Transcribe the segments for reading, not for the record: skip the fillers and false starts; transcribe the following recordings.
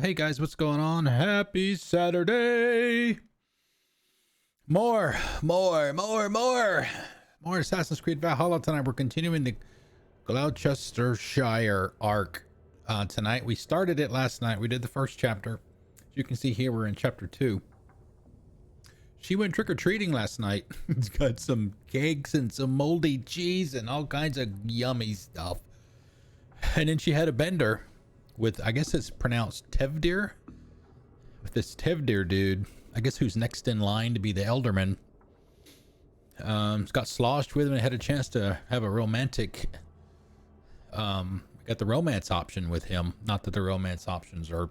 Hey guys, what's going on? Happy Saturday! More Assassin's Creed Valhalla tonight. We're continuing the Glowcesterscire Arc tonight. We started it last night. We did the first chapter. As you can see here, we're in chapter 2. She went trick-or-treating last night. It's got some cakes and some moldy cheese and all kinds of yummy stuff. And then she had a bender with, I guess it's pronounced Tevdir, with this Tevdir dude, I guess who's next in line to be the Elderman. Got sloshed with him and had a chance to have a romantic, got the romance option with him. Not that the romance options are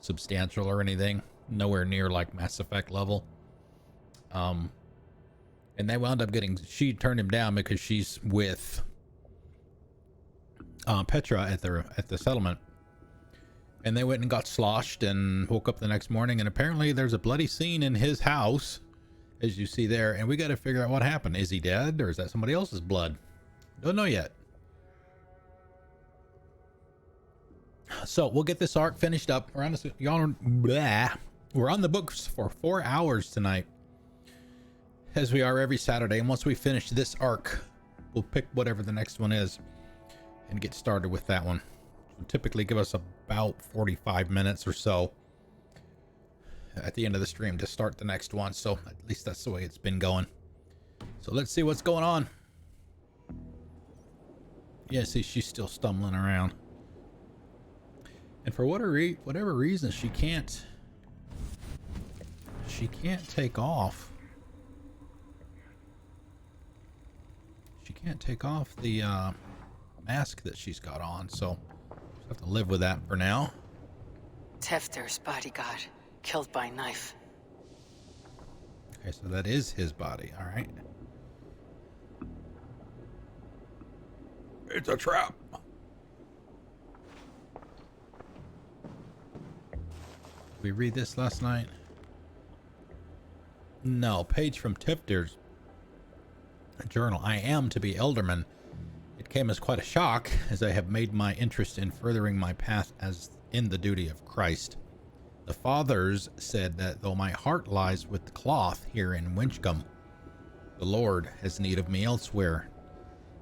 substantial or anything, nowhere near like Mass Effect level. And they wound up getting, she turned him down because she's with Petra at the settlement. And they went and got sloshed and woke up the next morning, and apparently there's a bloody scene in his house, as you see there, and we got to figure out what happened. Is he dead, or is that somebody else's blood? Don't know yet. So we'll get this arc finished up. We're on the books for 4 hours tonight, as we are every Saturday, and once we finish this arc, we'll pick whatever the next one is and get started with that one. It'll typically give us about 45 minutes or so at the end of the stream to start the next one, so at least that's the way it's been going. So let's see what's going on. Yeah, see, she's still stumbling around, and for whatever reason she can't take off. She can't take off the mask that she's got on, so we'll have to live with that for now. Tevdir's bodyguard, killed by knife. Okay, so that is his body. All right. It's a trap. Did we read this last night? No, page from Tevdir's journal. I am to be Elderman. It came as quite a shock, as I have made my interest in furthering my path as in the duty of Christ. The fathers said that though my heart lies with the cloth here in Winchcombe, the Lord has need of me elsewhere.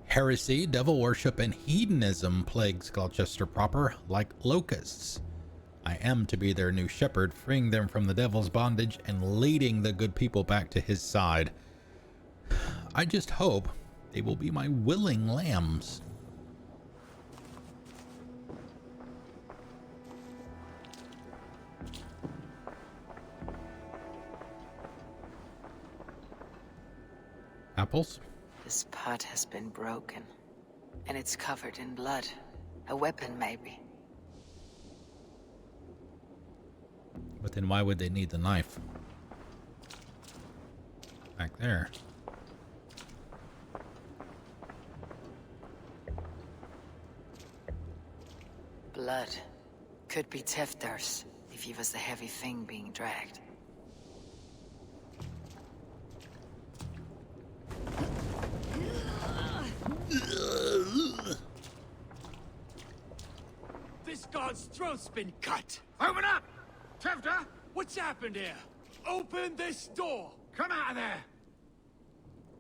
Heresy, devil worship, and hedonism plagues Gloucester proper like locusts. I am to be their new shepherd, freeing them from the devil's bondage and leading the good people back to his side. I just hope they will be my willing lambs. Apples? This pot has been broken, and it's covered in blood. A weapon, maybe. But then why would they need the knife? Back there. Blood. Could be Tevdir's, if he was the heavy thing being dragged. This guard's throat's been cut! Open up! Tevdir! What's happened here? Open this door! Come out of there!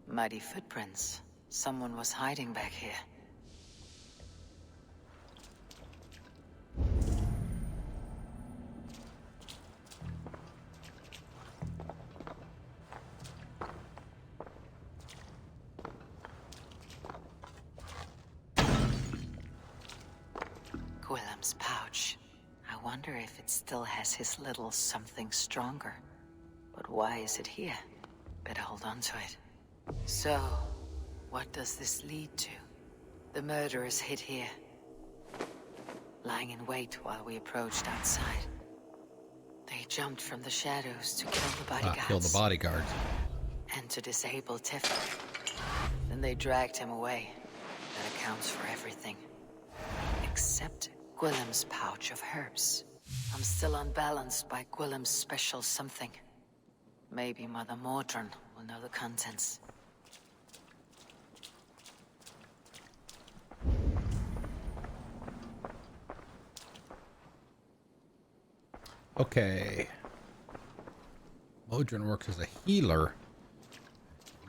Muddy footprints. Someone was hiding back here. Gwillem's pouch. I wonder if it still has his little something stronger. But why is it here? Better hold on to it. So, what does this lead to? The murderers hid here, lying in wait while we approached outside. They jumped from the shadows to kill the bodyguards. Kill the bodyguards. And to disable Tevdir. Then they dragged him away. That accounts for everything. Except Gwillem's pouch of herbs. I'm still unbalanced by Gwillem's special something. Maybe Mother Mordrin will know the contents. Okay. Modron works as a healer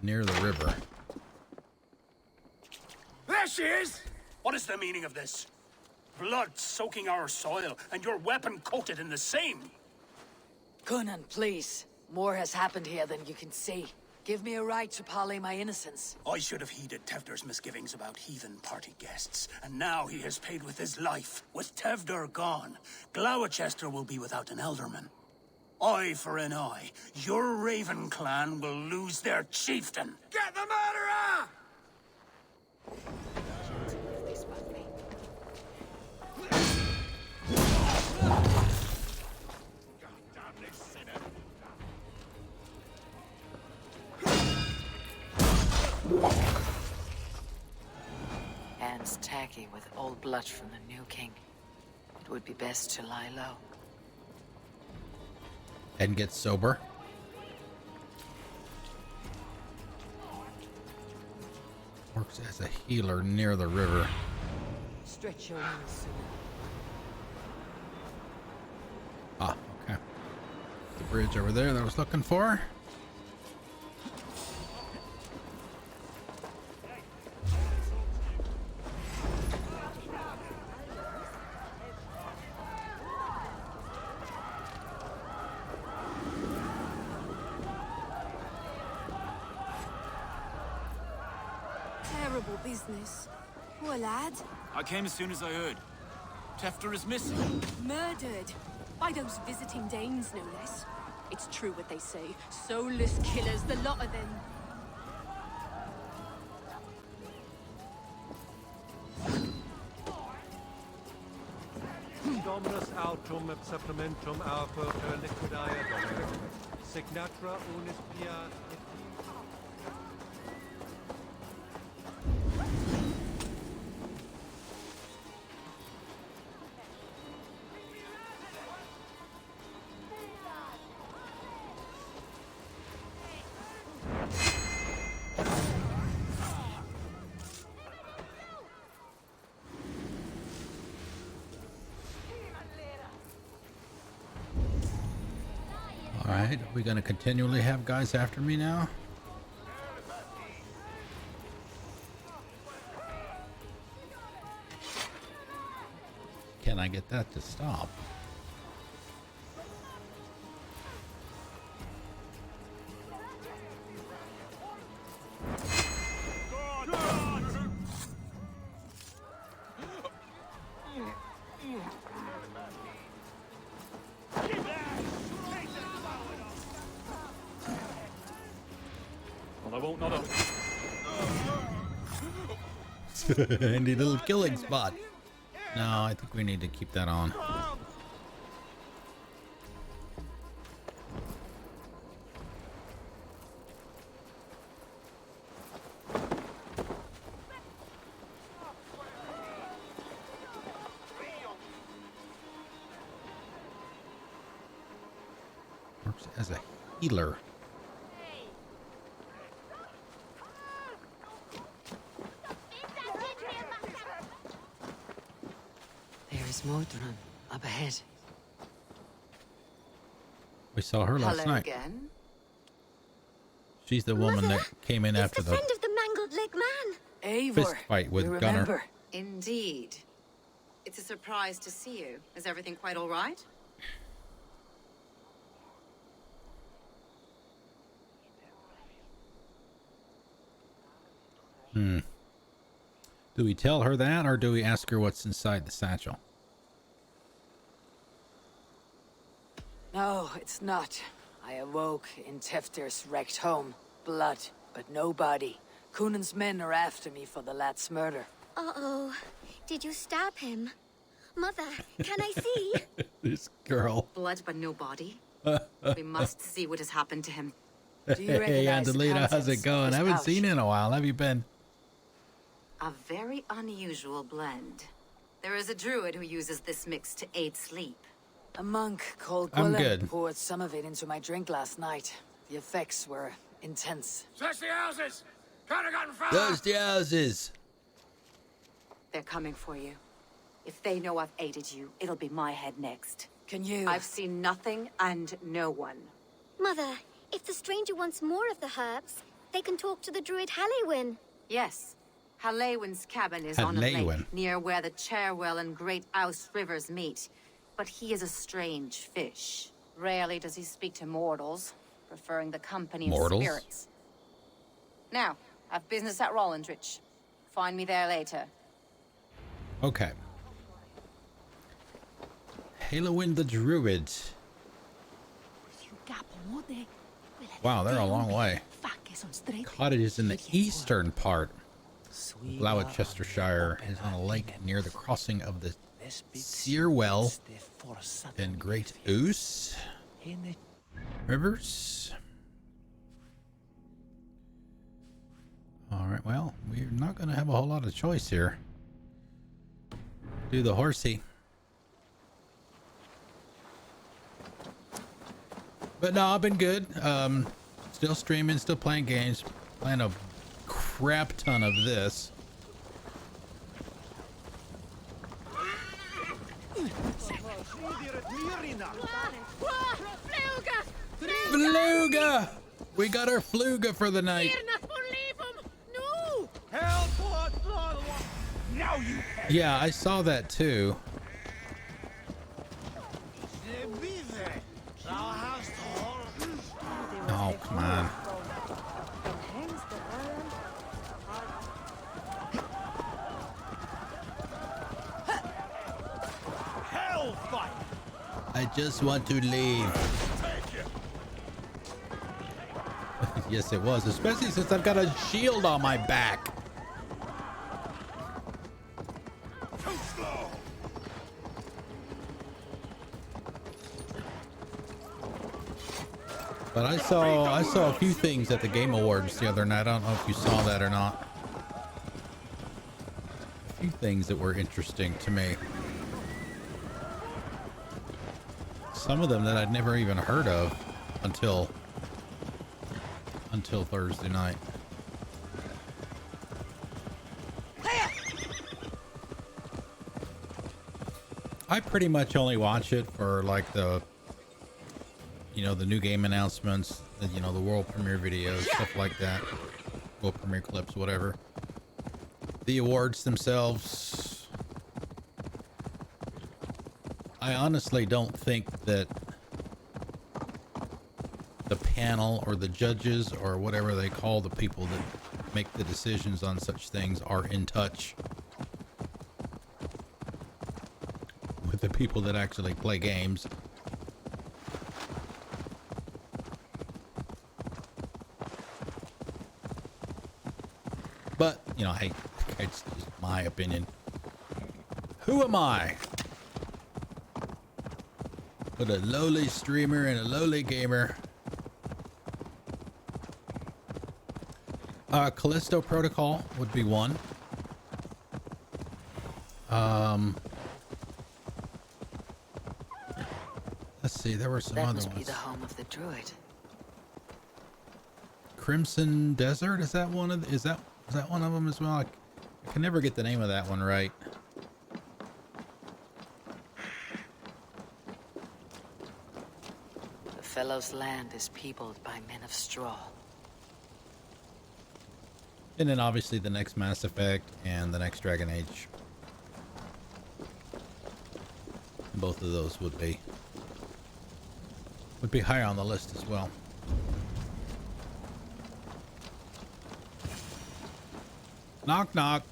near the river. There she is! What is the meaning of this? Blood soaking our soil, and your weapon coated in the same. Conan, please. More has happened here than you can see. Give me a right to parley my innocence. I should have heeded Tevder's misgivings about heathen party guests, and now he has paid with his life. With Tevder gone, Glowcester will be without an ealdorman. Eye for an eye. Your Raven clan will lose their chieftain. Get the murderer! Hands tacky with old blood from the new king. It would be best to lie low. And get sober. Works as a healer near the river. Stretch your wings. Ah, okay. The bridge over there that I was looking for. Terrible business. Poor lad. I came as soon as I heard. Tefter is missing. Murdered. By those visiting Danes, no less. It's true what they say. Soulless killers, the lot of them. Dominus autum septimentum alperter liquidae dominum. Signatra unis pia et Alright, are we gonna continually have guys after me now? Can I get that to stop? Well, I won't not up. Handy little killing spot. No, I think we need to keep that on. Works as a healer. There's Modron up ahead. We saw her last night. Again? She's the woman Mother, that came in He's after the the friend of the mangled leg man. Eivor, fist fight with you Gunnar. remember. Indeed. It's a surprise to see you. Is everything quite all right? Do we tell her that, or do we ask her what's inside the satchel? No, it's not. I awoke in Tefter's wrecked home. Blood, but no body. Conan's men are after me for the lad's murder. Uh-oh. Did you stab him? Mother, can I see? This girl. Blood but no body. We must see what has happened to him. Do you Hey, recognize the Angelina, how's contents it of going? this I haven't pouch? seen you in a while. Have you been? A very unusual blend. There is a druid who uses this mix to aid sleep. A monk called I'm Gwilym good. poured some of it into my drink last night. The effects were intense. Search the houses! Can't have gotten far! Those the houses. They're coming for you. If they know I've aided you, it'll be my head next. Can you... I've seen nothing and no one. Mother, if the stranger wants more of the herbs, they can talk to the druid Halewyn. Yes. Halewyn's cabin is on a Halewyn. lake near where the Cherwell and Great Ouse rivers meet. But he is a strange fish. Rarely does he speak to mortals, preferring the company of spirits. Now, I've business at Rollandrich. Find me there later. Okay. Halewyn the Druid. Wow, they're a long way. Cottage is in the eastern part. Glowcesterscire is on a lake near the crossing of the Cherwell and Great Ouse rivers. Alright, well, we're not going to have a whole lot of choice here. Do the horsey. But no, I've been good. Still streaming, still playing games. Playing a crap ton of this. Fluga! We got our Fluga for the night. Yeah, I saw that too. Oh, come on. I just want to leave. Yes, it was, especially since I've got a shield on my back. But I saw a few things at the Game Awards the other night. I don't know if you saw that or not. A few things that were interesting to me. Some of them that I'd never even heard of until Thursday night. I pretty much only watch it for like the new game announcements, the world premiere videos, stuff like that. World premiere clips, whatever. The awards themselves, I honestly don't think that the panel or the judges or whatever they call the people that make the decisions on such things are in touch with the people that actually play games. But, hey, it's just my opinion. Who am I? But a lowly streamer and a lowly gamer. Callisto Protocol would be one. Let's see, there were some other ones. That must be the home of the druid. Crimson Desert, is that one of one of them as well? I can never get the name of that one right. The Fellow's land is peopled by men of straw. And then obviously the next Mass Effect and the next Dragon Age. Both of those would be higher on the list as well. Knock knock.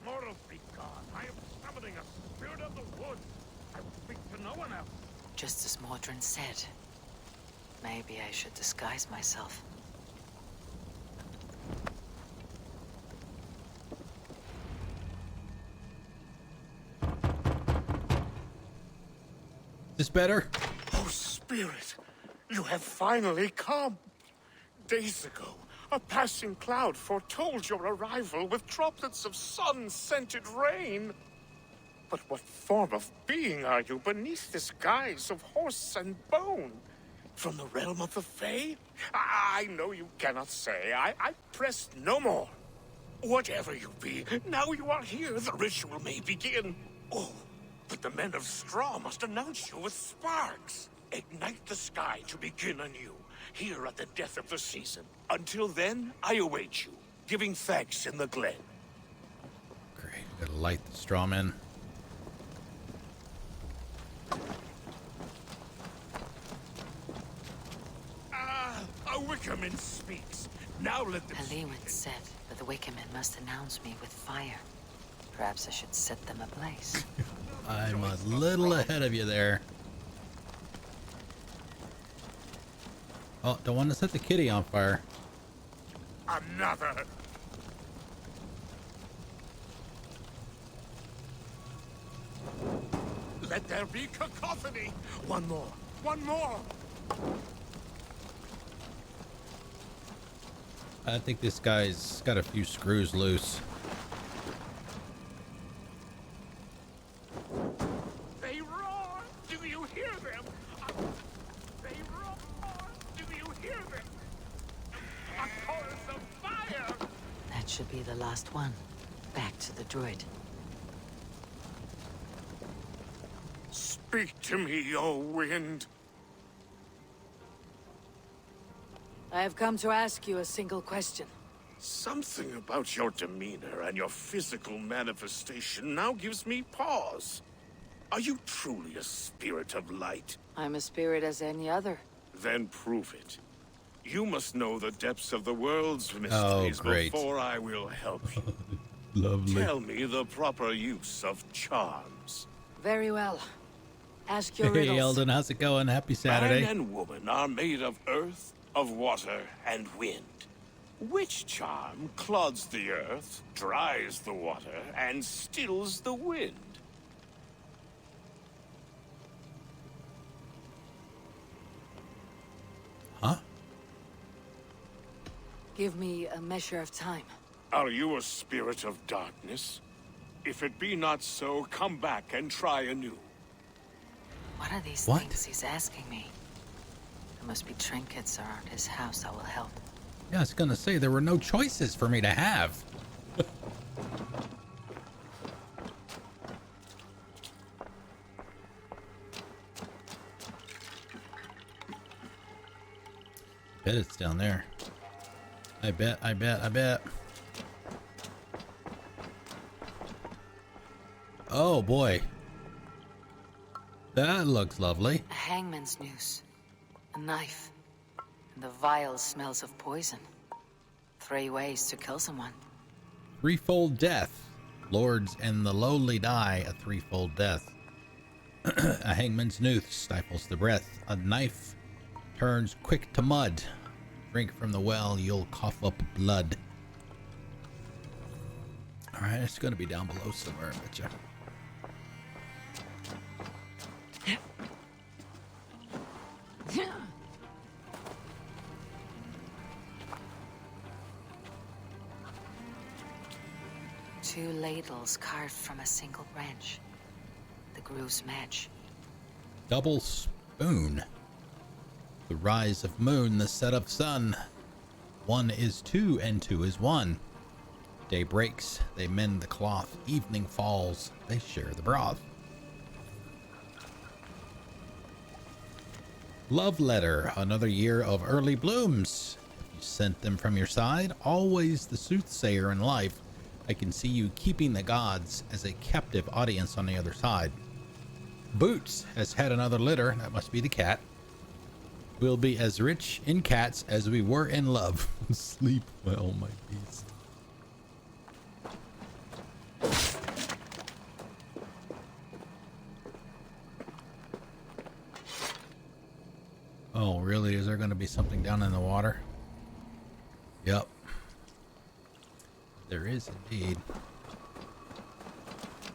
Mortal be gone. I am summoning a spirit of the woods. I will speak to no one else. Just as Mordrin said. Maybe I should disguise myself. This better? Oh, Spirit, you have finally come. Days ago, a passing cloud foretold your arrival with droplets of sun-scented rain. But what form of being are you beneath this guise of horse and bone? From the realm of the Fae? I know you cannot say. I press no more. Whatever you be, now you are here, the ritual may begin. Oh, but the men of straw must announce you with sparks. Ignite the sky to begin anew, here at the death of the season. Until then, I await you, giving thanks in the glen. Great, gotta light the straw man. A Wicker Man speaks. Now let them Halewin said that the Wicker Man must announce me with fire. Perhaps I should set them ablaze. I'm a little ahead of you there. Oh, don't want to set the kitty on fire. Another. Let there be cacophony. One more. One more. I think this guy's got a few screws loose. They roar. Do you hear them? They roar. Do you hear them? A chorus of fire. That should be the last one. Back to the druid. Speak to me, O wind. I have come to ask you a single question. Something about your demeanor and your physical manifestation now gives me pause. Are you truly a spirit of light? I'm a spirit as any other. Then prove it. You must know the depths of the world's mysteries before I will help you. Lovely. Tell me the proper use of charms. Very well. Ask your Hey, riddles. Eldon, how's it going? Happy Saturday. Man and woman are made of earth, of water, and wind. Which charm clods the earth, dries the water, and stills the wind? Huh? Give me a measure of time. Are you a spirit of darkness? If it be not so, come back and try anew. What are these What? things he's asking me? There must be trinkets around his house that will help. Yeah, I was gonna say there were no choices for me to have. Bet it's down there. I bet. Oh boy. That looks lovely. A hangman's noose. A knife. And the vile smells of poison. 3 ways to kill someone. Threefold death. Lords and the lowly die a threefold death. A hangman's noose stifles the breath. A knife turns quick to mud. Drink from the well, you'll cough up blood. Alright, it's gonna be down below somewhere, I betcha. Two ladles carved from a single branch. The groove's match. Double spoon. The rise of moon, the set of sun. 1 is 2 and 2 is 1. Day breaks, they mend the cloth. Evening falls, they share the broth. Love letter, another year of early blooms. If you sent them from your side, always the soothsayer in life. I can see you keeping the gods as a captive audience on the other side. Boots has had another litter, that must be the cat. We'll be as rich in cats as we were in love. Sleep well, my beast. Oh, really? Is there going to be something down in the water? Yep. There is indeed.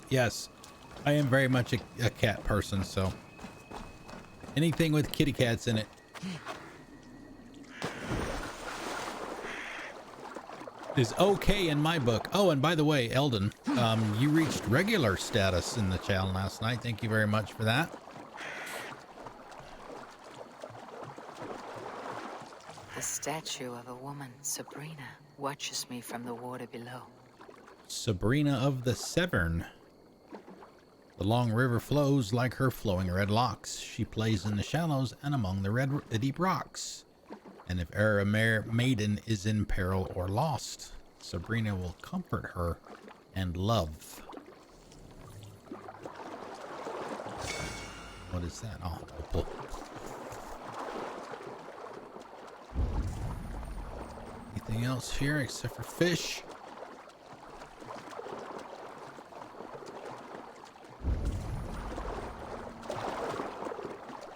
Yes, I am very much a cat person, so anything with kitty cats in it. Is okay in my book. Oh, and by the way, Eldon, you reached regular status in the channel last night. Thank you very much for that. The statue of a woman, Sabrina, watches me from the water below. Sabrina of the Severn. The long river flows like her flowing red locks. She plays in the shallows and among the deep rocks. And if e'er a maiden is in peril or lost, Sabrina will comfort her and love. What is that? Oh, opal. Anything else here except for fish?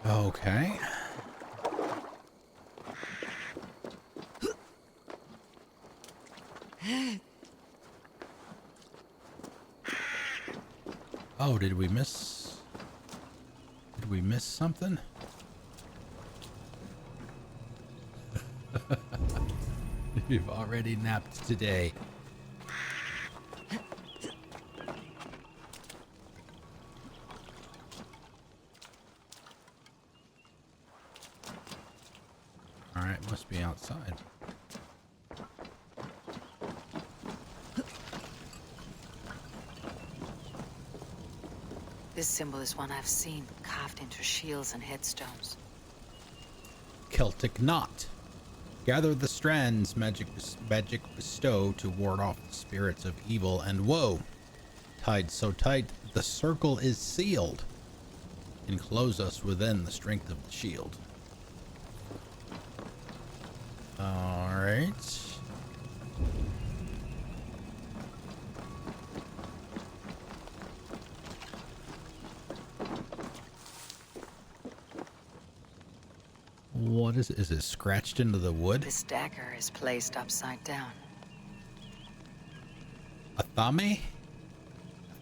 Okay. Oh, did we miss something? You've already napped today. All right, must be outside. This symbol is one I've seen carved into shields and headstones. Celtic knot. Gather the strands magic bestow to ward off the spirits of evil and woe. Tied so tight, the circle is sealed. Enclose us within the strength of the shield. All right. What is it? Is it scratched into the wood? This dagger is placed upside down. A thame?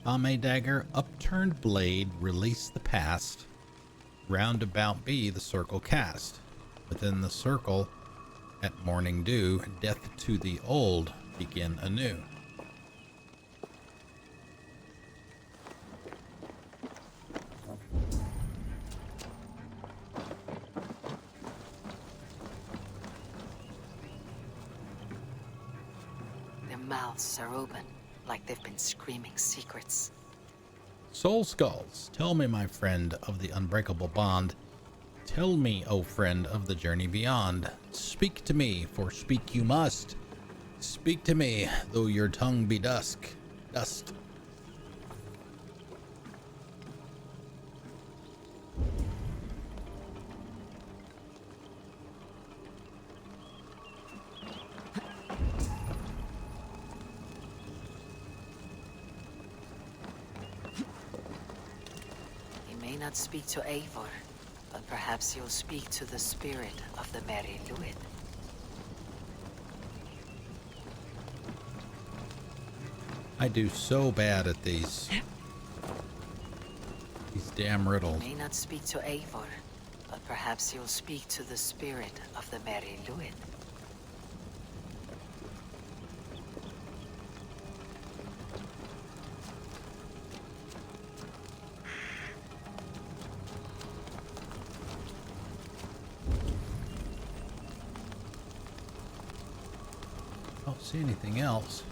Thame dagger, upturned blade, release the past. Roundabout be the circle cast. Within the circle, at morning dew, death to the old, begin anew. Their mouths are open, like they've been screaming secrets. Soul skulls, tell me, my friend, of the unbreakable bond. Tell me, O friend, of the journey beyond. Speak to me, for speak you must. Speak to me, though your tongue be dust. He may not speak to Eivor, but perhaps he'll speak to the spirit of the Merry Luid. I do so bad at these damn riddles. He may not speak to Eivor, but perhaps he'll speak to the spirit of the Merry Luid. Don't see anything else.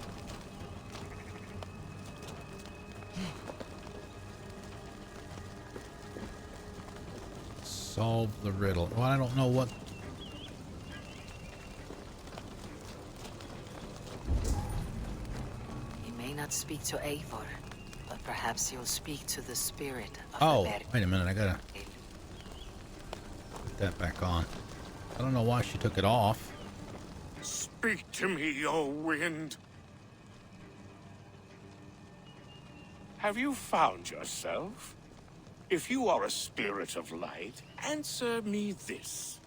Solve the riddle. Well, I don't know what. He may not speak to Eivor, but perhaps he'll speak to the spirit of the Merry. Wait a minute. I gotta put that back on. I don't know why she took it off. Speak to me, O wind. Have you found yourself? If you are a spirit of light, answer me this.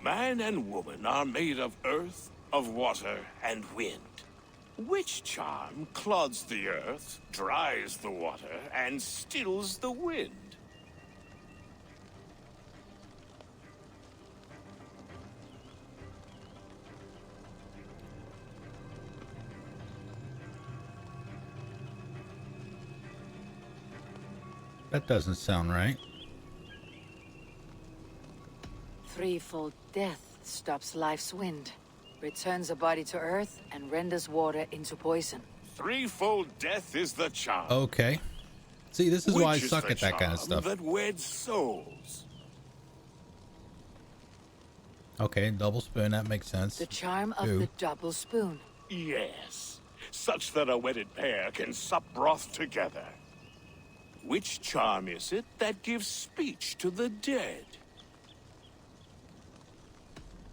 Man and woman are made of earth, of water, and wind. Which charm clods the earth, dries the water, and stills the wind? That doesn't sound right. Threefold death stops life's wind. Returns a body to Earth and renders water into poison. Threefold death is the charm. Okay. See, this is why I Which is suck the at that kind of charm stuff. that weds souls. Okay, double spoon, that makes sense. The charm of the double spoon. Yes, such that a wedded pair can sup broth together. Which charm is it that gives speech to the dead?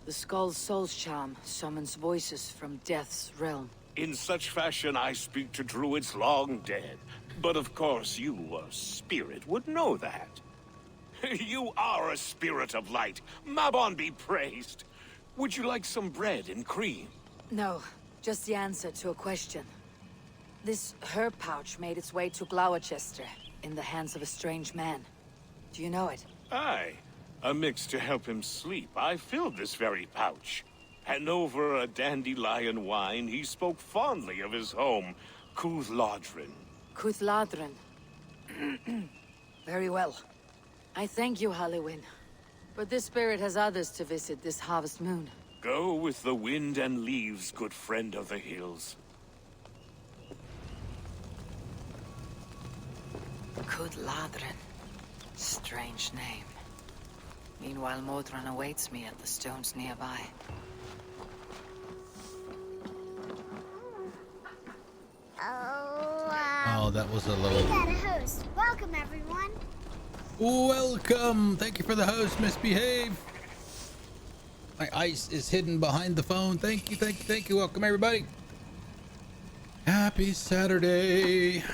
The Skull's soul's charm summons voices from death's realm. In such fashion I speak to druids long dead. But of course you, a spirit, would know that. You are a spirit of light. Mabon be praised. Would you like some bread and cream? No, just the answer to a question. This herb pouch made its way to Glowcester in the hands of a strange man. Do you know it? Aye. A mix to help him sleep. I filled this very pouch. And over a dandelion wine, he spoke fondly of his home, Cuthladrin. Cuthladrin. Very well. I thank you, Halliwyn. But this spirit has others to visit this harvest moon. Go with the wind and leaves, good friend of the hills. Cuthladrin. Strange name. Meanwhile, Modron awaits me at the stones nearby. Oh, that was a little... We got a host. Welcome, everyone. Welcome! Thank you for the host, misbehave! My ice is hidden behind the phone. Thank you, thank you, thank you. Welcome, everybody. Happy Saturday.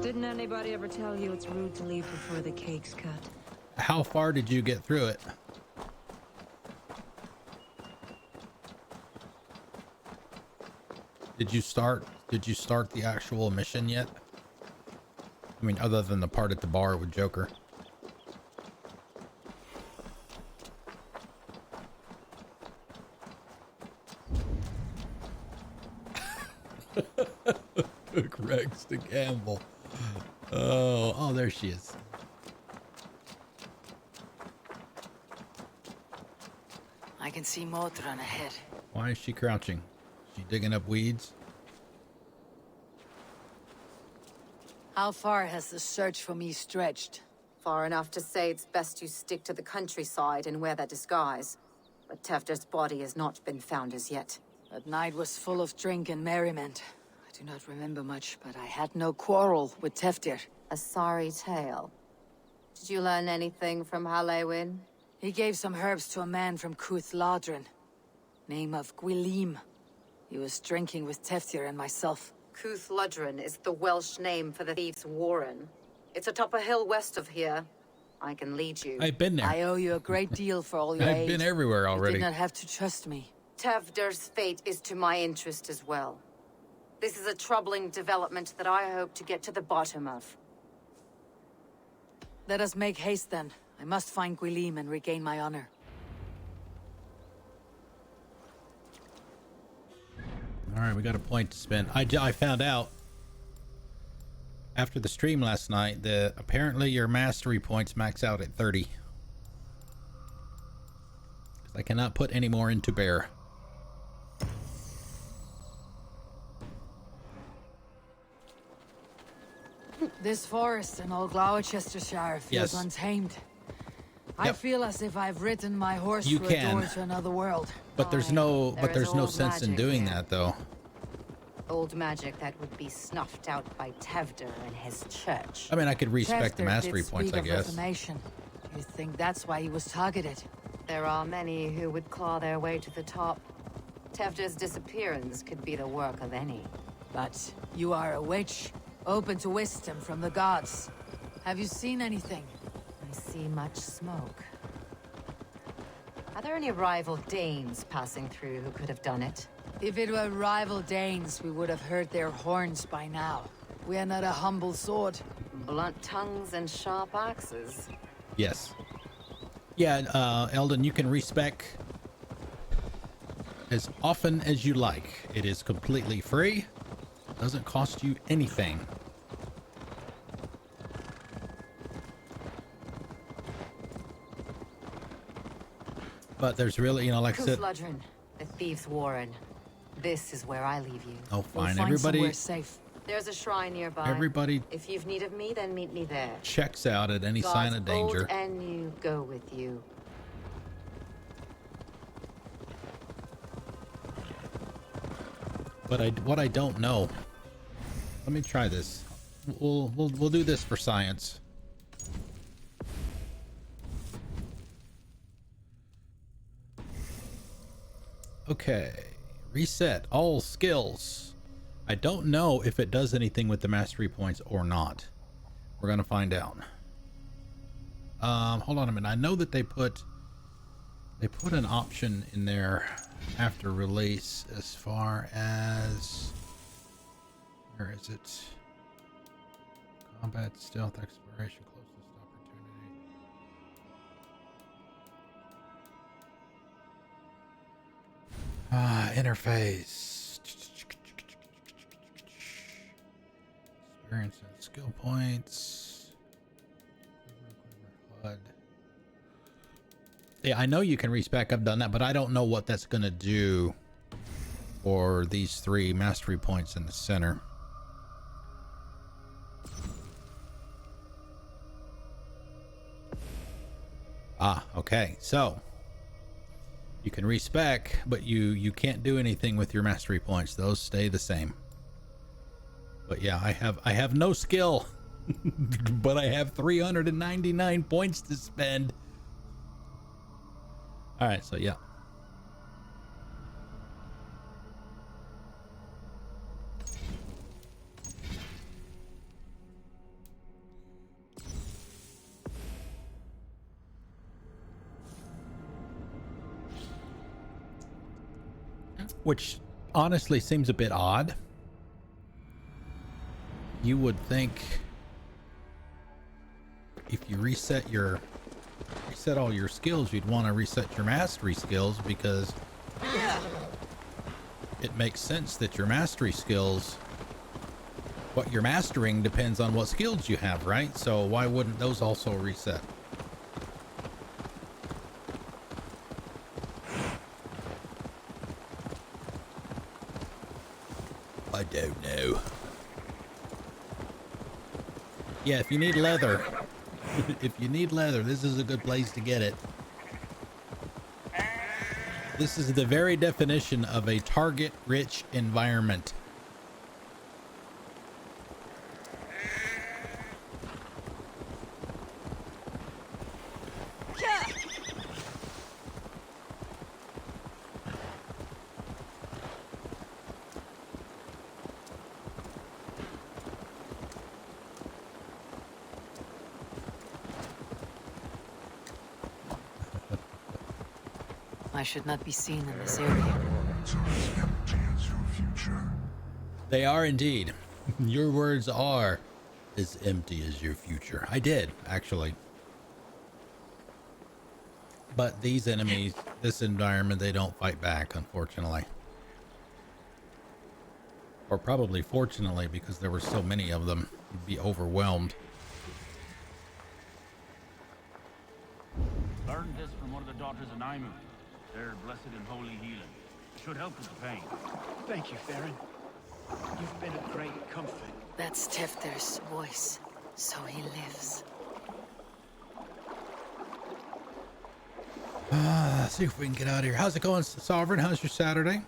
Didn't anybody ever tell you it's rude to leave before the cake's cut? How far did you get through it? Did you start the actual mission yet? I mean, other than the part at the bar with Joker. Rex to Campbell. Oh, there she is. I can see Modron ahead. Why is she crouching? Is she digging up weeds? How far has the search for me stretched? Far enough to say it's best you stick to the countryside and wear that disguise. But Tefder's body has not been found as yet. That night was full of drink and merriment. I do not remember much, but I had no quarrel with Tefder. A sorry tale. Did you learn anything from Halliwyn? He gave some herbs to a man from Cuthladrin. Name of Gwylim. He was drinking with Tefder and myself. Cuthladrin is the Welsh name for the thieves' warren. It's atop a hill west of here. I can lead you. I've been there. I owe you a great deal for all your aid. I've been everywhere already. You did not have to trust me. Tefder's fate is to my interest as well. This is a troubling development that I hope to get to the bottom of. Let us make haste then. I must find Gwylim and regain my honor. All right, we got a point to spend. I found out after the stream last night that apparently your mastery points max out at 30. 'Cause I cannot put any more into bear. This forest in all Glowcesterscire feels untamed. I feel as if I've ridden my horse through a door to another world. But there's no sense in doing that though. Old magic that would be snuffed out by Tefder and his church. I mean, I could respect the mastery did points, speak I of guess. reformation. You think that's why he was targeted? There are many who would claw their way to the top. Tefder's disappearance could be the work of any. But you are a witch, open to wisdom from the gods. Have you seen anything? I see much smoke. Are there any rival Danes passing through who could have done it? If it were rival Danes, we would have heard their horns by now. We are not a humble sword. Blunt tongues and sharp axes. Yes. Yeah, Eldon, you can respec as often as you like. It is completely free. Doesn't cost you anything. But there's really, you know, like I said, the Thieves' Warren. This is where I leave you. oh, fine. We'll find Everybody, somewhere safe. There's a shrine nearby. everybody If you've need of me, then meet me there. checks out at any sign of danger. Old and new go with you. But what I don't know. Let me try this. We'll do this for science. Okay. Reset all skills. I don't know if it does anything with the mastery points or not. We're gonna find out. Hold on a minute. I know that they put an option in there after release as far as, where is it? Combat, stealth, exploration, closest opportunity. Interface. Experience and skill points. HUD. Yeah, I know you can respec. I've done that, but I don't know what that's going to do for these 3 mastery points in the center. Ah, okay. So you can respec, but you can't do anything with your mastery points. Those stay the same. But yeah, I have no skill, but I have 399 points to spend. All right, so yeah. Which honestly seems a bit odd. You would think if you reset all your skills, you'd want to reset your mastery skills, because it makes sense that your mastery skills, what you're mastering depends on what skills you have, right? So why wouldn't those also reset? I don't know. Yeah, if you need leather, if you need leather, this is a good place to get it. This is the very definition of a target-rich environment. I should not be seen in this area. They are indeed. Your words are as empty as your future. I did, actually. But these enemies, this environment, they don't fight back, unfortunately. Or probably fortunately, because there were so many of them. You'd be overwhelmed. Learned this from one of the daughters of Naimu. They're blessed and holy healing. Should help with the pain. Thank you, Farron. You've been a great comfort. That's Tefter's voice, so he lives. Let's see if we can get out of here. How's it going, Sovereign? How's your Saturday?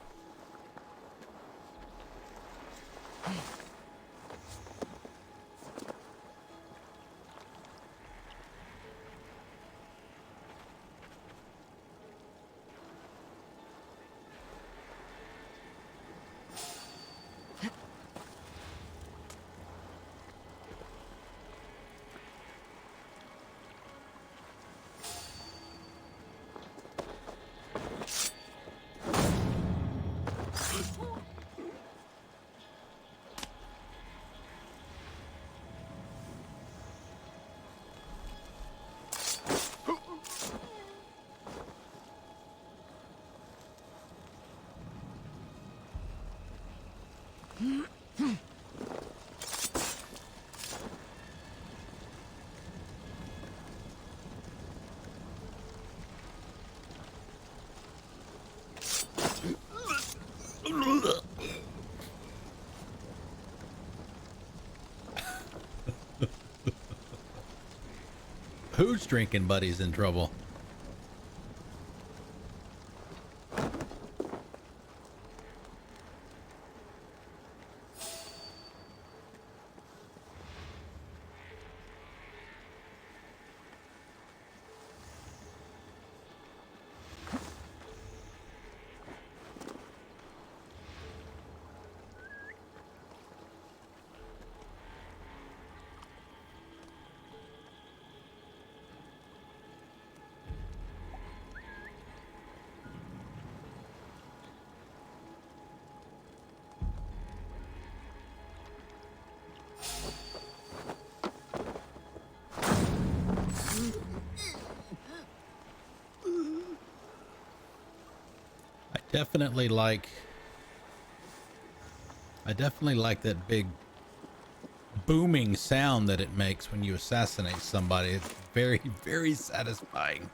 whose drinking buddy's in trouble? I definitely like that big booming sound that it makes when you assassinate somebody. It's very, very satisfying.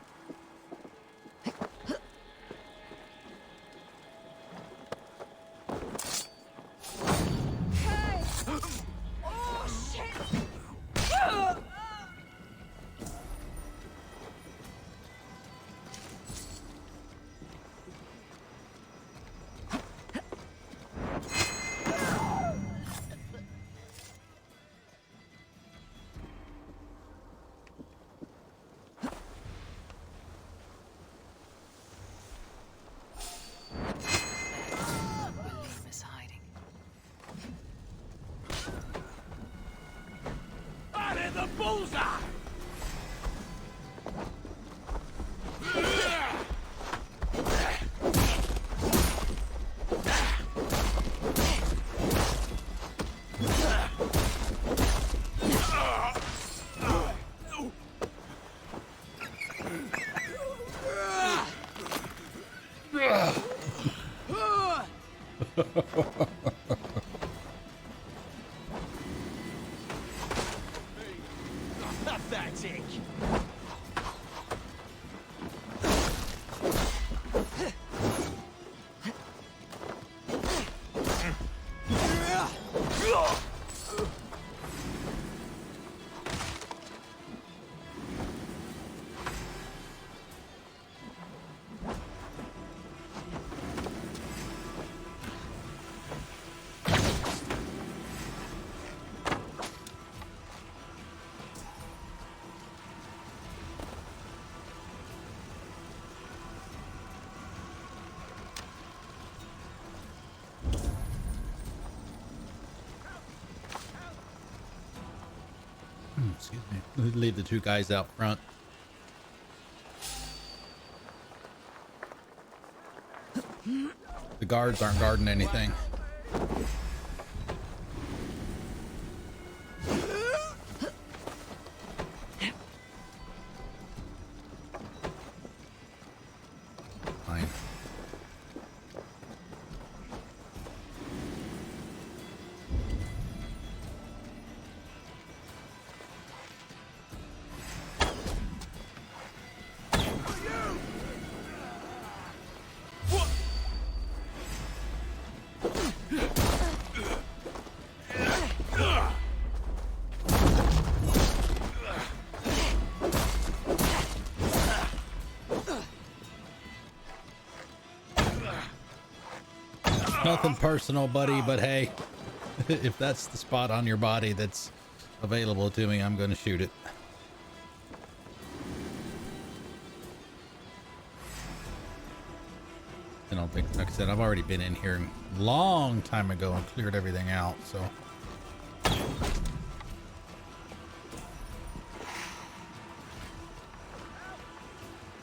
Pathetic. Excuse me. Leave the two guys out front. The guards aren't guarding anything. Fine. Nothing personal, buddy, but hey, if that's the spot on your body that's available to me, I'm going to shoot it. I don't think, like I said, I've already been in here a long time ago and cleared everything out, so.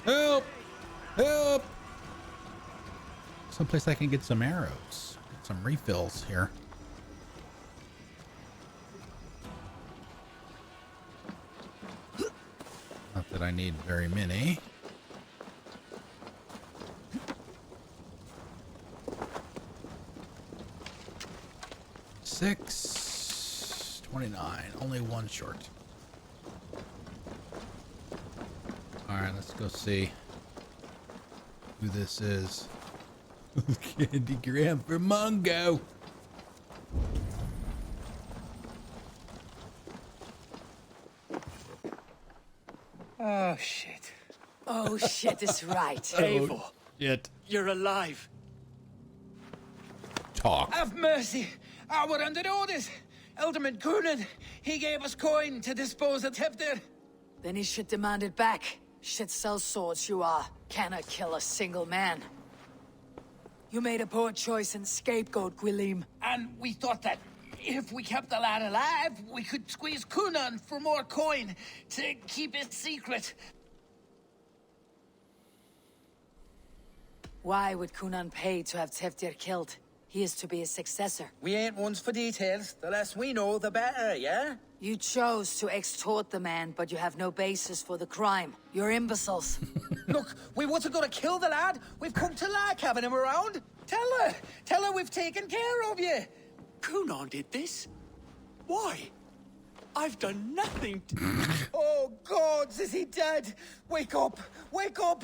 Help! Help! Someplace I can get some arrows, get some refills here. Not that I need very many. Six, 29, only one short. All right, let's go see who this is. Candy Graham for Mungo. Oh, shit. Oh, shit is right. Eivor, Yet you're alive. talk. Have mercy. We're under orders. Alderman Coonan, he gave us coin to dispose of Tefter. Then he should demand it back. Shit sells swords, you are. Cannot kill a single man. You made a poor choice in scapegoat, Gwilym. And we thought that if we kept the lad alive, we could squeeze Coonan for more coin to keep it secret. Why would Coonan pay to have Teftir killed? He is to be his successor. We ain't ones for details. The less we know, the better, yeah? You chose to extort the man, but you have no basis for the crime. You're imbeciles. Look, we wasn't gonna kill the lad. We've come to like having him around. Tell her we've taken care of you. Coonan did this? Why? I've done nothing to... Oh, gods, is he dead? Wake up! Wake up!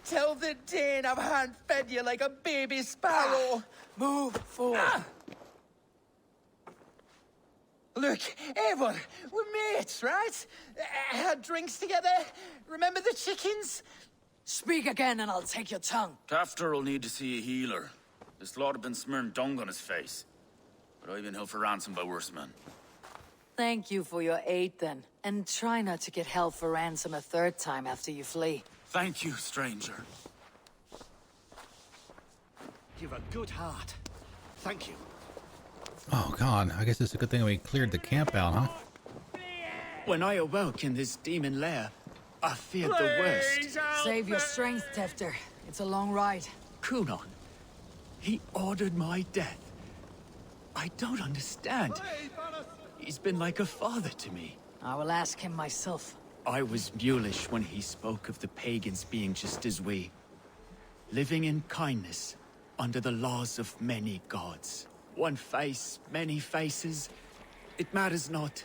Tell the Dane I've hand-fed you like a baby sparrow. Move forward. Look, Eivor, we're mates, right? Had drinks together. Remember the chickens? Speak again and I'll take your tongue. Tefter will need to see a healer. This lord have been smearing dung on his face. But I've been held for ransom by worse men. Thank you for your aid then. And try not to get held for ransom a third time after you flee. Thank you, stranger. You've a good heart. Thank you. Oh god, I guess it's a good thing we cleared the camp out, huh? When I awoke in this demon lair, I feared the worst. Save your strength, Tefter. It's a long ride. Coonan, he ordered my death. I don't understand. He's been like a father to me. I will ask him myself. I was mulish when he spoke of the pagans being just as we. Living in kindness, under the laws of many gods. One face, many faces. It matters not.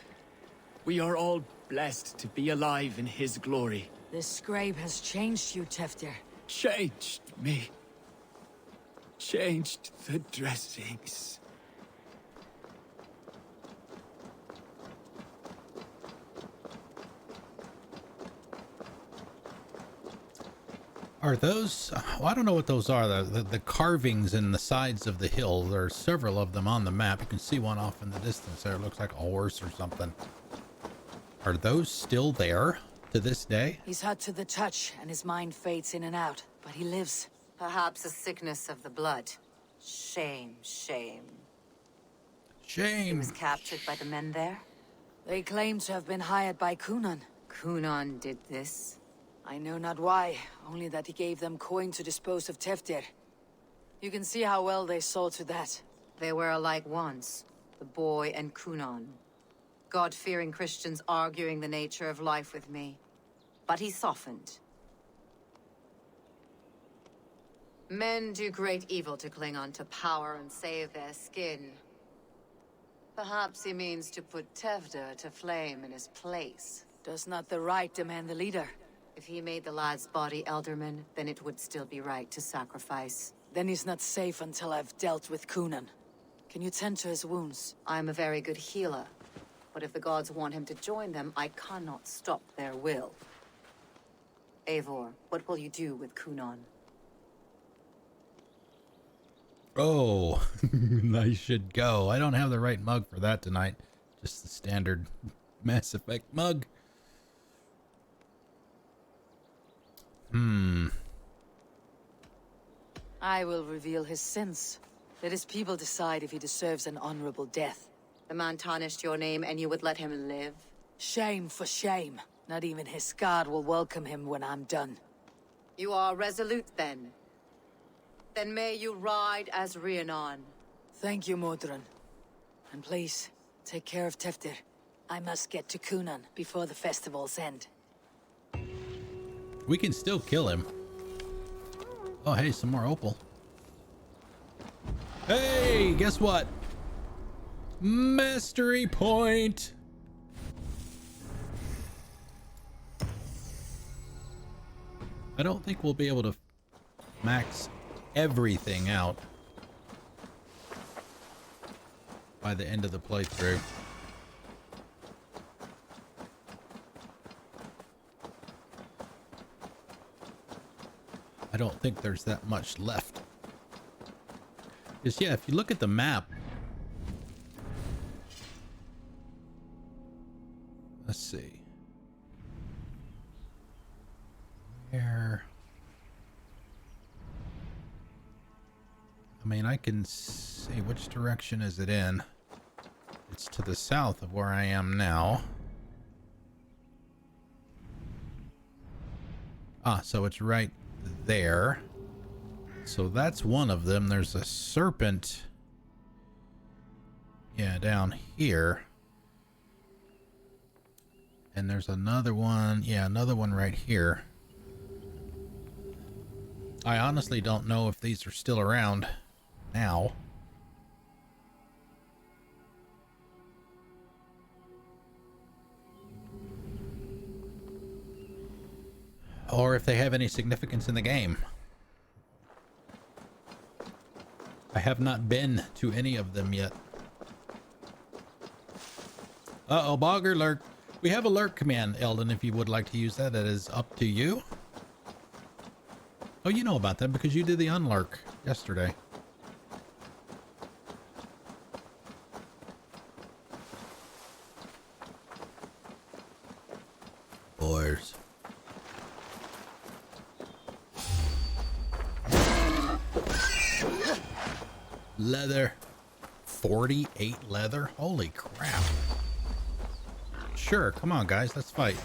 We are all blessed to be alive in his glory. This scribe has changed you, Tefter. Changed me. Changed the dressings. Are those... well, I don't know what those are. The carvings in the sides of the hill. There are several of them on the map. You can see one off in the distance there. It looks like a horse or something. Are those still there to this day? He's hot to the touch, and his mind fades in and out. But he lives. Perhaps a sickness of the blood. Shame, shame. Shame. He was captured by the men there? They claim to have been hired by Coonan. Coonan did this? I know not why, only that he gave them coin to dispose of Teftir. You can see how well they saw to that. They were alike once, the boy and Coonan. God-fearing Christians arguing the nature of life with me. But he softened. Men do great evil to cling on to power and save their skin. Perhaps he means to put Tefder to flame in his place. Does not the right demand the leader? If he made the lad's body Elderman, then it would still be right to sacrifice. Then he's not safe until I've dealt with Coonan. Can you tend to his wounds? I'm a very good healer. But if the gods want him to join them, I cannot stop their will. Eivor, what will you do with Coonan? Oh, I should go. I don't have the right mug for that tonight. Just the standard Mass Effect mug. I will reveal his sins. Let his people decide if he deserves an honorable death. The man tarnished your name and you would let him live? Shame for shame. Not even his guard will welcome him when I'm done. You are resolute then. Then may you ride as Rhiannon. Thank you, Modron. And please, take care of Teftir. I must get to Coonan before the festivals end. We can still kill him. Oh, hey, some more opal. Hey, guess what? Mastery point. I don't think we'll be able to max everything out by the end of the playthrough. I don't think there's that much left. Because, yeah, if you look at the map, let's see. Where? I mean, I can see which direction is it in. It's to the south of where I am now. Ah, so it's right there. So that's one of them. There's a serpent. Yeah, down here. And there's another one. Yeah, another one right here. I honestly don't know if these are still around now. Or if they have any significance in the game. I have not been to any of them yet. Uh-oh, Bogger Lurk. We have a lurk command, Eldon, if you would like to use that. That is up to you. Oh, you know about that because you did the unlurk yesterday. Boys. Leather. 48 leather? Holy crap. Sure, come on guys, let's fight.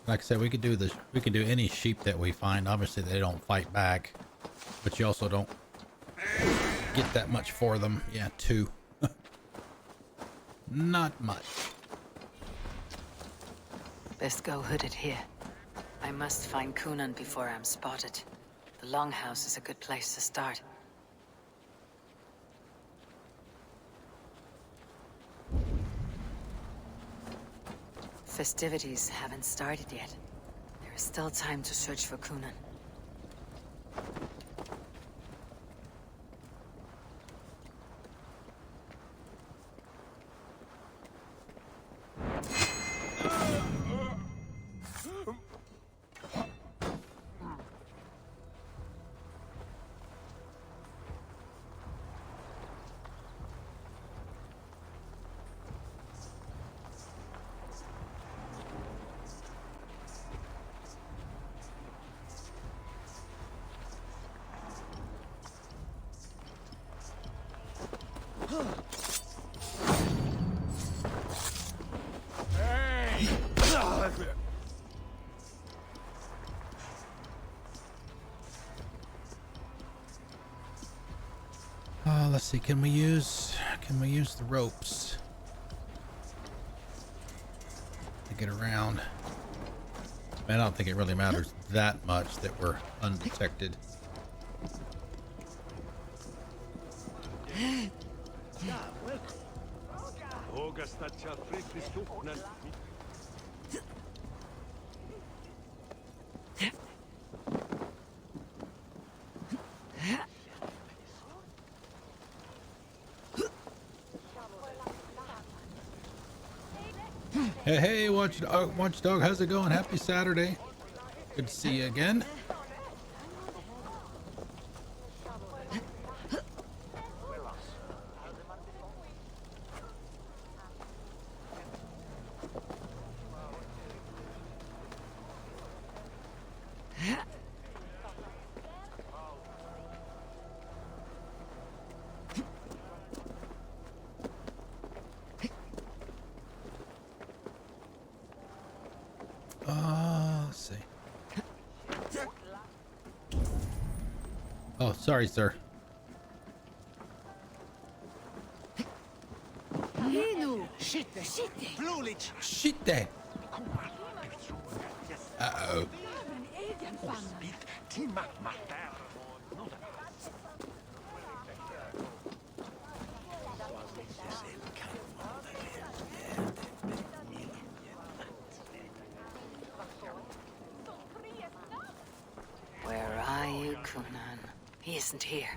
Like I said, we could do this. We can do any sheep that we find. Obviously, they don't fight back, but you also don't get that much for them. Yeah, 2. Not much. Best go hooded here. I must find Coonan before I'm spotted. The Longhouse is a good place to start. Festivities haven't started yet. There is still time to search for Coonan. Let's see, can we use the ropes to get around? I don't think it really matters that much that we're undetected. Hey, Watchdog, how's it going? Happy Saturday. Good to see you again. Let's see. Oh, sorry, sir. Shit. Uh-oh. Where are you, Kunan? He isn't here,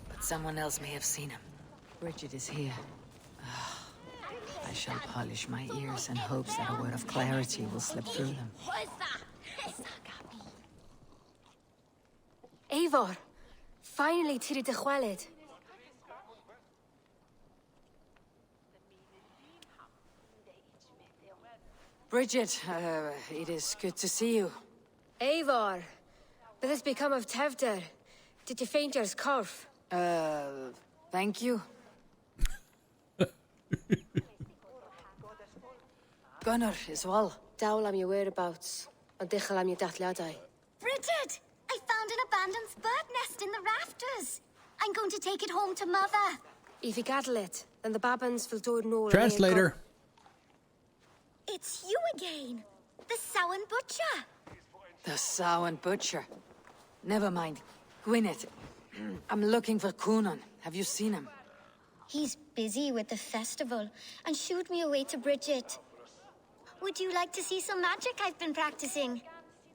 but someone else may have seen him. Bridget is here. Ah, I shall polish my ears in hopes that a word of clarity will slip through them. Eivor, finally tiri de chwaled. Bridget, it is good to see you. Eivor, what has become of Tevder? Did you faint your scarf? Thank you. Gunnar as well. Dawl am your whereabouts. And dichel am your dathliadai. Bridget! I found an abandoned bird nest in the rafters. I'm going to take it home to Mother. If you gaddle it, then the babans will do no. Translator. It's you again. The Samhain Butcher. The Samhain Butcher. Never mind. Gwyneth, I'm looking for Kunan. Have you seen him? He's busy with the festival and shooed me away to Bridget. Would you like to see some magic I've been practicing?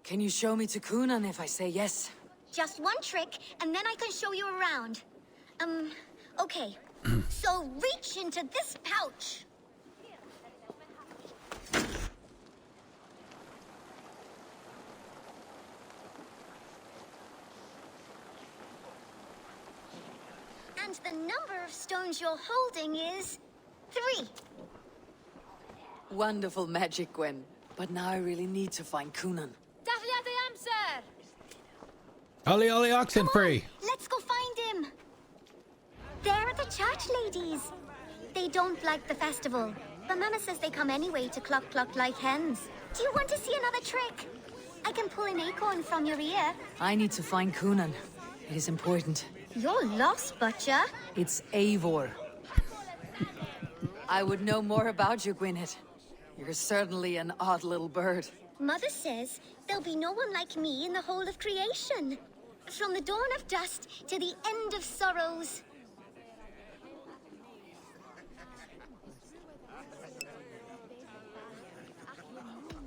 Can you show me to Kunan if I say yes? Just one trick, and then I can show you around. Okay. So reach into this pouch. And the number of stones you're holding is 3. Wonderful magic, Gwen. But now I really need to find Kunan. Ollie oxen free. Let's go find him. They're the church ladies. They don't like the festival, but Mama says they come anyway to cluck like hens. Do you want to see another trick? I can pull an acorn from your ear. I need to find Kunan. It is important. You're lost, Butcher. It's Eivor. I would know more about you, Gwyneth. You're certainly an odd little bird. Mother says there'll be no one like me in the whole of creation. From the dawn of dust to the end of sorrows.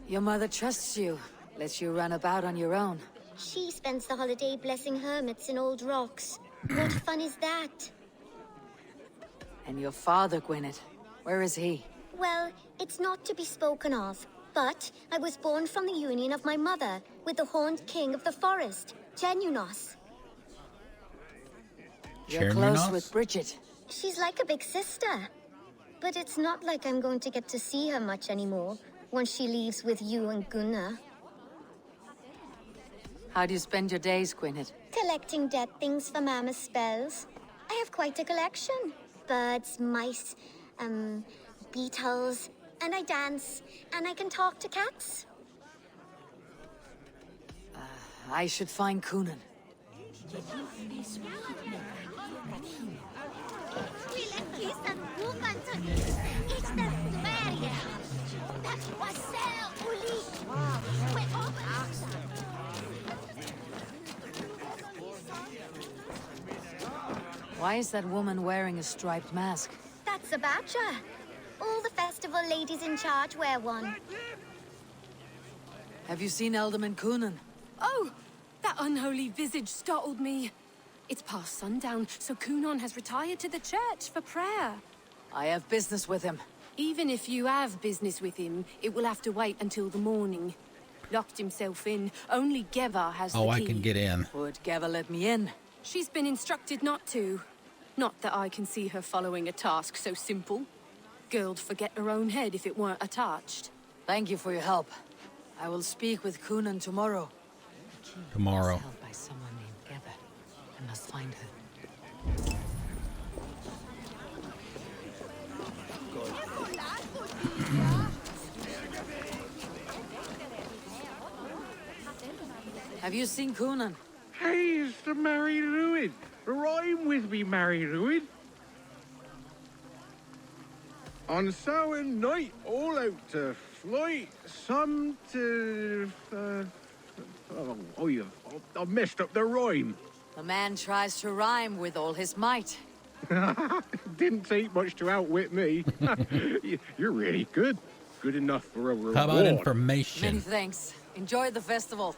Your mother trusts you, lets you run about on your own. She spends the holiday blessing hermits in old rocks. What fun is that? And your father, Gwyneth, where is he? Well, it's not to be spoken of, but I was born from the union of my mother with the horned king of the forest, Genunos. You're close with Bridget. She's like a big sister. But it's not like I'm going to get to see her much anymore once she leaves with you and Gunnar. How do you spend your days, Gwyneth? Collecting dead things for Mama's spells. I have quite a collection. Birds, mice, beetles, and I dance, and I can talk to cats. I should find Kunan. Why is that woman wearing a striped mask? That's a badger. All the festival ladies in charge wear one. Have you seen Alderman Kunan? Oh, that unholy visage startled me. It's past sundown, so Kunan has retired to the church for prayer. I have business with him. Even if you have business with him, it will have to wait until the morning. Locked himself in. Only Geva has the key. Oh, I can get in. Would Geva let me in? She's been instructed not to. Not that I can see her following a task so simple. Girl'd forget her own head if it weren't attached. Thank you for your help. I will speak with Kunan tomorrow. Tomorrow. Held by someone named Geva. I must find her. Have you seen Kunan? Hey, it's the Mary Ruin. Rhyme with me, Mary Ruin. On Samhain night, all out to flight, some to... I've messed up the rhyme. The man tries to rhyme with all his might. Didn't take much to outwit me. You're really good. Good enough for a reward. How about information? Many thanks. Enjoy the festival.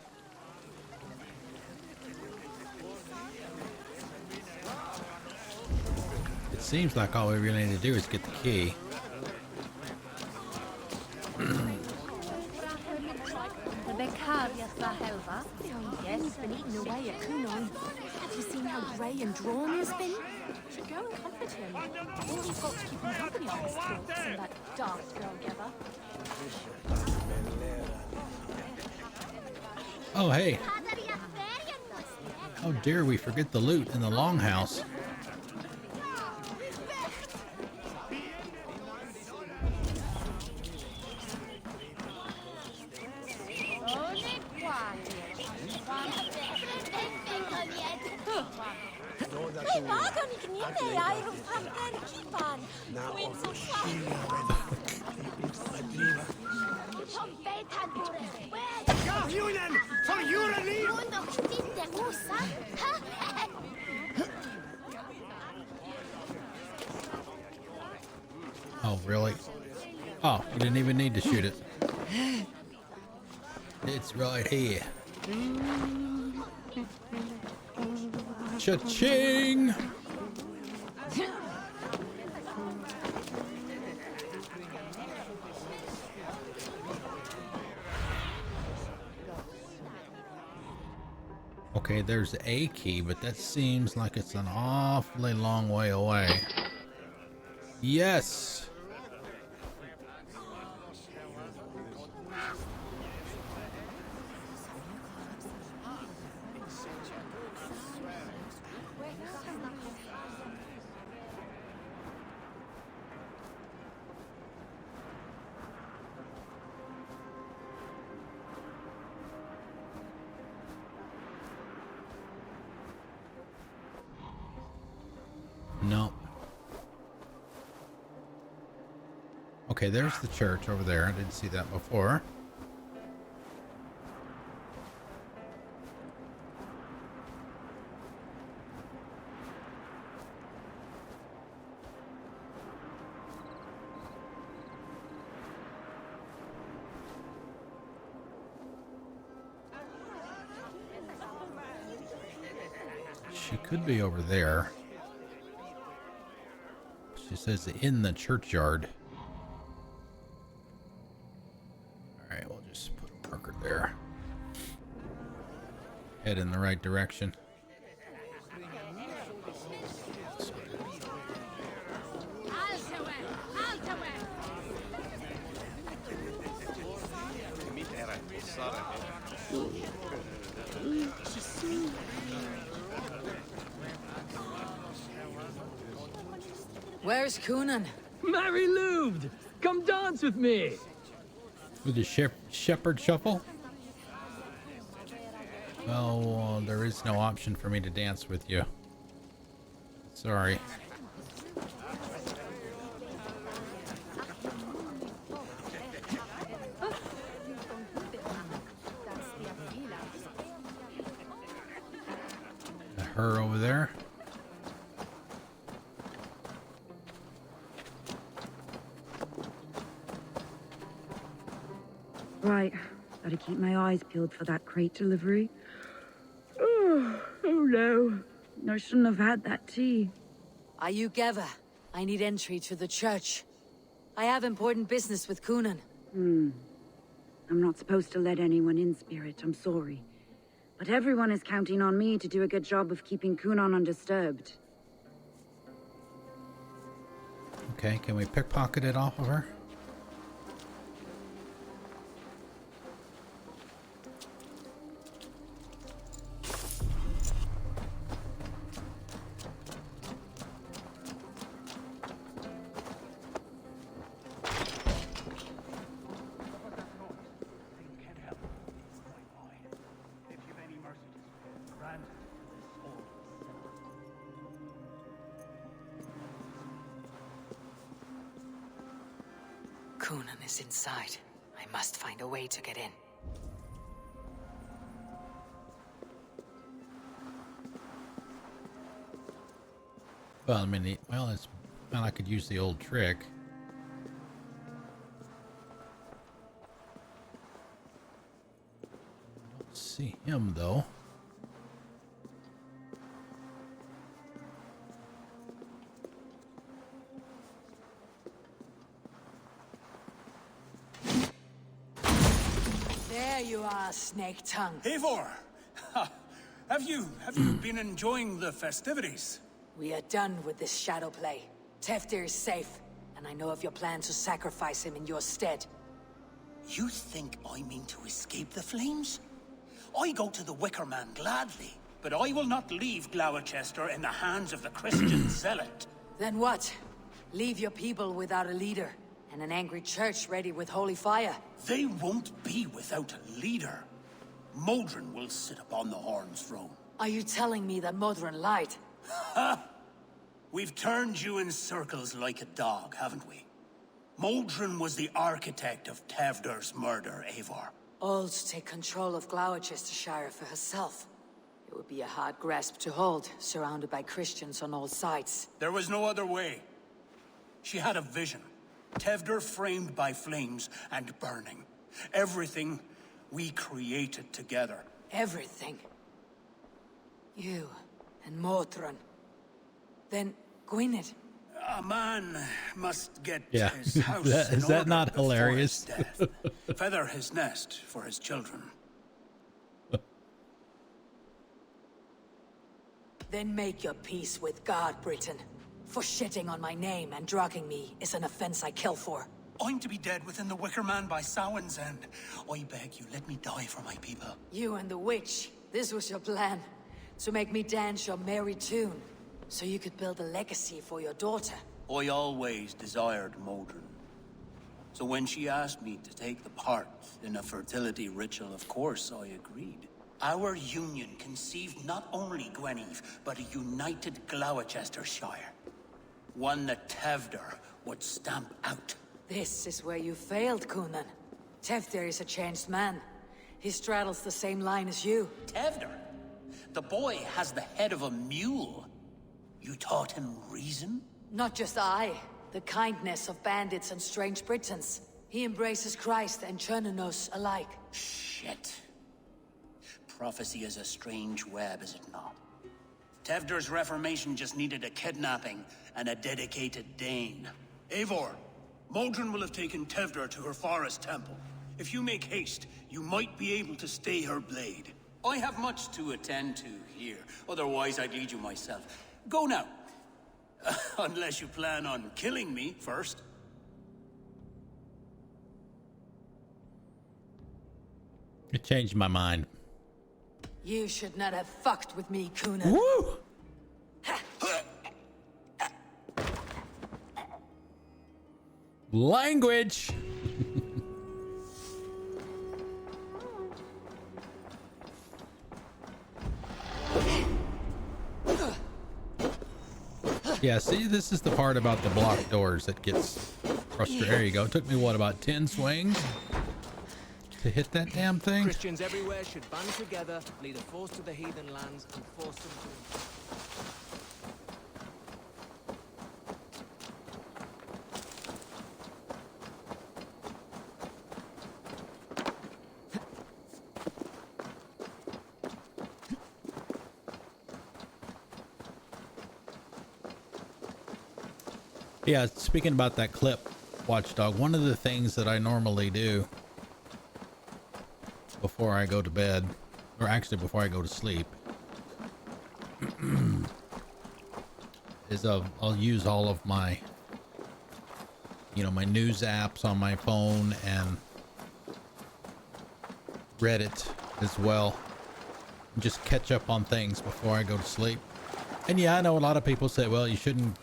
It seems like all we really need to do is get the key. Yes, been eating away at Kunon. Have you seen how grey and drawn he has been? Should go and comfort him. All he's got to keep him company on his thoughts and that daft girl together. Oh, hey. How dare we forget the loot in the longhouse? Oh, really? Oh, you didn't even need to shoot it. It's right here. Cha-ching! Okay, there's a key, but that seems like it's an awfully long way away. Yes! No. Okay, there's the church over there. I didn't see that before. She could be over there. She says in the churchyard. Alright, we'll just put a marker there. Head in the right direction. Where's Kunon? Mary Lubed! Come dance with me! With the shepherd shuffle? Well, there is no option for me to dance with you. Sorry. Her over there. Right, gotta keep my eyes peeled for that crate delivery. Oh no, I shouldn't have had that tea. Are you Geva? I need entry to the church. I have important business with Kunon. I'm not supposed to let anyone in, Spirit, I'm sorry. But everyone is counting on me to do a good job of keeping Kunon undisturbed. Okay, can we pickpocket it off of her? Coonan is inside. I must find a way to get in. Well, I mean, I could use the old trick. Don't see him though. There you are, Snake Tongue. Eivor! Have you been enjoying the festivities? We are done with this shadow play. Teftir is safe, and I know of your plan to sacrifice him in your stead. You think I mean to escape the flames? I go to the Wicker Man gladly, but I will not leave Gloucester in the hands of the Christian zealot. Then what? Leave your people without a leader, and an angry church ready with holy fire? They won't be without a leader. Modron will sit upon the Horn's throne. Are you telling me that Modron lied? Ha! We've turned you in circles like a dog, haven't we? Modron was the architect of Tevder's murder, Eivor. All to take control of Gloucesterscire for herself. It would be a hard grasp to hold, surrounded by Christians on all sides. There was no other way. She had a vision. Tevder framed by flames and burning. Everything we created together. Everything? You and Modron. Then Gwynedd. A man must get Yeah. his house Is in that order not before hilarious? his death. Feather his nest for his children. Then make your peace with God, Britain. For shitting on my name and drugging me is an offense I kill for. I'm to be dead within the Wicker Man by Samhain's end. I beg you, let me die for my people. You and the witch, this was your plan. To make me dance your merry tune. So you could build a legacy for your daughter. I always desired Modron. So when she asked me to take the part in a fertility ritual, of course I agreed. Our union conceived not only Gweneve, but a united Gloucesterscire. One that Tevder would stamp out. This is where you failed, Coonan. Teftir is a changed man. He straddles the same line as you. Tevder? The boy has the head of a mule. You taught him reason? Not just I. The kindness of bandits and strange Britons. He embraces Christ and Chernonos alike. Shit. Prophecy is a strange web, is it not? Tevder's reformation just needed a kidnapping and a dedicated Dane. Eivor, Modron will have taken Tevder to her forest temple. If you make haste, you might be able to stay her blade. I have much to attend to here, otherwise I'd lead you myself. Go now. Unless you plan on killing me first. It changed my mind. You should not have fucked with me, Coonan. Woo! Language! Yeah, see, this is the part about the blocked doors that gets frustrating. There you go. It took me, what, about 10 swings to hit that damn thing? Christians everywhere should band together, lead a force to the heathen lands, and force them to... Yeah, speaking about that clip, Watchdog, one of the things that I normally do before I go to bed, or actually before I go to sleep, is I'll use all of my, my news apps on my phone and Reddit as well, and just catch up on things before I go to sleep. And yeah, I know a lot of people say, well, you shouldn't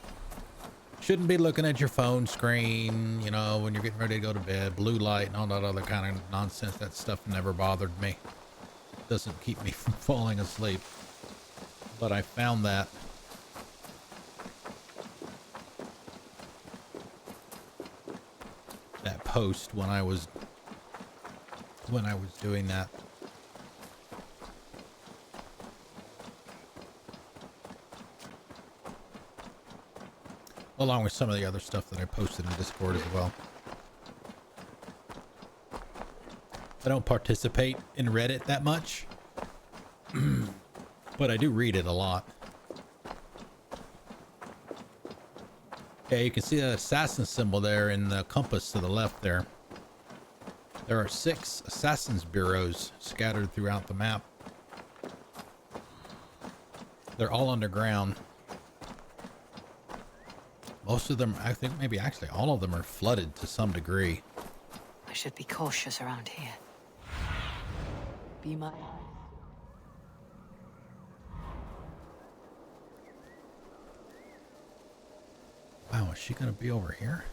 be looking at your phone screen, when you're getting ready to go to bed, blue light and all that other kind of nonsense. That stuff never bothered me. It doesn't keep me from falling asleep. But I found that post when I was doing that. Along with some of the other stuff that I posted in Discord as well. I don't participate in Reddit that much, but I do read it a lot. Okay, you can see that assassin symbol there in the compass to the left there. There are 6 assassins bureaus scattered throughout the map. They're all underground. Most of them, I think maybe actually all of them are flooded to some degree. I should be cautious around here. Be my... Wow, is she gonna be over here?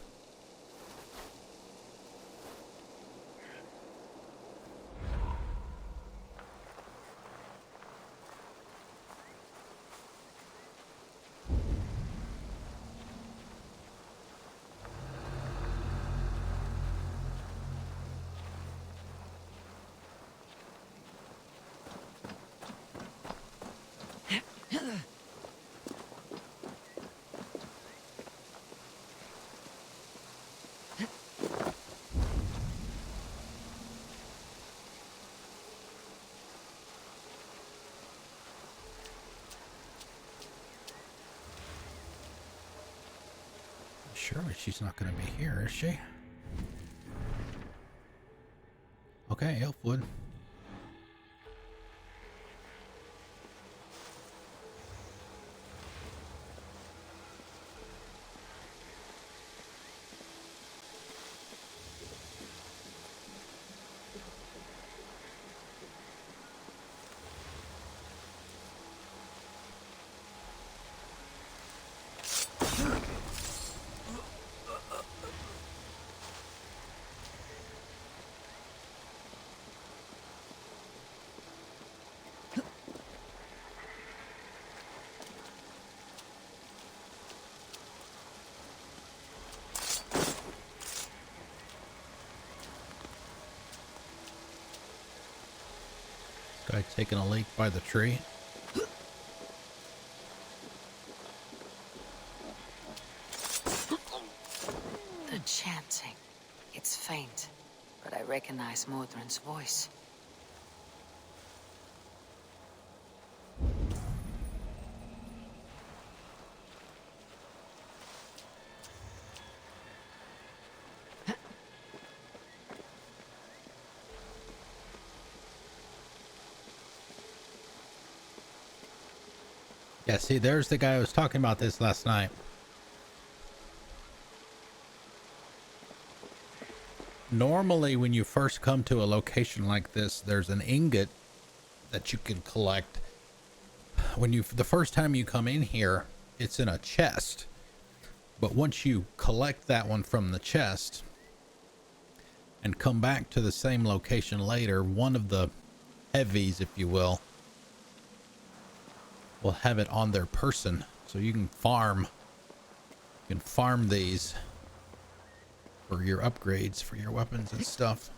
Surely she's not going to be here, is she? Okay, Elfwood. Guy taking a leak by the tree. The chanting. It's faint, but I recognize Mordrin's voice. Yeah, see, there's the guy I was talking about this last night. Normally, when you first come to a location like this, there's an ingot that you can collect. The first time you come in here, it's in a chest. But once you collect that one from the chest and come back to the same location later, one of the heavies, if you will have it on their person, so you can farm these for your upgrades for your weapons and stuff.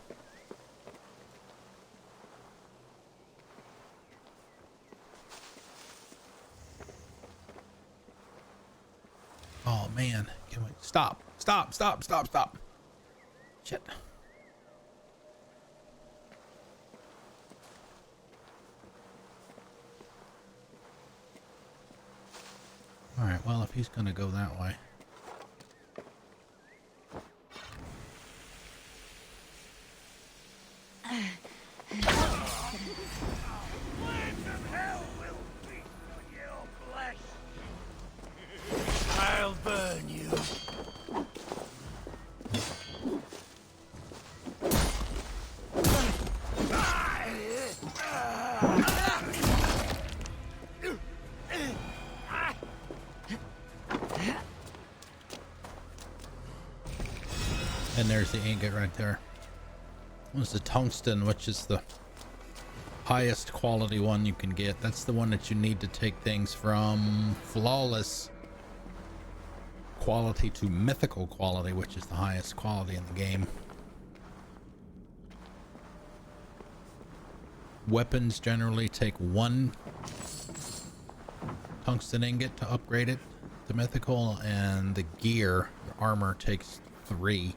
Oh man, can we stop shit. All right, well, if he's going to go that way. I'll burn you. And there's the ingot right there. This is the tungsten, which is the highest quality one you can get. That's the one that you need to take things from flawless quality to mythical quality, which is the highest quality in the game. Weapons generally take 1 tungsten ingot to upgrade it to mythical, and the gear, the armor, takes 3.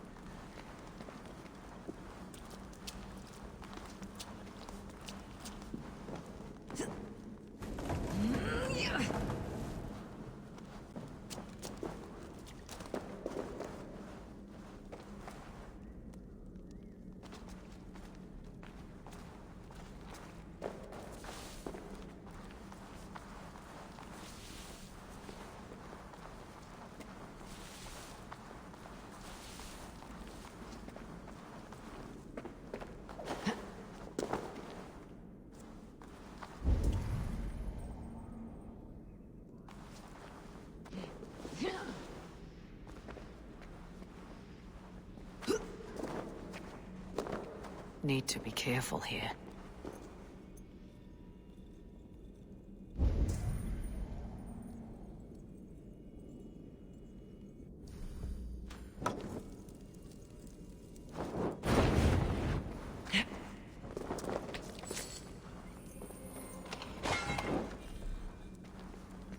Need to be careful here.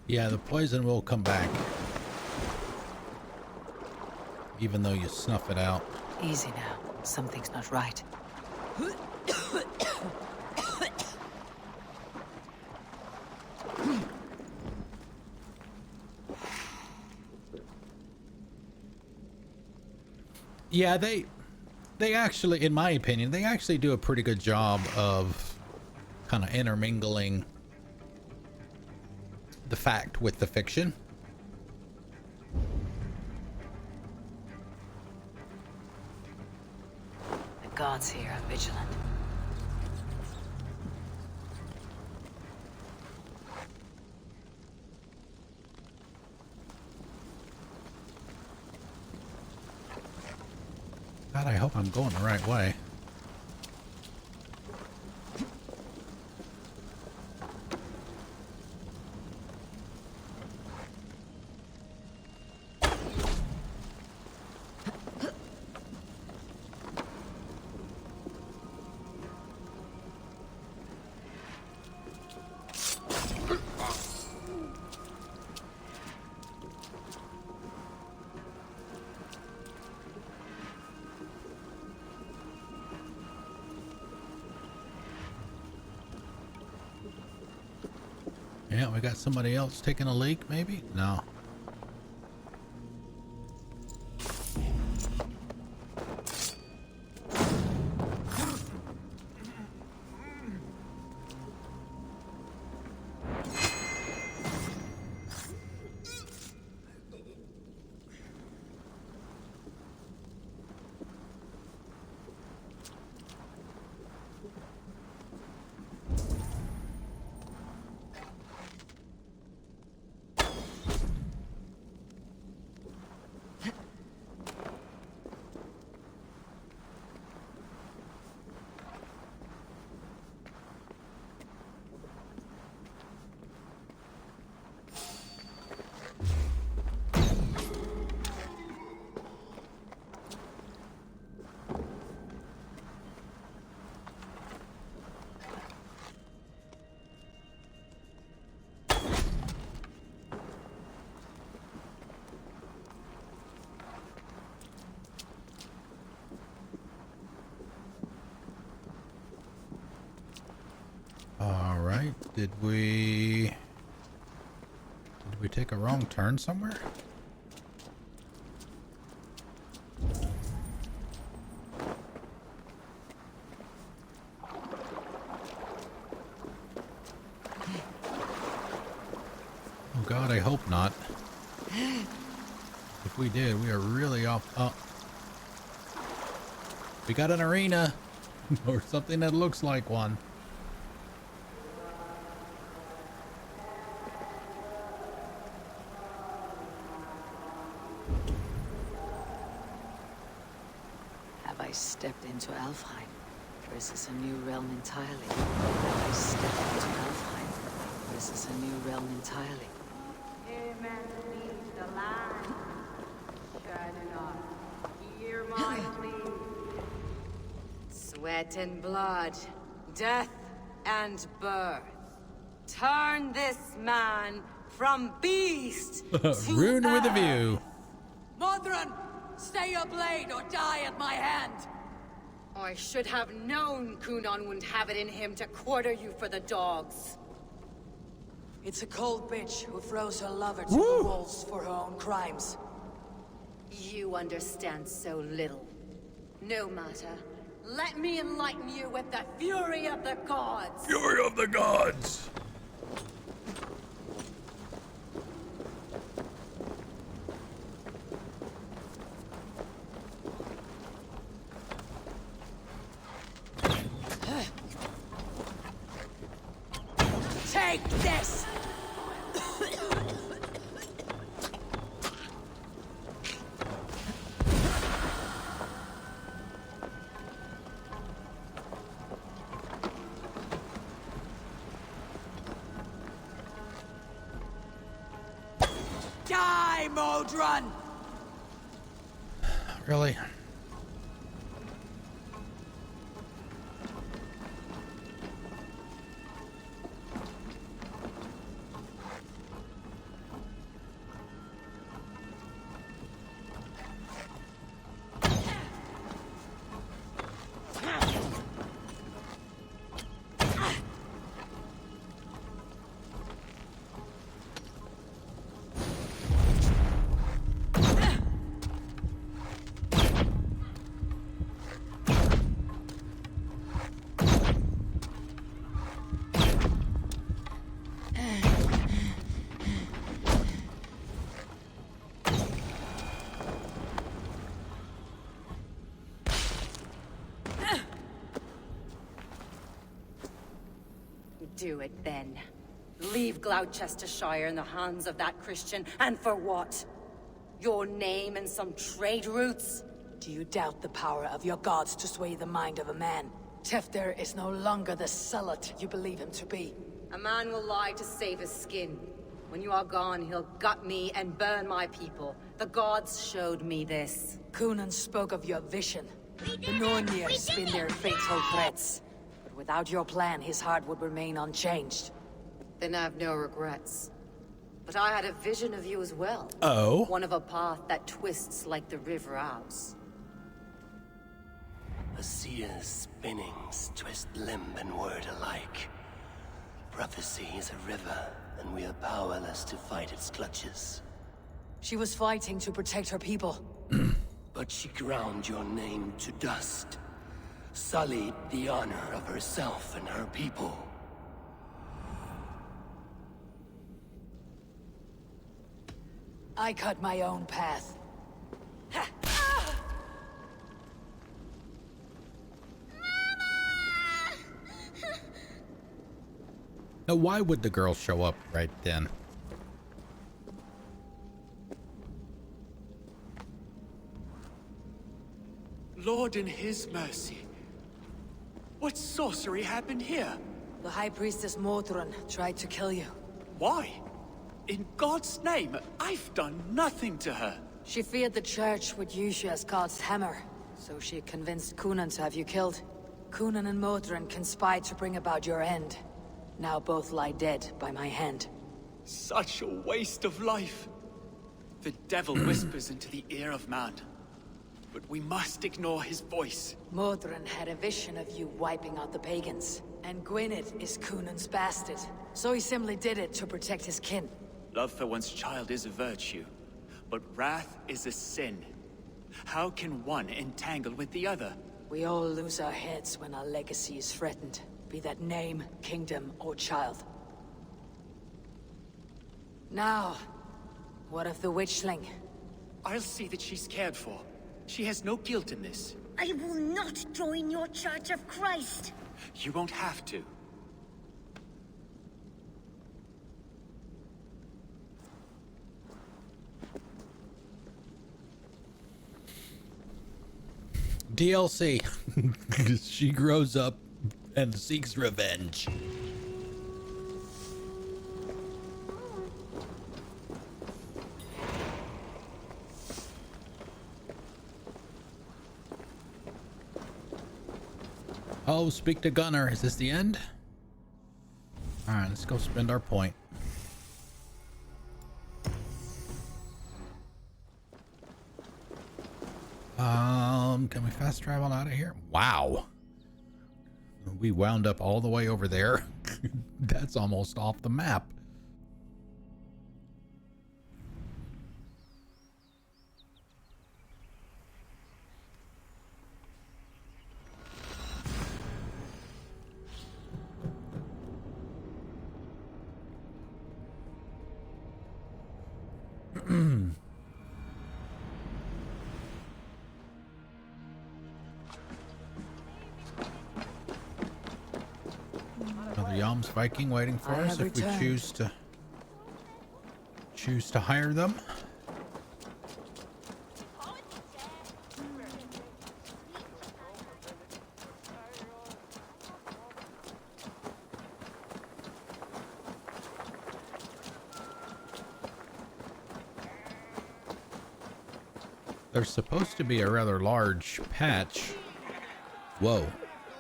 Yeah, the poison will come back, even though you snuff it out. Easy now. Something's not right. Yeah, they actually, in my opinion, they actually do a pretty good job of kind of intermingling the fact with the fiction. The gods here are vigilant. God, I hope I'm going the right way. Yeah, we got somebody else taking a leak, maybe? No. All right, did we take a wrong turn somewhere? Oh God, I hope not. If we did, we are really off. Oh, we got an arena or something that looks like one. I stepped into Alfheim, or is this a new realm entirely? I stepped into Alfheim, or is this a new realm entirely? Sweat and blood, death and birth. Turn this man from beast to Ruined with a earth. view. Modron, stay your blade or die at my hand. I should have known Kunon wouldn't have it in him to quarter you for the dogs. It's a cold bitch who throws her lover to the wolves for her own crimes. You understand so little. No matter. Let me enlighten you with the fury of the gods. Fury of the gods. Take this! Die, Modron! Really? Do it then. Leave Gloucestershire in the hands of that Christian, and for what? Your name and some trade routes? Do you doubt the power of your gods to sway the mind of a man? Tefter is no longer the zealot you believe him to be. A man will lie to save his skin. When you are gone, he'll gut me and burn my people. The gods showed me this. Kunon spoke of your vision. The Nornir spin their fateful threats. But without your plan, his heart would remain unchanged. Then I have no regrets. But I had a vision of you as well. Oh? One of a path that twists like the river Ouse. A seer's spinnings twist limb and word alike. Prophecy is a river, and we are powerless to fight its clutches. She was fighting to protect her people. But she ground your name to dust. Sullied the honor of herself and her people. I cut my own path. Now, why would the girl show up right then? Lord in his mercy. What sorcery happened here? The High Priestess Modron tried to kill you. Why? In God's name, I've done nothing to her. She feared the Church would use you as God's hammer, so she convinced Kunon to have you killed. Kunon and Modron conspired to bring about your end. Now both lie dead by my hand. Such a waste of life. The devil whispers into the ear of man. But we must ignore his voice. Modron had a vision of you wiping out the pagans. And Gwynedd is Kunon's bastard. So he simply did it to protect his kin. Love for one's child is a virtue, but wrath is a sin. How can one entangle with the other? We all lose our heads when our legacy is threatened. Be that name, kingdom, or child. Now, what of the witchling? I'll see that she's cared for. She has no guilt in this. I will not join your Church of Christ. You won't have to. DLC. She grows up and seeks revenge. Oh, speak to Gunnar. Is this the end? All right, let's go spend our point. Can we fast travel out of here? Wow. We wound up all the way over there. That's almost off the map. Another Yams Viking waiting for us if we choose to hire them. There's supposed to be a rather large patch. Whoa.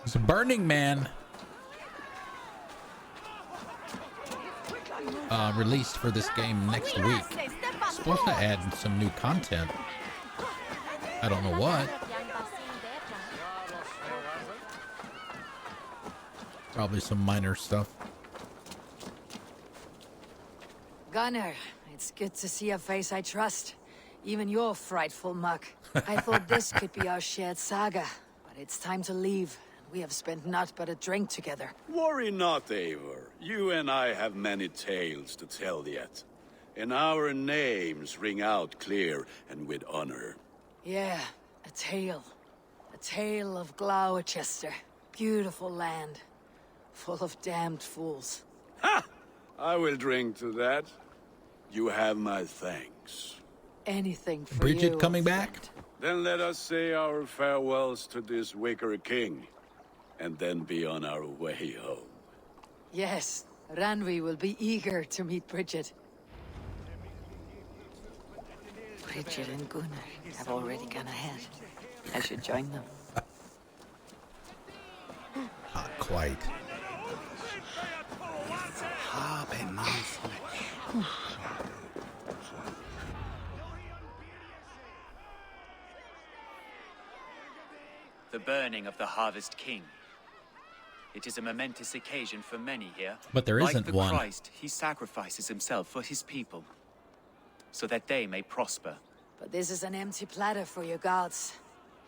It's a Burning Man. Released for this game next week. It's supposed to add some new content. I don't know what. Probably some minor stuff. Gunnar, it's good to see a face I trust. Even your frightful muck. I thought this could be our shared saga, but it's time to leave. We have spent naught but a drink together. Worry not, Eivor. You and I have many tales to tell yet. And our names ring out clear and with honor. Yeah, a tale. A tale of Gloucester. Beautiful land. Full of damned fools. Ha! I will drink to that. You have my thanks. Anything for Bridget you, coming back? Then let us say our farewells to this Wicker King. And then be on our way home. Yes, Ranvi will be eager to meet Bridget. Bridget and Gunnar have already gone ahead. I should join them. Not quite. The burning of the Harvest King. It is a momentous occasion for many here. But there isn't like the one. Christ, he sacrifices himself for his people, so that they may prosper. But this is an empty platter for your gods.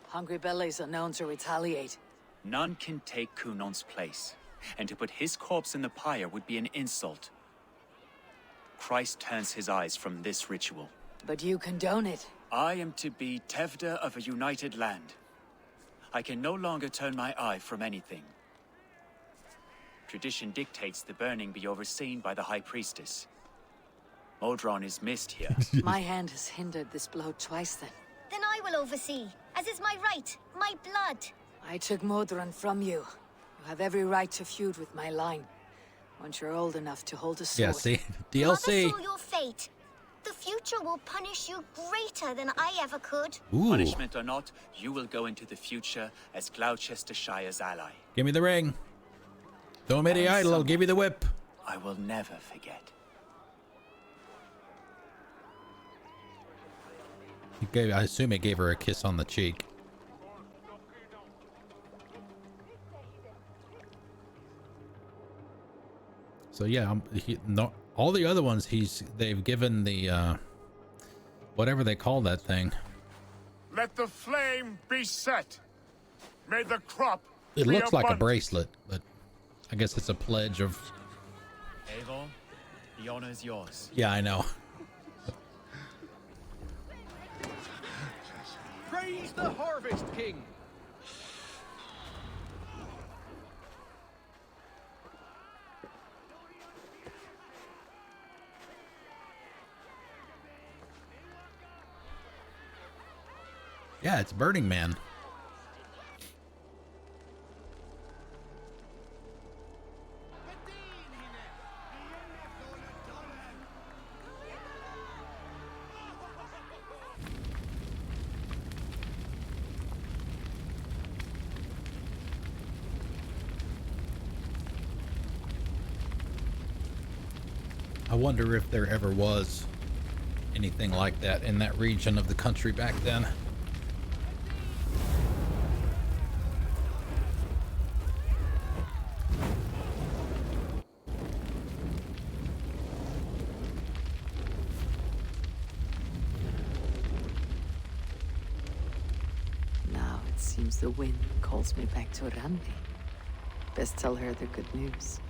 Hungry bellies are known to retaliate. None can take Kunon's place, and to put his corpse in the pyre would be an insult. Christ turns his eyes from this ritual. But you condone it. I am to be Tevda of a united land. I can no longer turn my eye from anything. Tradition dictates the burning be overseen by the High Priestess. Modron is missed here. My hand has hindered this blow twice then. Then I will oversee, as is my right, my blood. I took Modron from you. You have every right to feud with my line. Once you're old enough to hold a sword. Yeah, see? DLC. Mother saw your fate. The future will punish you greater than I ever could. Ooh. Punishment or not, you will go into the future as Gloucestershire's ally. Give me the ring. Throw me the idol, I'll give you the whip. I will never forget. I assume he gave her a kiss on the cheek. So yeah, all the other ones they've given the whatever they call that thing. Let the flame be set. May the crop It be looks like a abundant. bracelet, but I guess it's a pledge of. Eivor, the honor is yours. Yeah, I know. Praise the Harvest King! Yeah, it's Burning Man. wonder if there ever was anything like that in that region of the country back then. Now it seems the wind calls me back to Randi. Best tell her the good news.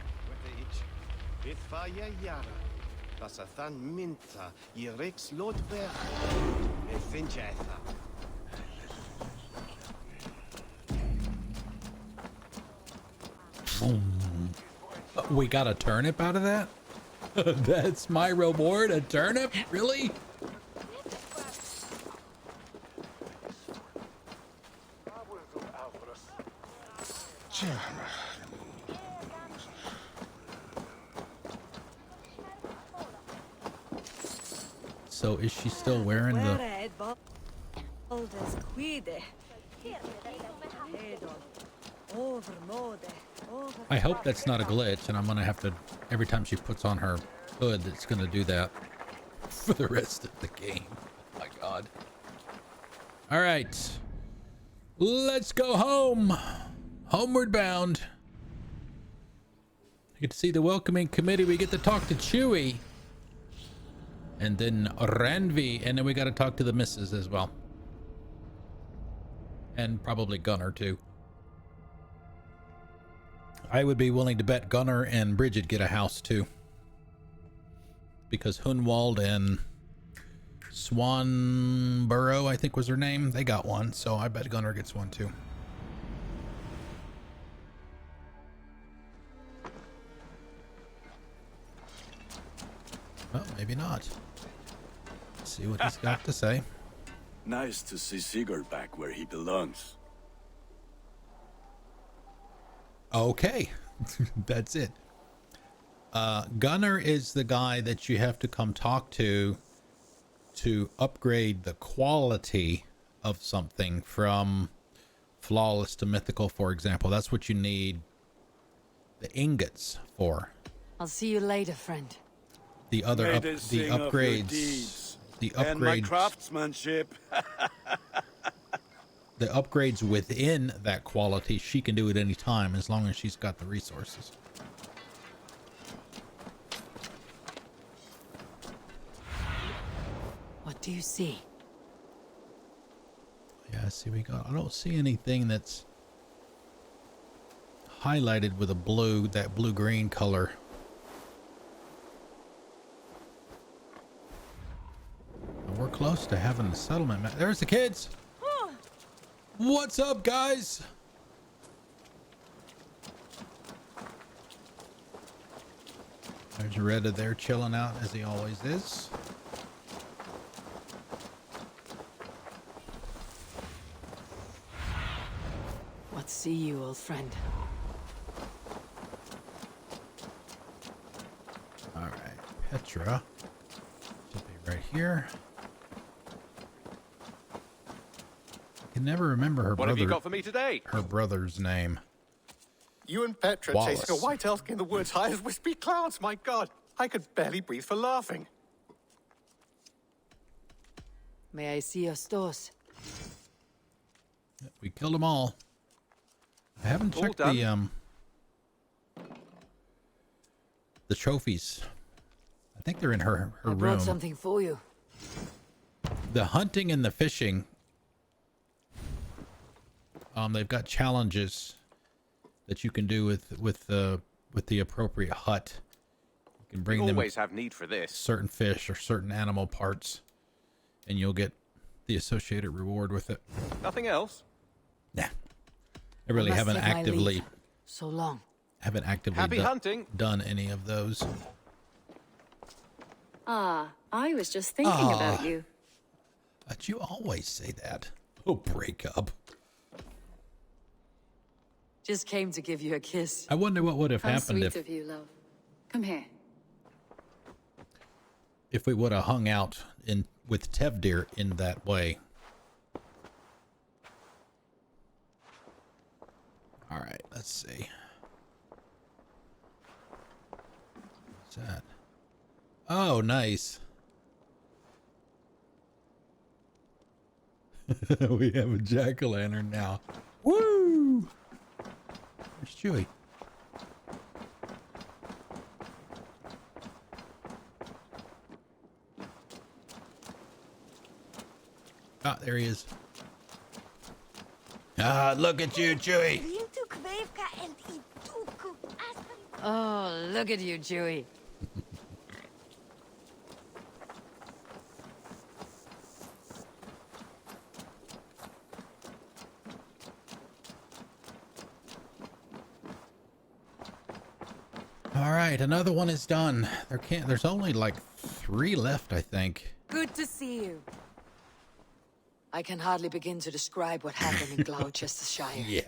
We got a turnip out of that? That's my reward? A turnip? Really? So is she still wearing the... I hope that's not a glitch, and I'm gonna have to, every time she puts on her hood, it's gonna do that for the rest of the game. Oh my god. All right, let's go home. Homeward bound. You get to see the welcoming committee. We get to talk to Chewie, and then Ranvi, and then we got to talk to the missus as well, and probably Gunnar too. I would be willing to bet Gunnar and Bridget get a house too, because Hunwald and Swanborough, I think was her name, they got one, so I bet Gunnar gets one too. Well, maybe not. Let's see what he's got to say. Nice to see Sigurd back where he belongs. Okay. That's it. Gunnar is the guy that you have to come talk to upgrade the quality of something from flawless to mythical, for example. That's what you need the ingots for. I'll see you later, friend. The other upgrades, and my craftsmanship. The upgrades within that quality, she can do at any time as long as she's got the resources. What do you see? Yeah, see, I don't see anything that's highlighted with a blue, that blue-green color. We're close to having a settlement. There's the kids. What's up, guys? There's Reda there chilling out as he always is. What see you, old friend? All right, Petra should be right here. I can never remember her What have you got for me today? Her brother's name. You and Petra Wallace. chasing a white elk in the woods high as wispy clouds. My God, I could barely breathe for laughing. May I see your stores? We killed them all. I haven't checked the trophies. I think they're in her I brought room. something for you. The hunting and the fishing. They've got challenges that you can do with the appropriate hut. You can bring them always have need for this. Certain fish or certain animal parts, and you'll get the associated reward with it. Nothing else? Nah. I really haven't actively so long. Haven't actively Happy hunting. done any of those. Ah, I was just thinking about you. But you always say that. Oh, break up. Just came to give you a kiss. I wonder what would have How happened sweet of you, love. Come here. if we would have hung out with Tevdir in that way. All right, let's see. What's that? Oh, nice. We have a jack-o'-lantern now. Woo! Where's Chewie? Ah, there he is. Ah, look at you, Chewie. Oh, look at you, Chewie. All right, another one is done. There's only like 3 left, I think. Good to see you. I can hardly begin to describe what happened in Gloucestershire. Yeah.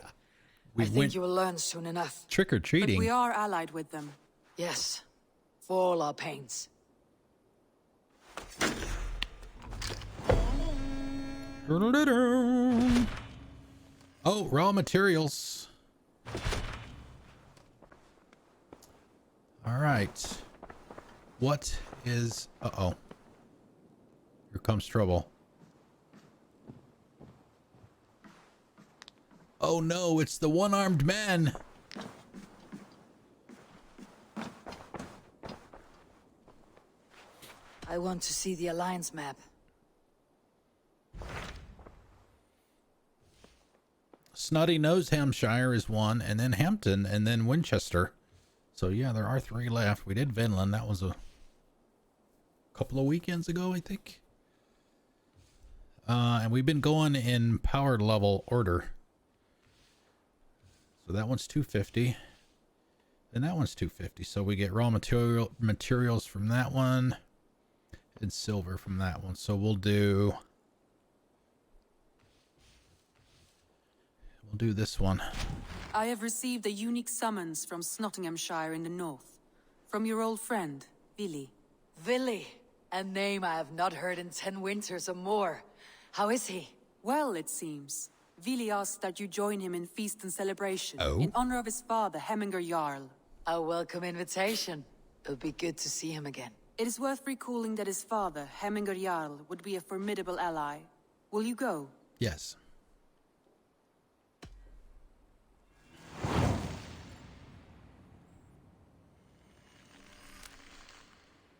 I think you will learn soon enough. Trick-or-treating. But we are allied with them. Yes, for all our pains. Oh, raw materials. All right. What is... Uh-oh. Here comes trouble. Oh no, it's the one-armed man. I want to see the Alliance map. Snotinghamscire is 1, and then Hampton, and then Winchester. So yeah, there are 3 left. We did Vinland. That was a couple of weekends ago, I think. And we've been going in power level order. So that one's 250. And that one's 250. So we get raw materials from that one. And silver from that one. So we'll do this one. I have received a unique summons from Snotinghamshire in the north. From your old friend, Vili. Vili, a name I have not heard in 10 winters or more. How is he? Well, it seems. Vili asked that you join him in feast and celebration In in honor of his father, Hemminger Jarl. A welcome invitation. It'll be good to see him again. It is worth recalling that his father, Hemminger Jarl, would be a formidable ally. Will you go? Yes.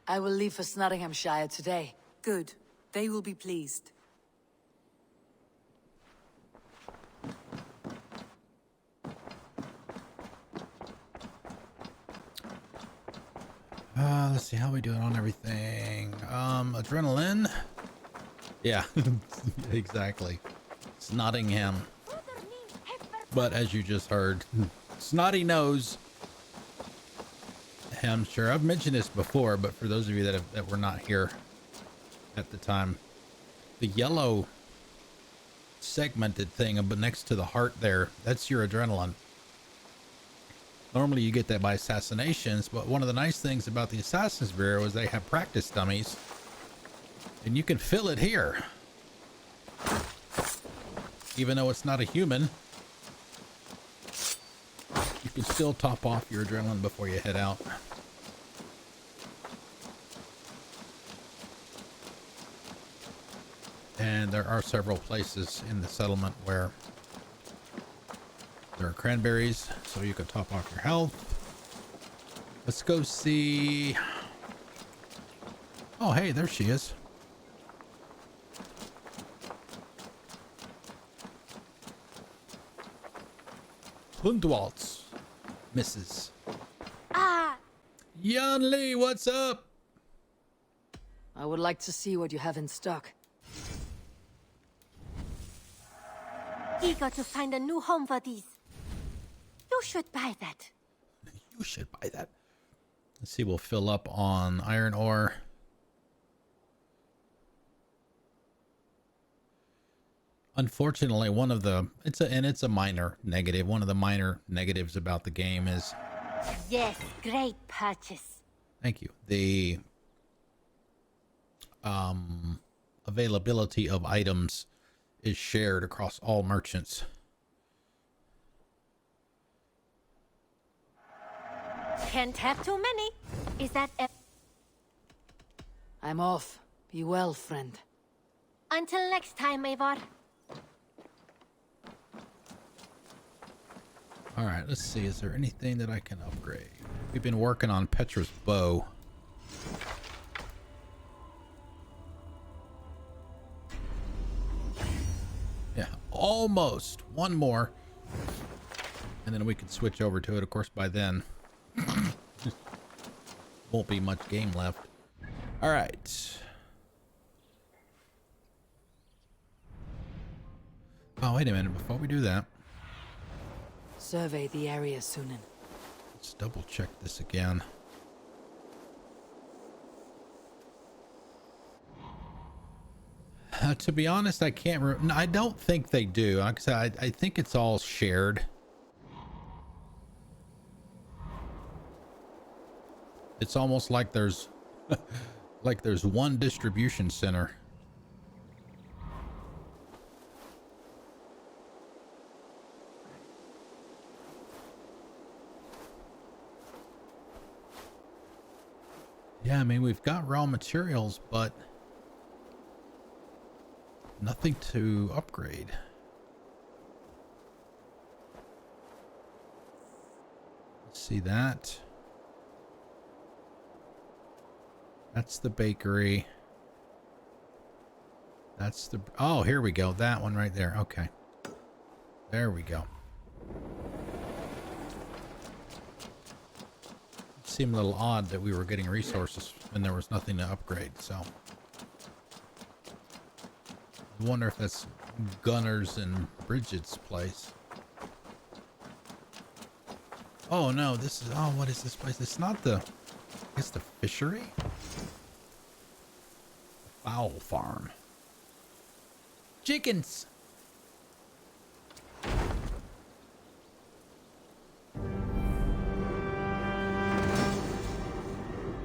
I will leave for Snotinghamshire today. Good. They will be pleased. Let's see how we doing on everything. Adrenaline. Yeah, exactly. It's Nottingham. But as you just heard, Snotty Nose Hampshire. I've mentioned this before, but for those of you that were not here at the time, the yellow segmented thing next to the heart there, that's your adrenaline. Normally you get that by assassinations, but one of the nice things about the Assassin's Bureau is they have practice dummies, and you can fill it here. Even though it's not a human, you can still top off your adrenaline before you head out. And there are several places in the settlement where there are cranberries, so you can top off your health. Let's go see... Oh, hey, there she is. Hundwaltz, Mrs. Ah! Yan Lee, what's up? I would like to see what you have in stock. Eager to find a new home for these. You should buy that. You should buy that. Let's see, we'll fill up on iron ore. Unfortunately, it's a minor negative. One of the minor negatives about the game is... Yes, great purchase. Thank you. The availability of items is shared across all merchants. Can't have too many. Is that a... I'm off. Be well, friend. Until next time, Eivor. Alright, let's see. Is there anything that I can upgrade? We've been working on Petra's bow. Yeah, almost. One more. And then we can switch over to it. Of course, by then, won't be much game left. Alright. Oh, wait a minute. Before we do that, Survey the area, Sunan. let's double check this again. To be honest, I can't. I don't think they do. Like I said, I think it's all shared. It's almost like there's, like there's one distribution center. Yeah, I mean, we've got raw materials, but nothing to upgrade. Let's see that. That's the bakery. That's the... Oh, here we go. That one right there. Okay. There we go. It seemed a little odd that we were getting resources when there was nothing to upgrade, so... I wonder if that's Gunner's and Bridget's place. Oh no, this is... Oh, what is this place? It's not the... I guess the fishery? Fowl farm. Chickens!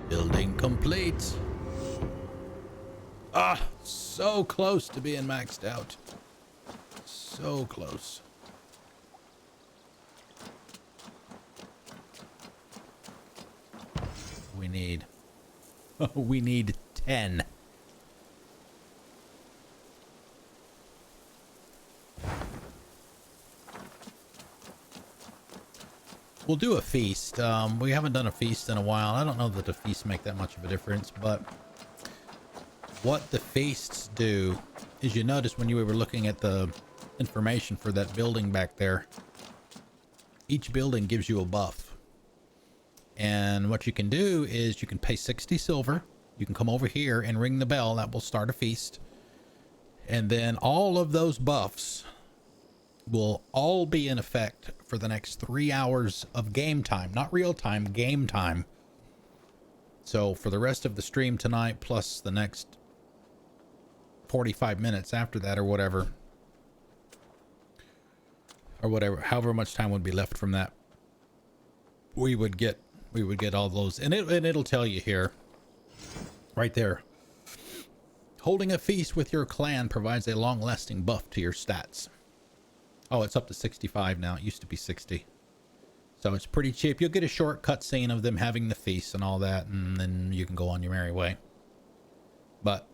Building complete. Ah, so close to being maxed out. So close. We need... we need 10. We'll do a feast. We haven't done a feast in a while. I don't know that the feasts make that much of a difference, but what the feasts do is, you notice when you were looking at the information for that building back there, each building gives you a buff. And what you can do is you can pay 60 silver. You can come over here and ring the bell. That will start a feast. And then all of those buffs will all be in effect for the next 3 hours of game time. Not real time, game time. So for the rest of the stream tonight, plus the next 45 minutes after that, or whatever. Or whatever, however much time would be left from that, we would get all those. And it'll tell you here, right there. Holding a feast with your clan provides a long-lasting buff to your stats. Oh, it's up to 65 now. It used to be 60. So it's pretty cheap. You'll get a short cutscene of them having the feast and all that, and then you can go on your merry way. But,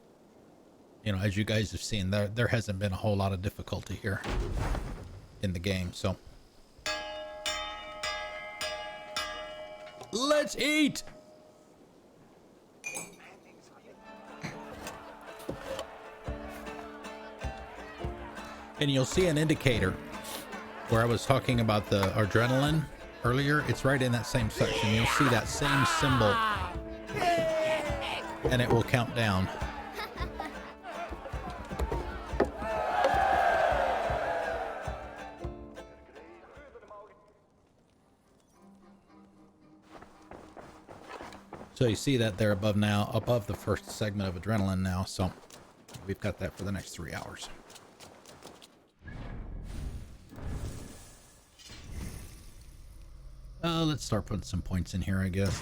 you know, as you guys have seen, there hasn't been a whole lot of difficulty here in the game, so. Let's eat! And you'll see an indicator where I was talking about the adrenaline earlier. It's right in that same section. You'll see that same symbol, and it will count down. So you see that there above now, above the first segment of adrenaline now. So we've got that for the next 3 hours. Let's start putting some points in here, I guess.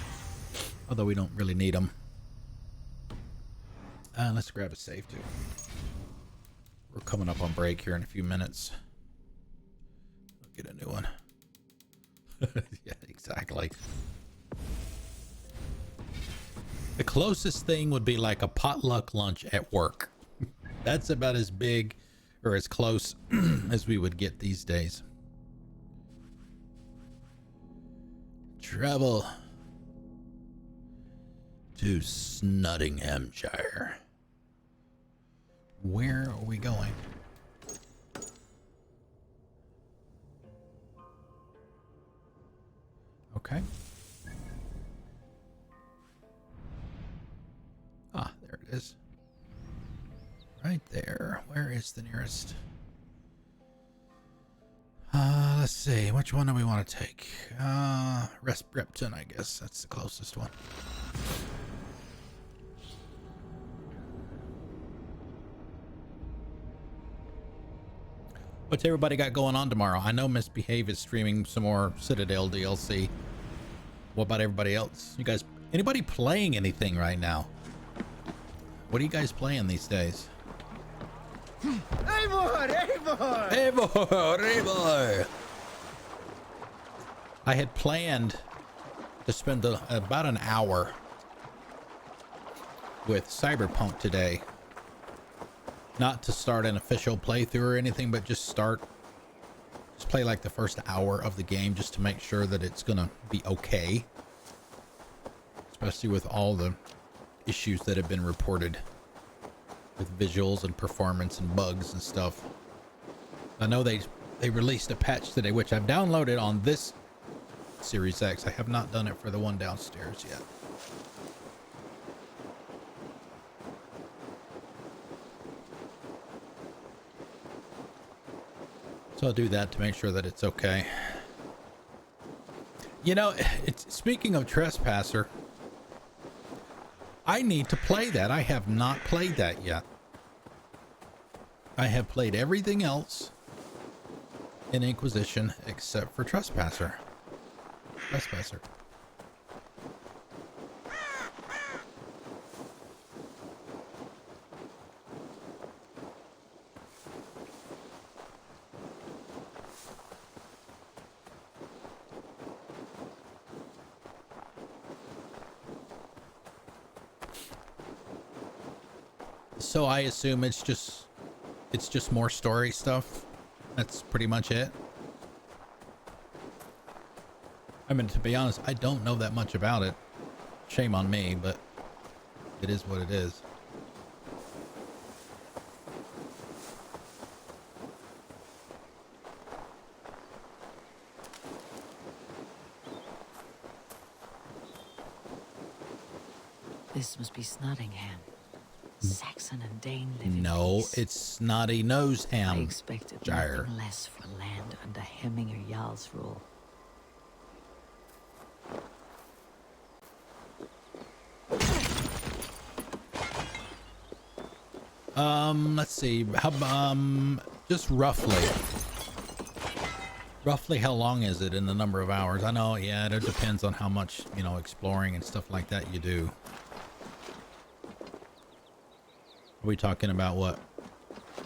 Although we don't really need them. Let's grab a save too. We're coming up on break here in a few minutes. We'll get a new one. Yeah, exactly. The closest thing would be like a potluck lunch at work. That's about as big or as close as we would get these days. Travel to Snotinghamscire. Where are we going? Okay. Ah, there it is. Right there. Where is the nearest? Let's see. Which one do we want to take? Resprepton, I guess. That's the closest one. What's everybody got going on tomorrow? I know Misbehave is streaming some more Citadel DLC. What about everybody else? You guys, anybody playing anything right now? What are you guys playing these days? Eivor! I had planned to spend about an hour with Cyberpunk today. Not to start an official playthrough or anything, but just play like the first hour of the game just to make sure that it's gonna be okay. Especially with all the issues that have been reported with visuals and performance and bugs and stuff. I know they released a patch today, which I've downloaded on this Series X. I have not done it for the one downstairs yet. So I'll do that to make sure that it's okay. You know, speaking of Trespasser, I need to play that. I have not played that yet. I have played everything else in Inquisition except for Trespasser. So I assume it's just more story stuff. That's pretty much it. I mean, to be honest, I don't know that much about it. Shame on me, but it is what it is. This must be Snotingham. Saxon and Dane live in No, peace. it's Snotty Noseham. I expected nothing less for land under Hemminger Jarl's rule. Let's see. How just roughly how long is it in the number of hours? I know, yeah, it depends on how much, you know, exploring and stuff like that you do. Are we talking about what?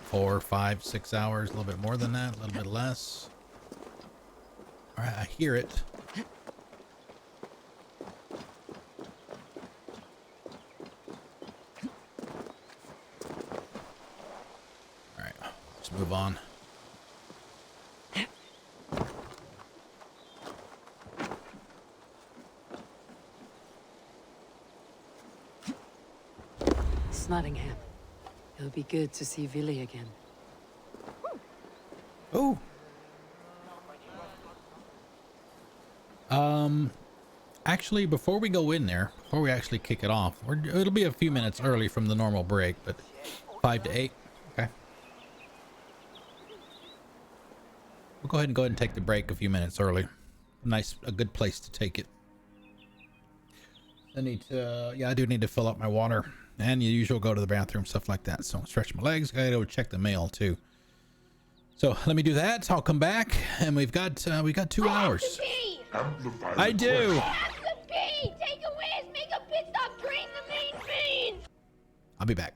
4, 5, 6 hours? A little bit more than that? A little bit less? All right, I hear it. All right, let's move on. Snotingham. It'll be good to see Villy again. Oh. Actually, before we go in there, before we actually kick it off, it'll be a few minutes early from the normal break, but 5 to 8. Okay. We'll go ahead and take the break a few minutes early. A good place to take it. I do need to fill up my water. And you usually go to the bathroom, stuff like that. So stretch my legs. Gotta go check the mail too. So let me do that. I'll come back, and we got 2 hours. I do. Take a whiz, make a pit stop, drain the main vein. I'll be back.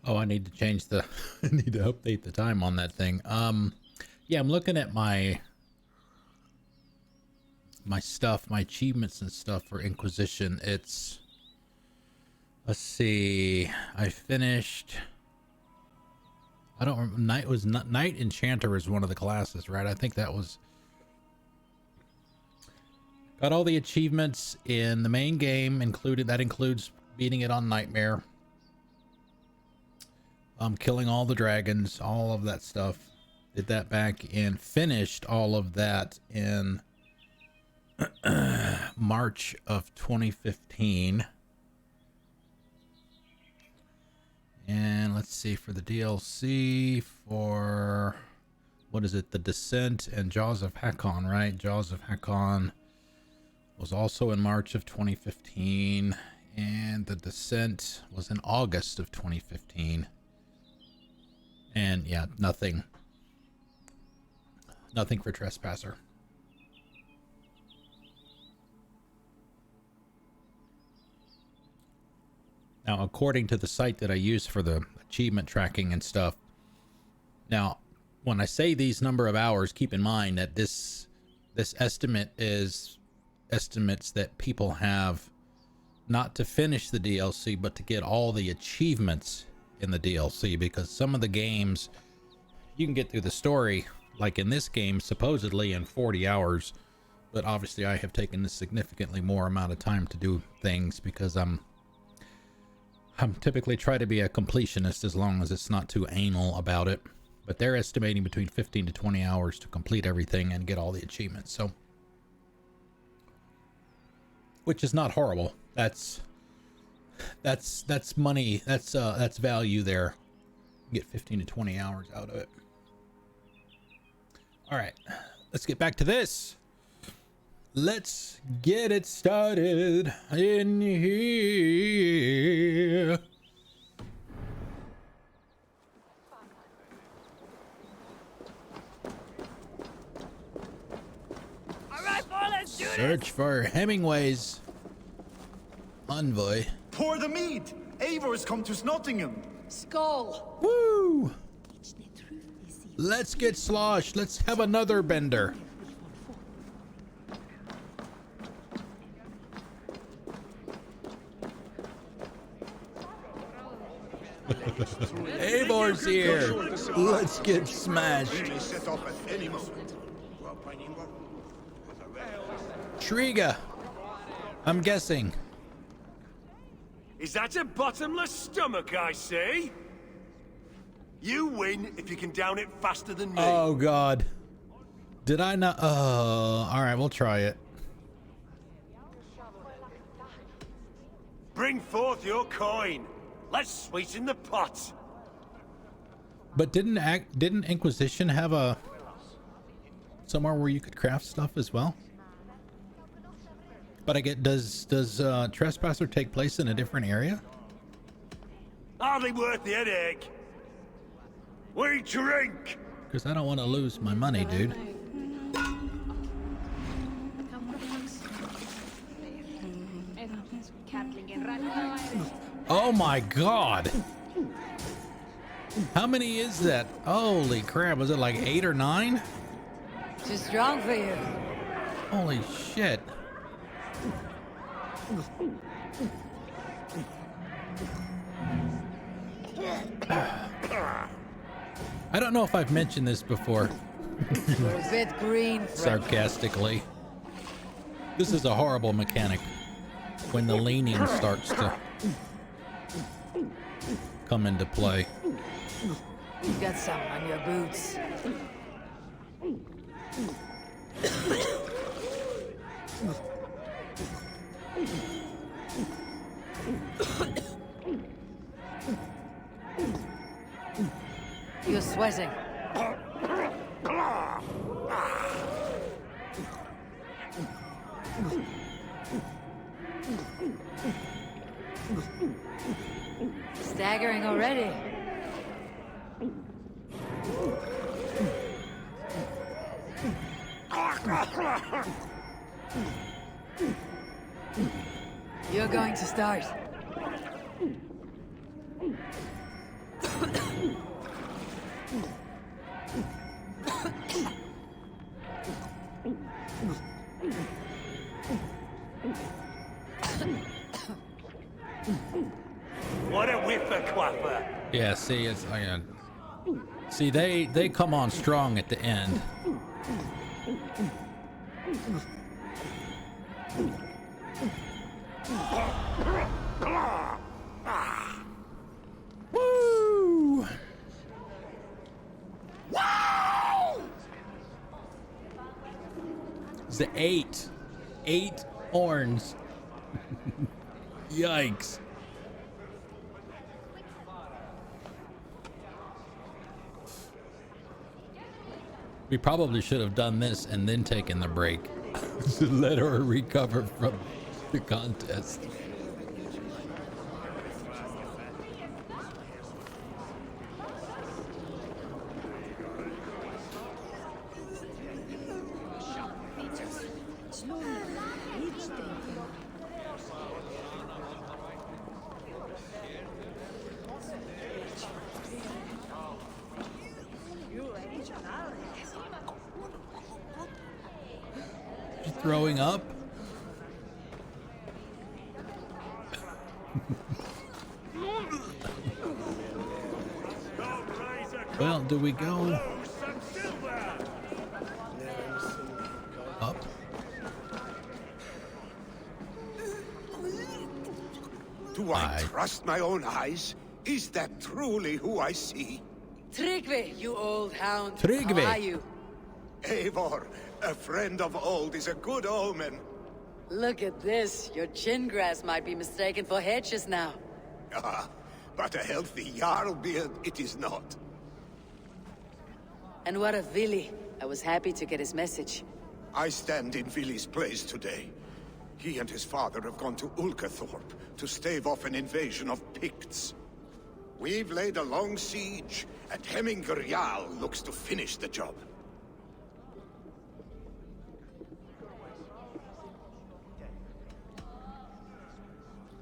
Oh, I need to change the I need to update the time on that thing. Yeah, I'm looking at my stuff, my achievements and stuff for Inquisition. It's, let's see, I finished, I don't remember, Knight Enchanter is one of the classes, right? I think that was, got all the achievements in the main game, that includes beating it on Nightmare. Killing all the dragons, all of that stuff. Did that back and finished all of that in March of 2015. And let's see, for the DLC for, what is it? The Descent and Jaws of Hakon, right? Jaws of Hakon was also in March of 2015. And the Descent was in August of 2015. And yeah, nothing for Trespasser. Now, according to the site that I use for the achievement tracking and stuff, now, when I say these number of hours, keep in mind that this estimate is estimates that people have not to finish the DLC, but to get all the achievements in the DLC, because some of the games you can get through the story, like in this game, supposedly in 40 hours, but obviously I have taken a significantly more amount of time to do things because I'm typically try to be a completionist as long as it's not too anal about it, but they're estimating between 15 to 20 hours to complete everything and get all the achievements, so, which is not horrible. That's money. That's value there. Get 15 to 20 hours out of it. All right, let's get back to this. Let's get it started in here. All right, boy, let's do this. Search for Hemingway's envoy. Pour the mead! Eivor's come to Snotingham. Skull. Woo! Let's get sloshed. Let's have another bender. Eivor's here. Let's get smashed. Shriga, I'm guessing. Is that a bottomless stomach I see? You win if you can down it faster than me. Oh, God. Did I not? Oh, all right, we'll try it. Bring forth your coin. Let's sweeten the pot. But didn't Inquisition have a somewhere where you could craft stuff as well? But I get, does Trespasser take place in a different area? Hardly worth the headache. We drink. Because I don't want to lose my money, dude. Oh my God! How many is that? Holy crap! Was it like 8 or 9? Too strong for you. Holy shit! I don't know if I've mentioned this before. You're a bit green. Sarcastically. This is a horrible mechanic when the leaning starts to come into play. You got some on your boots. You swear sweating. Staggering already. You're going to start. What a whipper quapper. Yeah, see, it's see they come on strong at the end. Woo! Wow! The eight horns. Yikes. We probably should have done this and then taken the break to let her recover from the contest. Throwing up? Well, do we go up? Do I trust my own eyes? Is that truly who I see? Tryggvi, you old hound. Tryggvi. How are you? Eivor, a friend of old is a good omen. Look at this. Your chin grass might be mistaken for hedges now. Ah, but a healthy Jarl beard it is not. And what of Vili? I was happy to get his message. I stand in Vili's place today. He and his father have gone to Ulkathorpe to stave off an invasion of Picts. We've laid a long siege, and Hemminger Jarl looks to finish the job.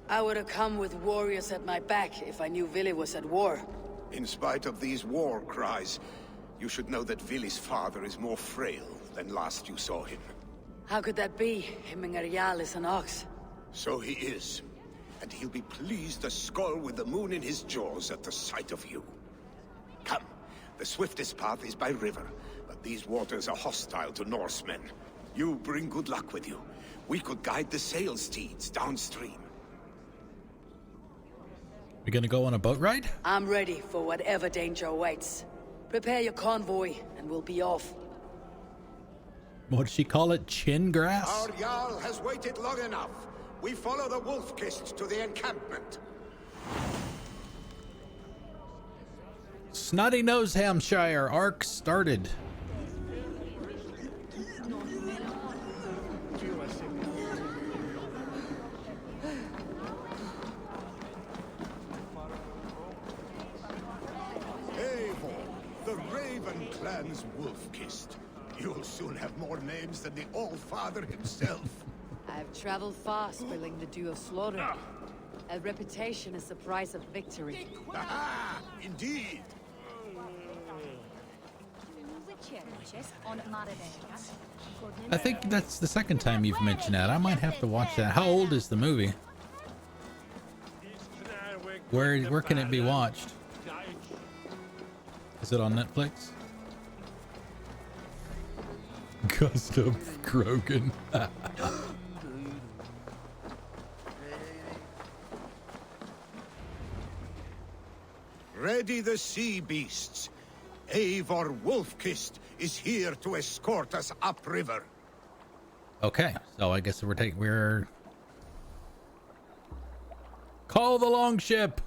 I would have come with warriors at my back if I knew Vili was at war. In spite of these war cries, you should know that Vili's father is more frail than last you saw him. How could that be? Hemminger Jarl is an ox. So he is. And he'll be pleased to skull with the moon in his jaws at the sight of you. Come, the swiftest path is by river, but these waters are hostile to Norsemen. You bring good luck with you. We could guide the sail steeds downstream. We gonna go on a boat ride? I'm ready for whatever danger awaits. Prepare your convoy, and we'll be off. What'd she call it? Chin grass? Our Jarl has waited long enough. We follow the Wolf-Kist to the encampment. Snotinghamscire Arc started. The Raven clan's Wolf-Kist. You'll soon have more names than the All-Father himself. I've traveled far, spilling the dew of slaughter. A reputation is the price of victory. Aha! Indeed! I think that's the second time you've mentioned that. I might have to watch that. How old is the movie? Where can it be watched? Is it on Netflix? Custom Krogan. Ready the sea beasts. Eivor Wolf-Kist is here to escort us upriver. Okay, so I guess we're call the longship.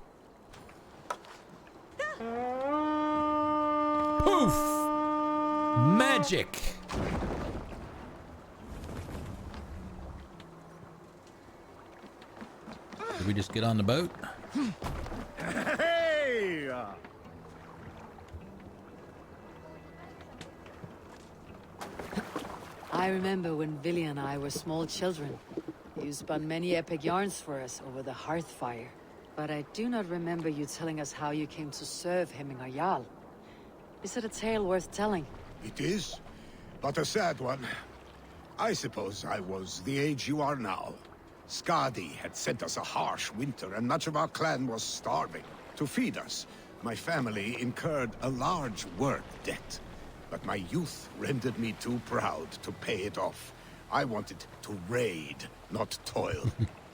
Poof! Magic! Did we just get on the boat? Hey! I remember when Billy and I were small children. You spun many epic yarns for us over the hearth fire. But I do not remember you telling us how you came to serve Hemminger Jarl. Is it a tale worth telling? It is, but a sad one. I suppose I was the age you are now. Skadi had sent us a harsh winter, and much of our clan was starving. To feed us, my family incurred a large work debt. But my youth rendered me too proud to pay it off. I wanted to raid, not toil.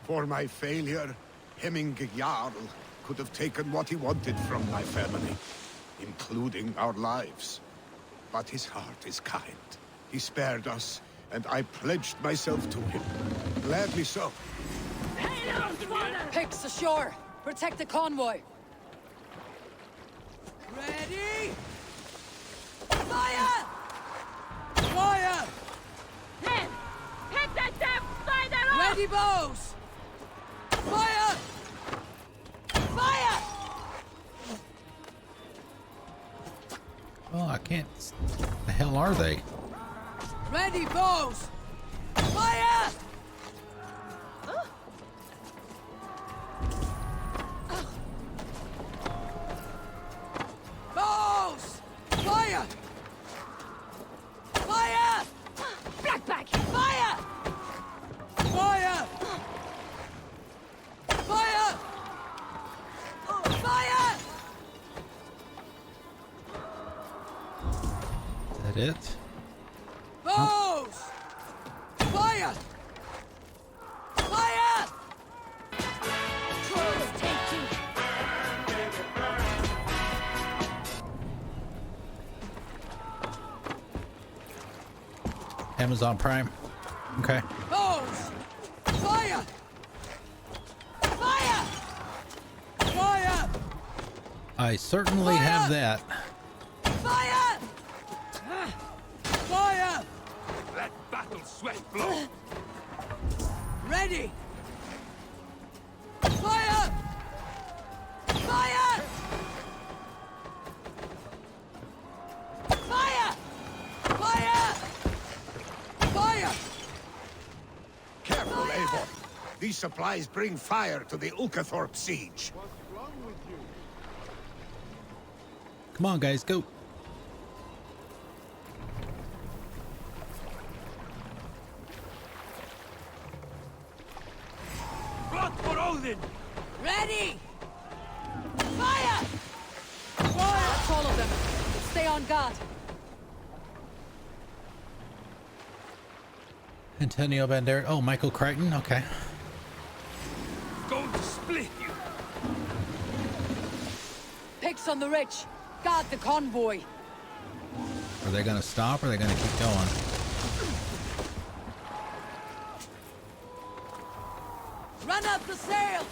For my failure, Hemminger Jarl could have taken what he wanted from my family, including our lives. But his heart is kind. He spared us, and I pledged myself to him. Gladly so. Picks ashore! Protect the convoy! Ready? Fire! Fire! Hit! Hit that damn spider up! Ready, bows! Fire! Fire! Oh, I can't. The hell are they? Ready, bows! Fire! Bows! Fire! Fire! Blackback! Fire! Fire! Fire! Fire! Is that it? Bows! Fire! Fire! Trolls take you! Amazon Prime. Okay. Bows! Fire! Fire! Fire! I certainly have that. Fire! Fire! Let battle sweat flow. Ready! Fire! Fire! Fire! Fire! Fire! Careful, Eivor. These supplies bring fire to the Ulkathorpe siege. Come on, guys, go. Blood for Odin! Ready! Fire! Fire! That's all of them. Stay on guard. Antonio Banderas. Oh, Michael Crichton. Okay. Going to split you! Picks on the rich. Guard the convoy. Are they gonna stop or are they gonna keep going? Run up the sail!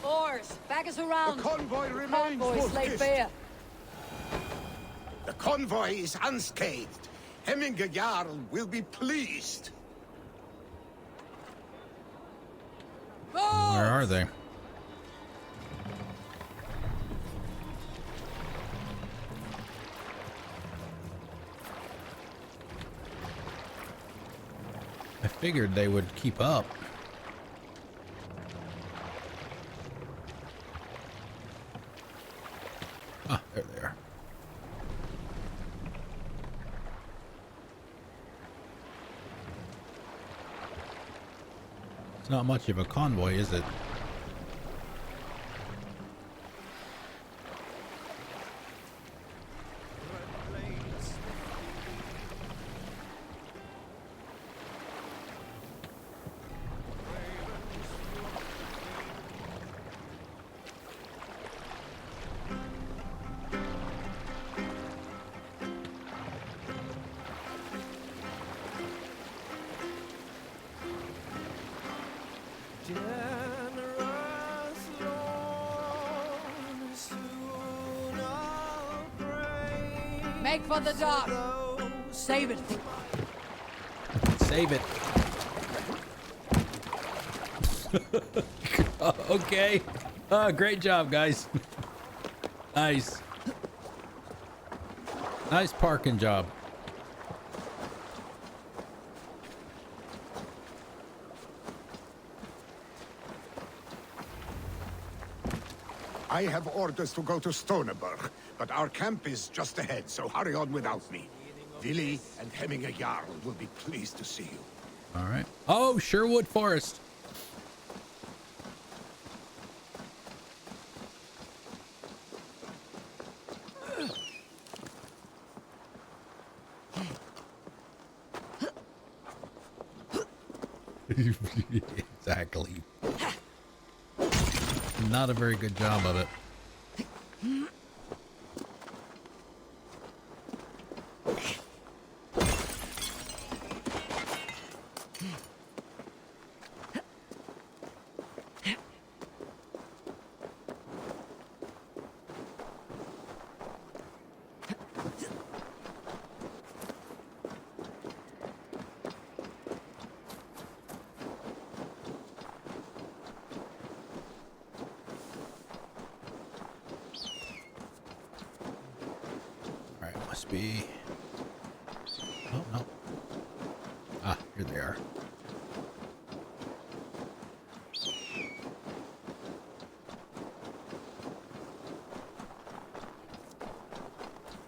Oars, back us around. The convoy remains Convoys laid focused. bare. The convoy is unscathed. Hemminger Jarl will be pleased. Where are they? I figured they would keep up. Ah, there they are. It's not much of a convoy, is it? Make for the dock. Save it. Save it. Okay. Great job, guys. Nice. Nice parking job. I have orders to go to Stoneberg, but our camp is just ahead, so hurry on without me. Vili and Hemminger Jarl will be pleased to see you. All right. Oh, Sherwood Forest. Exactly. Not a very good job of it. Be. Oh, no. Ah, here they are.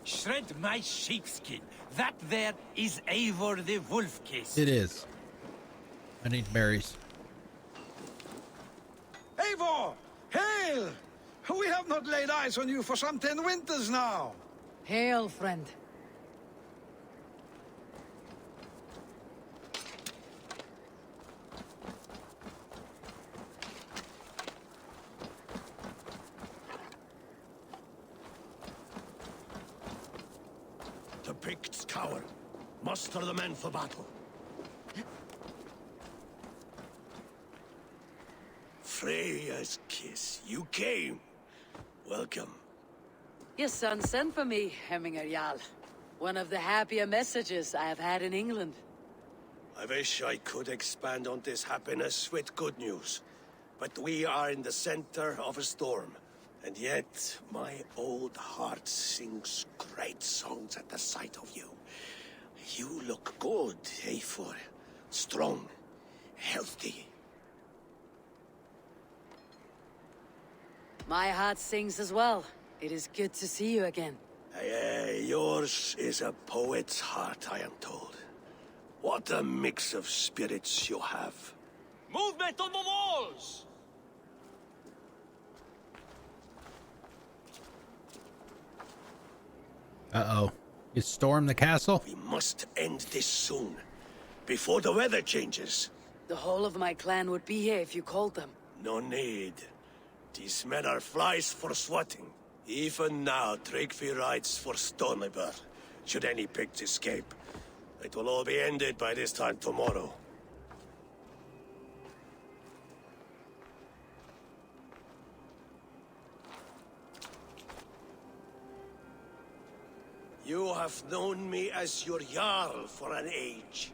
Shred my sheepskin. That there is Eivor the Wolf-Kissed. It is. I need berries. Eivor! Hail! We have not laid eyes on you for some 10 winters now. Hail, friend. The Picts cower. Muster the men for battle. Freya's kiss. You came. Welcome. Your son sent for me, Hemminger Jarl. One of the happier messages I have had in England. I wish I could expand on this happiness with good news. But we are in the center of a storm. And yet, my old heart sings great songs at the sight of you. You look good, Eivor. Strong, healthy. My heart sings as well. It is good to see you again. Yours is a poet's heart, I am told. What a mix of spirits you have. Movement on the walls! Uh-oh. You stormed the castle? We must end this soon, before the weather changes. The whole of my clan would be here if you called them. No need. These men are flies for swatting. Even now, Tryggvi rides for Stoneberg. Should any Picts escape, it will all be ended by this time tomorrow. You have known me as your Jarl for an age.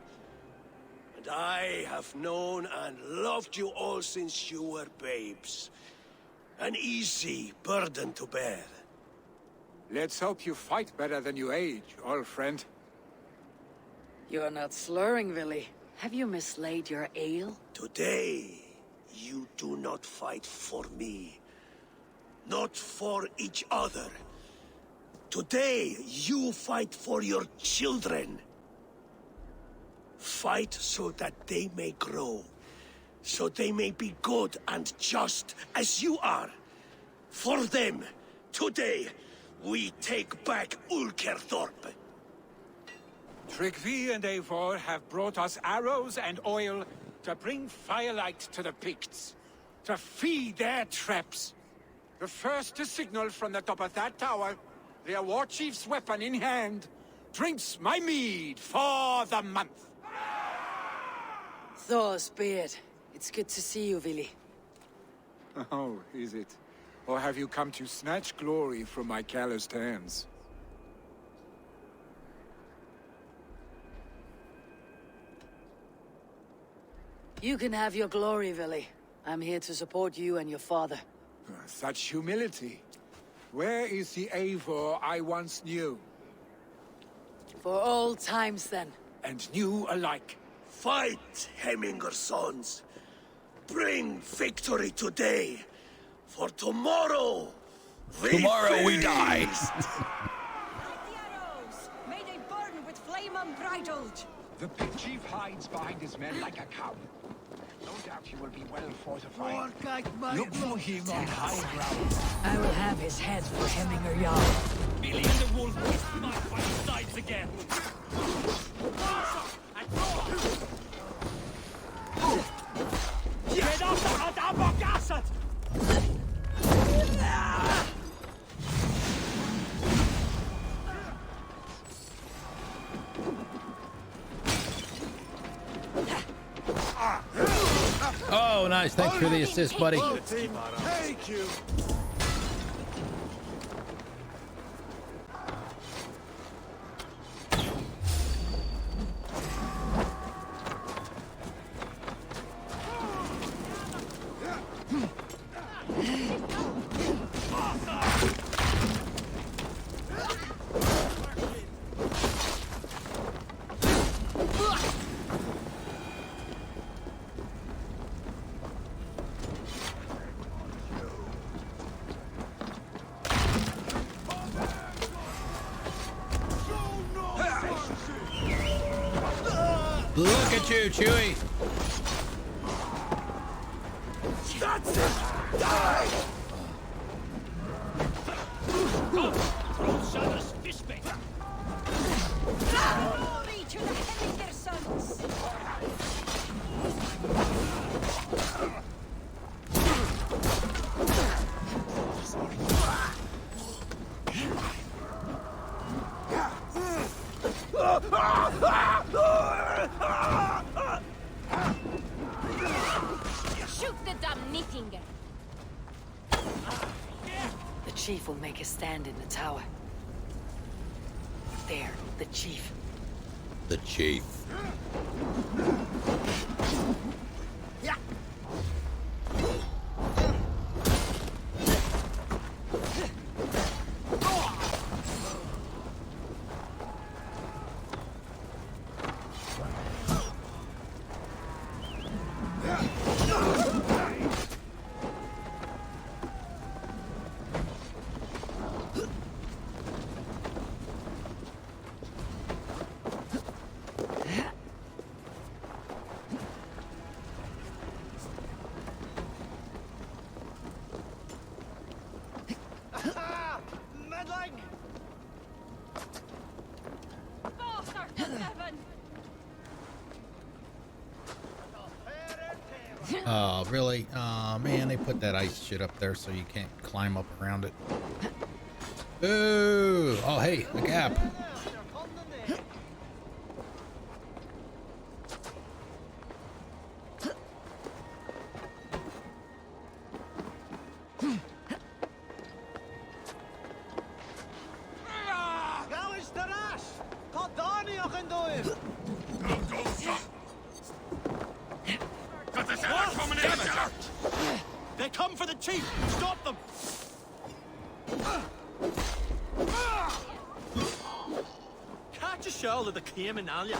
And I have known and loved you all since you were babes. An easy burden to bear. Let's hope you fight better than you age, old friend. You're not slurring, Willy. Have you mislaid your ale? Today, you do not fight for me. Not for each other. Today, you fight for your children. Fight so that they may grow. So they may be good and just as you are. For them, today, we take back Ulkerthorpe. Tryggvi and Eivor have brought us arrows and oil to bring firelight to the Picts, to feed their traps. The first to signal from the top of that tower, their war chief's weapon in hand, drinks my mead for the month. Thor's beard. It's good to see you, Willy. Oh, is it? Or have you come to snatch glory from my calloused hands? You can have your glory, Villy. I'm here to support you and your father. Such humility. Where is the Eivor I once knew? For old times, then. And new alike. Fight, Hemminger sons. Bring victory today. For tomorrow, we die. May they burn with flame unbridled. The big chief hides behind his men like a cow. No doubt he will be well fortified. Look for him on high ground. I will have his head for Hemminger Jarl. Billy and the wolf will smite by his sides again. Get off the Abagasset! Oh, nice. Thanks for the assist, buddy. Thank you. Look at you, Chewie. That's it! Die! Shadow's fishbait. Glory to the Hemminger sons! Shoot the damn Nittinger! The chief will make a stand in the tower. There, the chief. The chief. Oh, really? Oh, man, they put that ice shit up there so you can't climb up around it. Ooh! Oh, hey, the gap. They come for the chief! Stop them! Catch a shell of the claim in Alia.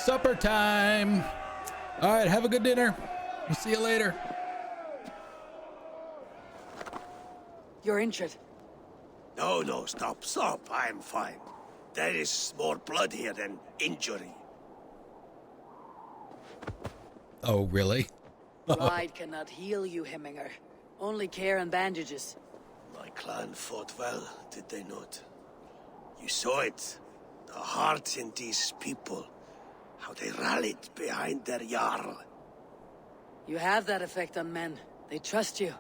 Supper time. All right, have a good dinner. We'll see you later. You're injured. No, stop. I'm fine. There is more blood here than injury. Oh, really? Pride cannot heal you, Hemminger. Only care and bandages. My clan fought well, did they not? You saw it. The heart in these people. How they rallied behind their Jarl. You have that effect on men. They trust you.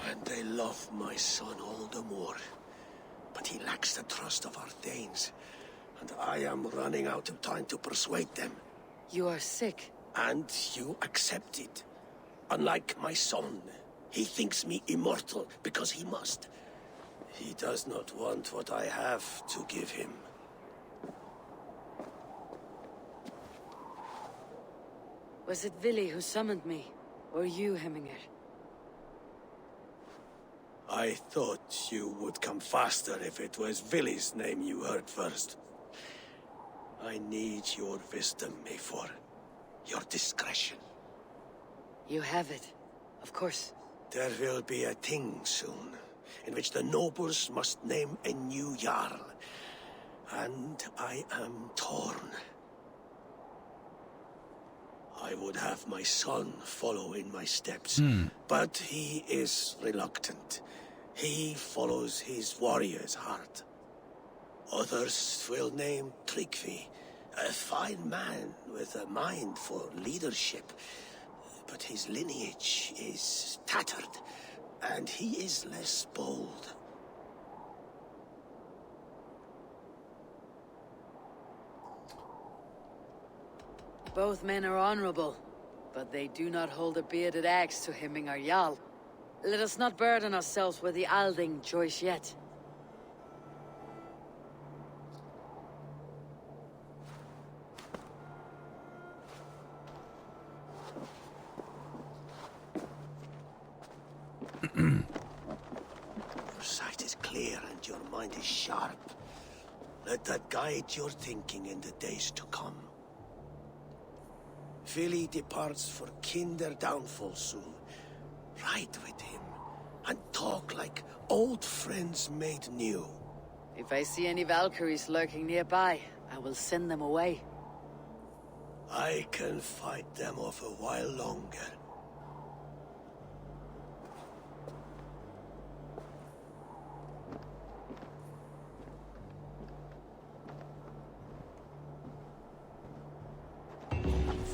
And they love my son all the more. But he lacks the trust of our Danes. And I am running out of time to persuade them. You are sick. And you accept it. Unlike my son, he thinks me immortal because he must. He does not want what I have to give him. Was it Vili who summoned me? Or you, Hemminger? I thought you would come faster if it was Vili's name you heard first. I need your wisdom, Eivor. Your discretion. You have it. Of course. There will be a thing soon, in which the nobles must name a new Jarl. And I am torn. I would have my son follow in my steps, but he is reluctant. He follows his warrior's heart. Others will name Tryggvi, a fine man with a mind for leadership. But his lineage is tattered, and he is less bold. Both men are honorable, but they do not hold a bearded axe to Hemminger Jarl. Let us not burden ourselves with the Alding choice yet. Your sight is clear and your mind is sharp. Let that guide your thinking in the days to come. Vili departs for Kinder downfall soon. Ride with him, and talk like old friends made new. If I see any Valkyries lurking nearby, I will send them away. I can fight them off a while longer.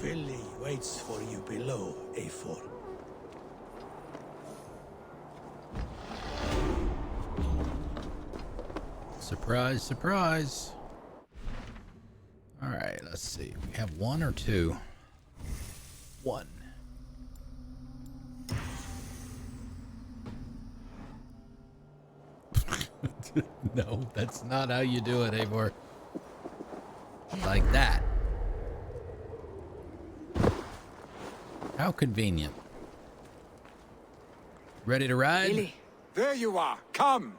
Vili waits for you below, Eivor. Surprise, surprise. All right, let's see. We have one or two. One. No, that's not how you do it, Eivor. Like that. How convenient. Ready to ride? Really? There you are. Come.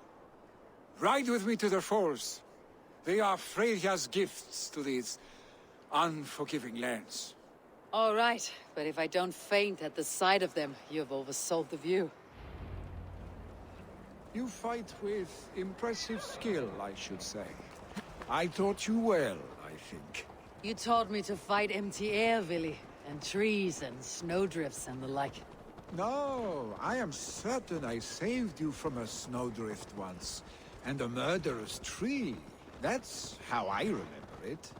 Ride with me to the falls. They are Freya's gifts to these unforgiving lands. All right, but if I don't faint at the sight of them, you've oversold the view. You fight with impressive skill, I should say. I taught you well, I think. You taught me to fight empty air, Vili, and trees and snowdrifts and the like. No, I am certain I saved you from a snowdrift once, and a murderous tree. That's how I remember it.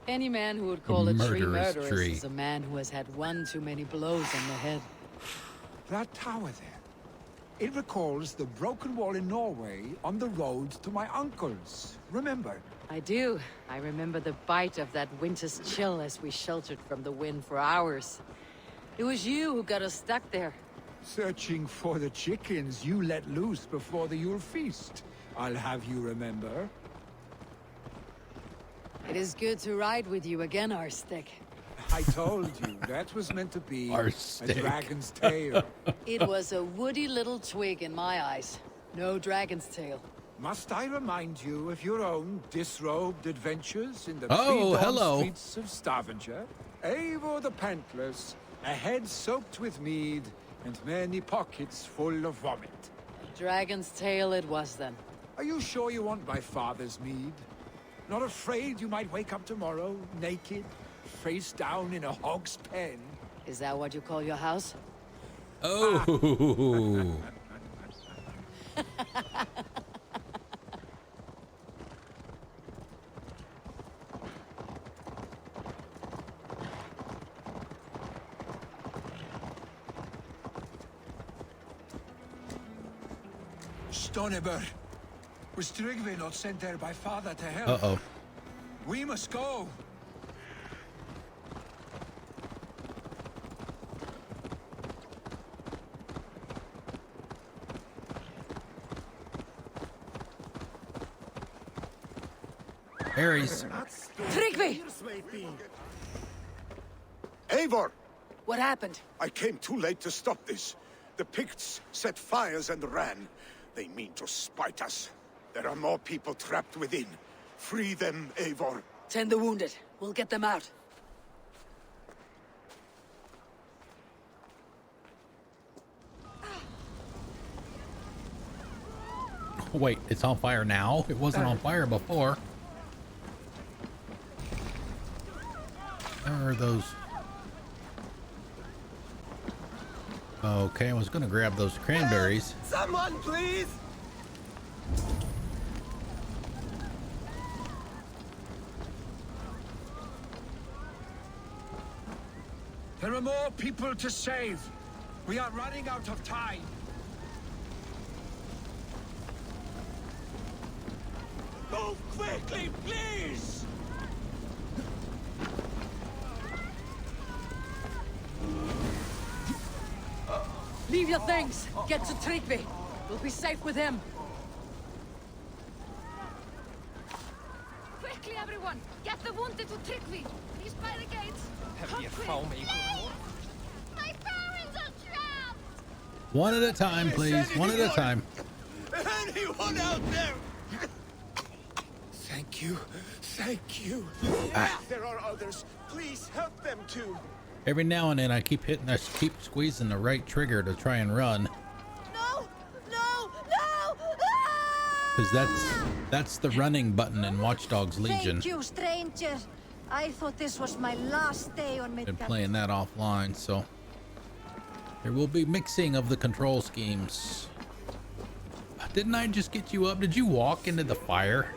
Any man who would call a tree murderous murderous tree. is a man who has had one too many blows on the head. That tower there. It recalls the broken wall in Norway on the road to my uncle's. Remember? I do. I remember the bite of that winter's chill as we sheltered from the wind for hours. It was you who got us stuck there. Searching for the chickens you let loose before the Yule feast. I'll have you remember. It is good to ride with you again, Arstick. I told you, that was meant to be Our a stick. dragon's tail. It was a woody little twig in my eyes. No dragon's tail. Must I remind you of your own disrobed adventures in the Oh, pre-dawn hello. streets of Stavanger? Eivor the Pantless, a head soaked with mead, and many pockets full of vomit. A dragon's tail it was then. Are you sure you want my father's mead? Not afraid you might wake up tomorrow, naked, face down in a hog's pen? Is that what you call your house? Oh. Stonebur, was Tryggvi not sent there by father to help? Uh-oh. We must go. Ares. Tryggvi! Eivor! What happened? I came too late to stop this. The Picts set fires and ran. They mean to spite us. There are more people trapped within. Free them, Eivor. Tend the wounded. We'll get them out. Wait, it's on fire now? It wasn't on fire before. Where are those? Okay, I was gonna grab those cranberries. Someone, please! There are more people to save. We are running out of time. Move quickly, please! Leave your things. Get to Tryggvi. We'll be safe with him. Quickly, everyone! Get the wounded to Tryggvi! He's by the gates! Have you found me? My parents are trapped! One at a time, please. One at a time. Anyone out there? Thank you. Thank you. There are others. Please help them too. Every now and then I keep squeezing the right trigger to try and run. No! No! No! Because that's the running button in Watch Dogs Legion. Thank you, stranger. I thought this was my last day on Midgard. Been playing that offline, so there will be mixing of the control schemes. Didn't I just get you up? Did you walk into the fire?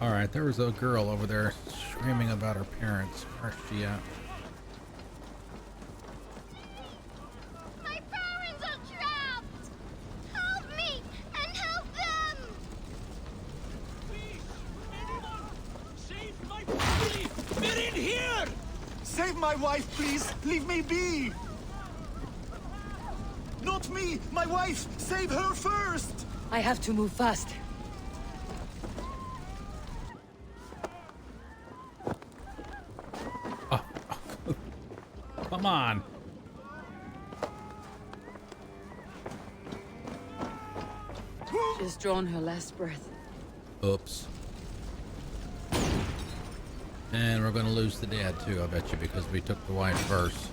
All right, there was a girl over there screaming about her parents. Where's she at? My parents are trapped! Help me and help them! Save my family! They're in here! Save my wife, please! Leave me be! Not me! My wife! Save her first! I have to move fast. Come on. She's drawn her last breath. Oops. And we're going to lose the dad too, I bet you, because we took the wife first.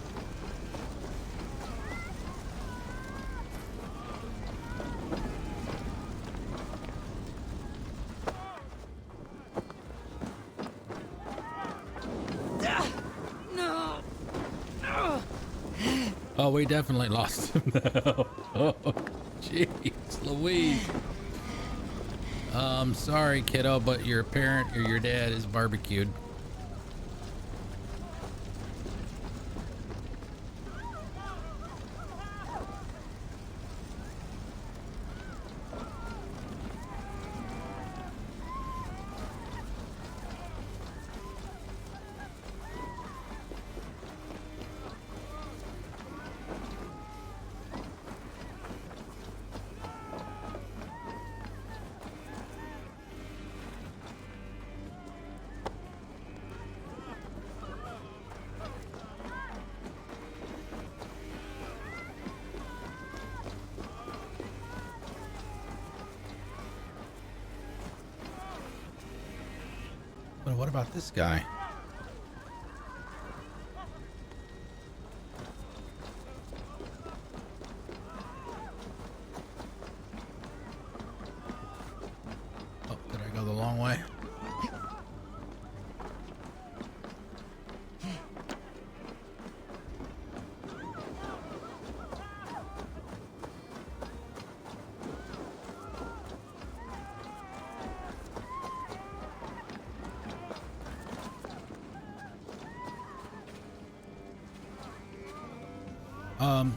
Oh, we definitely lost him now. Oh, jeez, Louise. I'm sorry, kiddo, but your parent or your dad is barbecued. But what about this guy?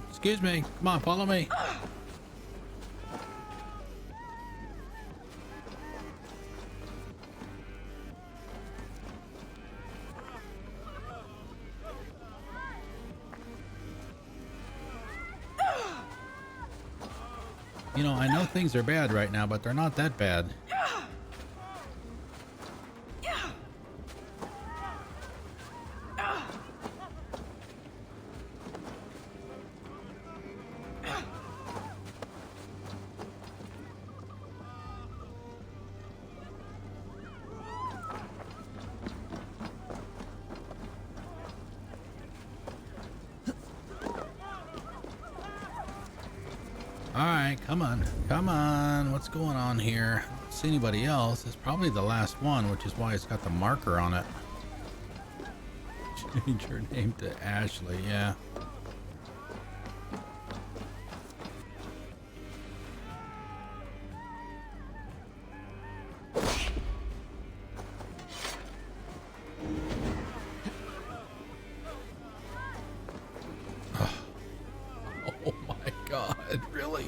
Excuse me. Come on, follow me. You know, I know things are bad right now, but they're not that bad. Alright, come on, what's going on here? I don't see anybody else. It's probably the last one, which is why it's got the marker on it. Change your name to Ashley, yeah. Oh my god, really?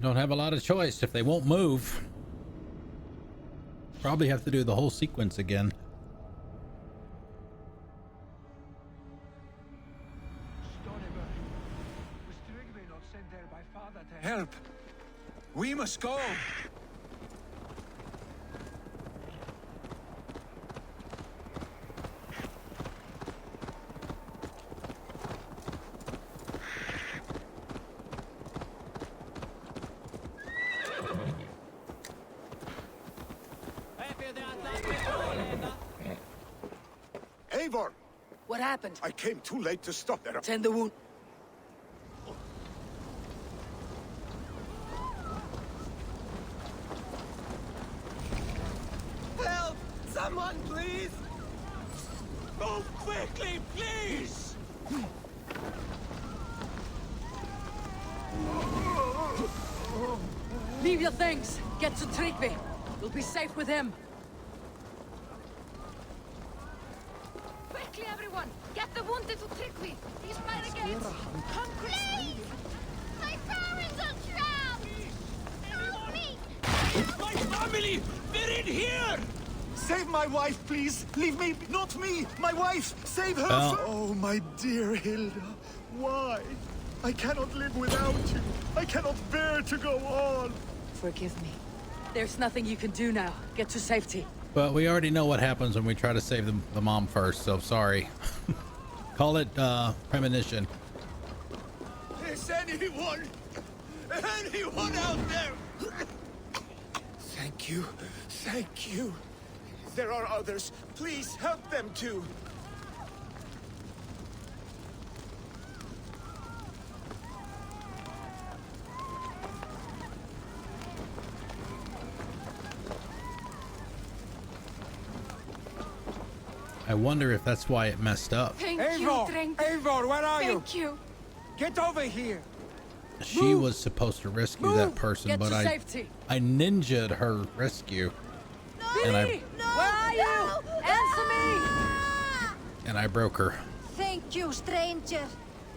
Don't have a lot of choice if they won't move. Probably have to do the whole sequence again. Help! We must go! Eivor! What happened? I came too late to stop there. Tend the wound. Help! Someone, please! Move quickly, please! Leave your things. Get to Tryggvi. You'll be safe with him. Quickly, everyone! Get the wounded to Tryggvi! He's by the gates! Come quickly! My parents are trapped! Help me! My family! They're in here! Save my wife, please! Leave me, not me! My wife! Save her! Oh, my dear Hilda. Why? I cannot live without you. I cannot bear to go on. Forgive me. There's nothing you can do now. Get to safety. But we already know what happens when we try to save the mom first, so sorry. Call it premonition. Is anyone out there? Thank you. Thank you. There are others. Please help them too. I wonder if that's why it messed up. Thank Eivor! you, Drink. Eivor, where are you? Thank you. Get over here! She was supposed to rescue that person, Get but to I safety. ninja'd her rescue. And I Where are you? Answer me! and I broke her. Thank you, stranger.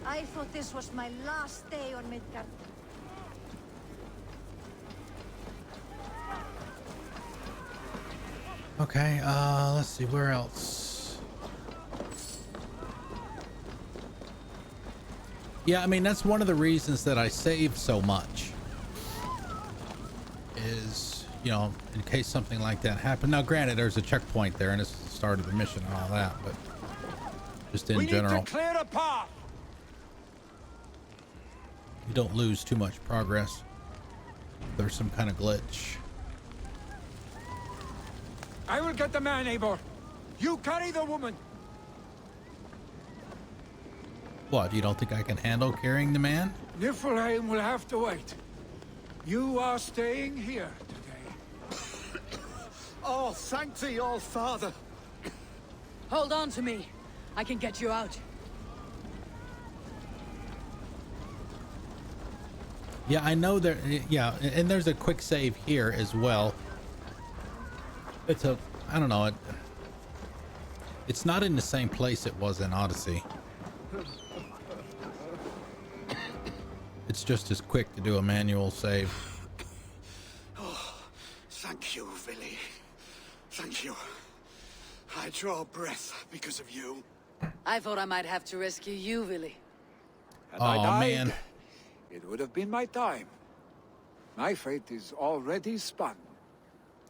I thought this was my last day on Midgard. Okay, let's see, where else? Yeah, I mean, that's one of the reasons that I save so much. Is, you know, in case something like that happened. Now, granted, there's a checkpoint there and it's the start of the mission and all that, but just in general. We need to clear a path! You don't lose too much progress. There's some kind of glitch. I will get the man, Eivor. You carry the woman. What, you don't think I can handle carrying the man? Niflheim will have to wait. You are staying here today. Oh, thank thee, all Father. Hold on to me. I can get you out. Yeah, I know there. Yeah, and there's a quick save here as well. It's a, I don't know, it's not in the same place it was in Odyssey. It's just as quick to do a manual save. Oh, thank you, Villy. Thank you. I draw breath because of you. I thought I might have to rescue you, Willy. Had I died, man. It would have been my time. My fate is already spun.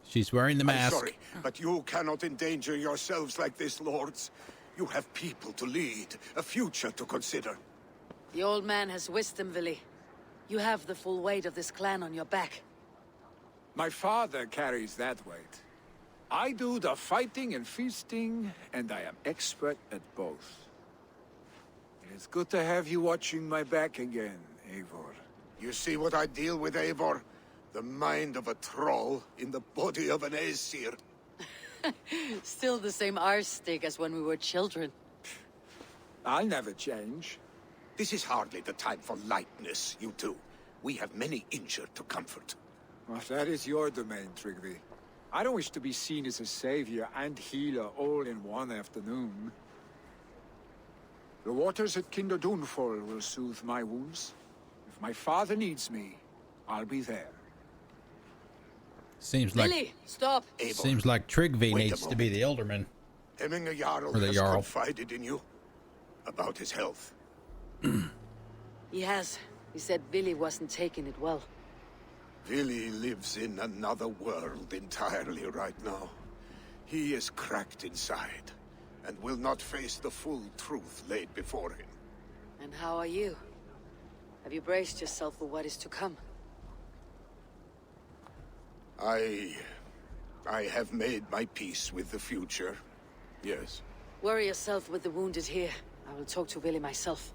She's wearing the mask. I'm sorry, but you cannot endanger yourselves like this, lords. You have people to lead, a future to consider. The old man has wisdom, Willy. You have the full weight of this clan on your back. My father carries that weight. I do the fighting and feasting, and I am expert at both. It's good to have you watching my back again, Eivor. You see what I deal with, Eivor? The mind of a troll in the body of an Aesir. Still the same arse-stick as when we were children. I'll never change. This is hardly the time for lightness, you two. We have many injured to comfort. Well, that is your domain, Trigby. I don't wish to be seen as a savior and healer all in one afternoon. The waters at Kinder Dunfall will soothe my wounds. If my father needs me, I'll be there. Seems like Willy, stop. Seems like Trigby needs to be the Elderman. Hemminger Jarl Or the has Jarl. confided in you about his health. He has. He said Willy wasn't taking it well. Villy lives in another world entirely right now. He is cracked inside, and will not face the full truth laid before him. And how are you? Have you braced yourself for what is to come? I have made my peace with the future, yes. Worry yourself with the wounded here. I will talk to Willy myself.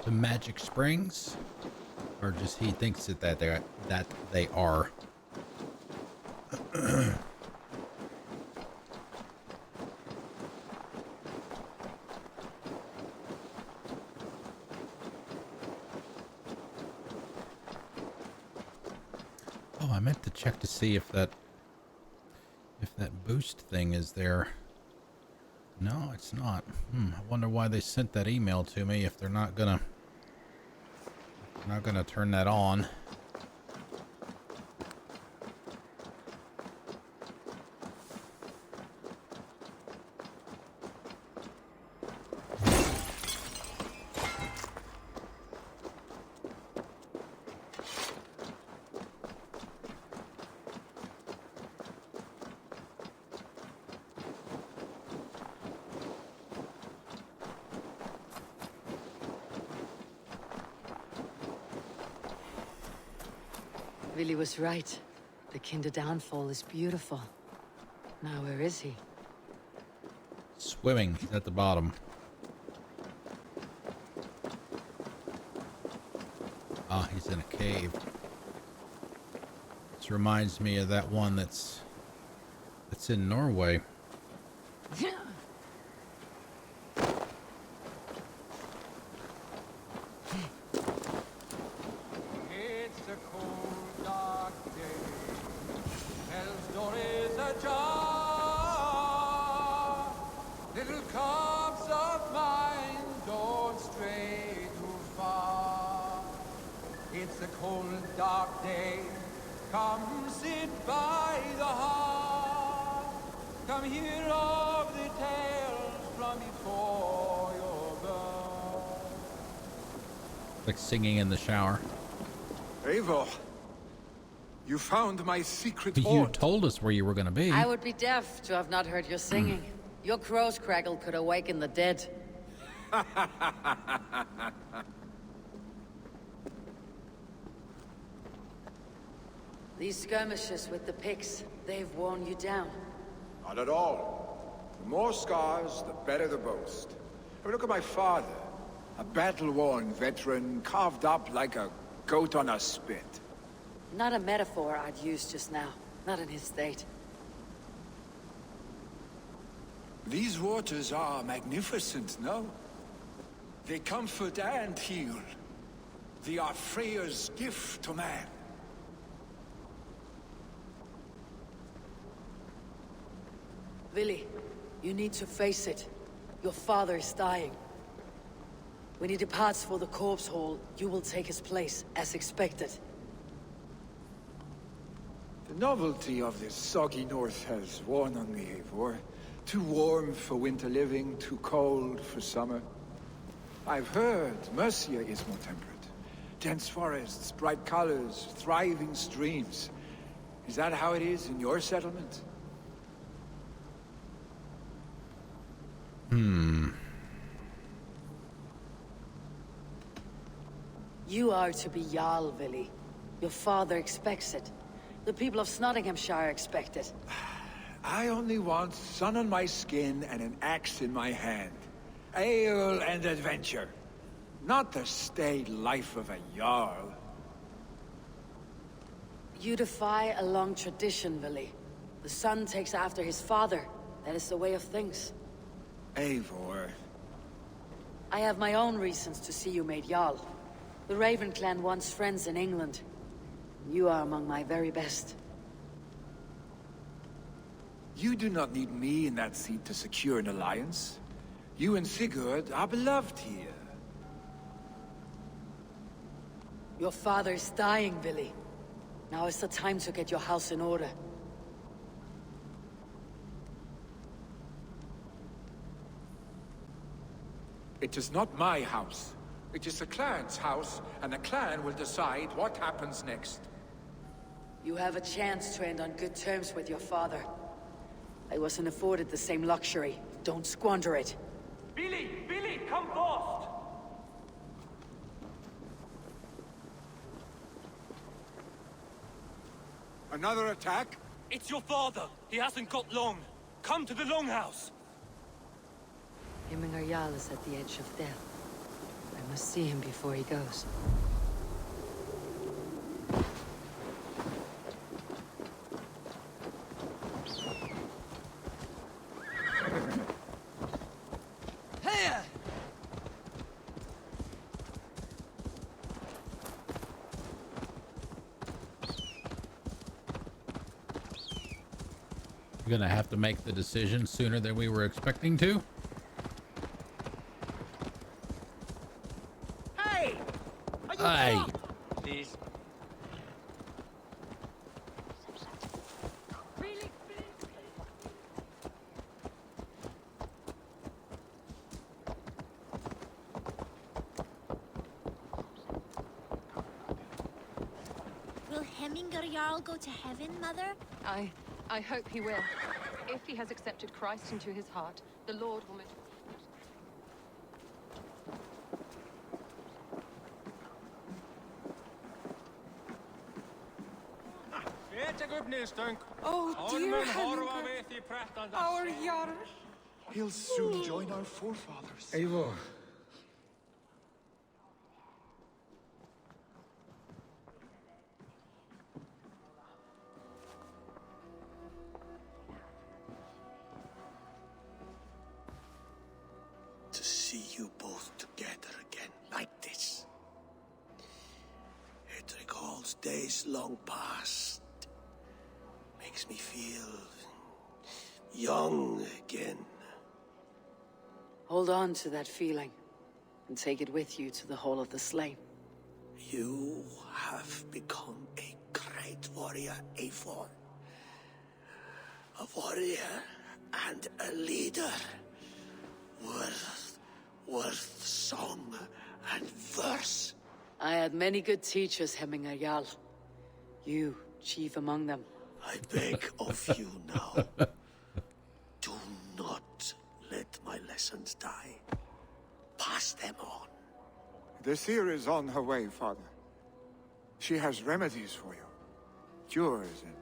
The Magic Springs, or just he thinks that they are. Oh, I meant to check to see if that boost thing is there. No, it's not. I wonder why they sent that email to me if they're not gonna turn that on. Willy was right. The Kinder Downfall is beautiful. Now where is he? Swimming at the bottom. Ah, he's in a cave. This reminds me of that one that's in Norway. It's a cold, dark day. Hell's door is ajar. Little cubs of mine don't stray too far. It's a cold, dark day. Come sit by the hearth. Come hear of the tales from before your birth. Like singing in the shower. Eivor, You found my secret You hoard. told us where you were going to be. I would be deaf to have not heard your singing. Your crow's craggle could awaken the dead. These skirmishes with the Picts, they've worn you down. Not at all. The more scars, the better the boast. I mean, look at my father. A battle-worn veteran, carved up like a goat on a spit. Not a metaphor I'd use just now. Not in his state. These waters are magnificent, no? They comfort and heal. They are Freya's gift to man. Villy, you need to face it. Your father is dying. When he departs for the corpse hall, you will take his place, as expected. The novelty of this soggy north has worn on me, Eivor. Too warm for winter living, too cold for summer. I've heard Mercia is more temperate. Dense forests, bright colors, thriving streams. Is that how it is in your settlement? You are to be Jarl, Villy. Your father expects it. The people of Snotinghamscire expect it. I only want sun on my skin and an axe in my hand. Ale and adventure. Not the staid life of a Jarl. You defy a long tradition, Villy. The son takes after his father. That is the way of things. Eivor. I have my own reasons to see you made Jarl. The Raven clan wants friends in England. You are among my very best. You do not need me in that seat to secure an alliance. You and Sigurd are beloved here. Your father is dying, Villy. Now is the time to get your house in order. It is not my house. It is the clan's house, and the clan will decide what happens next. You have a chance to end on good terms with your father. I wasn't afforded the same luxury. Don't squander it. Billy! Billy, come fast! Another attack? It's your father. He hasn't got long. Come to the Longhouse. Himmingar Jarl is at the edge of death. I must see him before he goes. We're gonna have to make the decision sooner than we were expecting to. Hey! Hey! Please. Will Hemminger Jarl go to heaven, Mother? I hope he will. If he has accepted Christ into his heart, the Lord will make... Oh, dear Hemminger, our Jarl. He'll soon join our forefathers. Eivor. To see you both together again like this. It recalls days long past. Makes me feel young again. Hold on to that feeling, and take it with you to the Hall of the Slain. You have become a great warrior, Eivor. A warrior and a leader. Worth song and verse. I had many good teachers, Hemminger Jarl. You chief among them. I beg of you now. Do not let my lessons die. Pass them on. The seer is on her way, Father. She has remedies for you. Cures and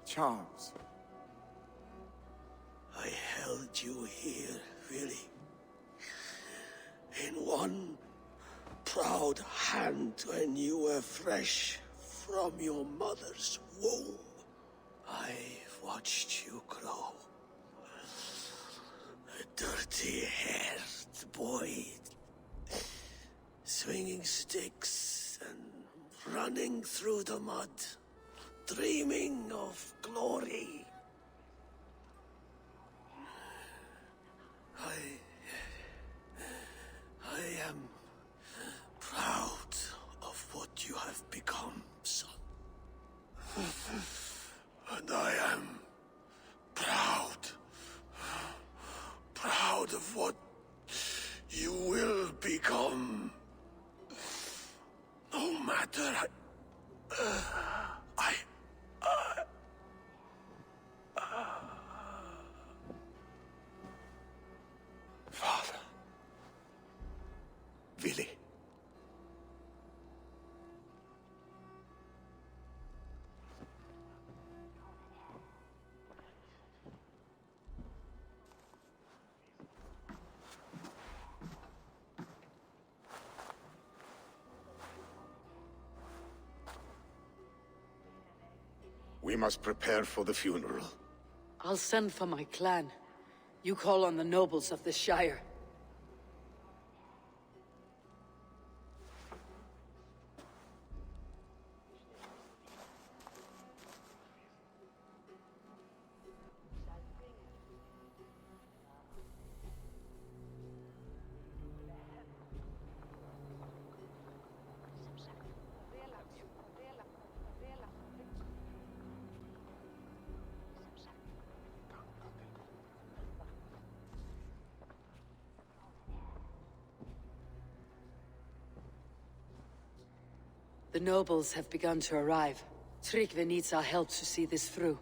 charms. I held you here, really. In one proud hand when you were fresh from your mother's womb. I've watched you grow. A dirty-haired boy, swinging sticks and running through the mud, dreaming of glory. I am proud of what you have become, son. And I am proud of what you will become. No matter Father. Willy. We must prepare for the funeral. I'll send for my clan. You call on the nobles of the Shire. The nobles have begun to arrive. Tryggvi needs our help to see this through.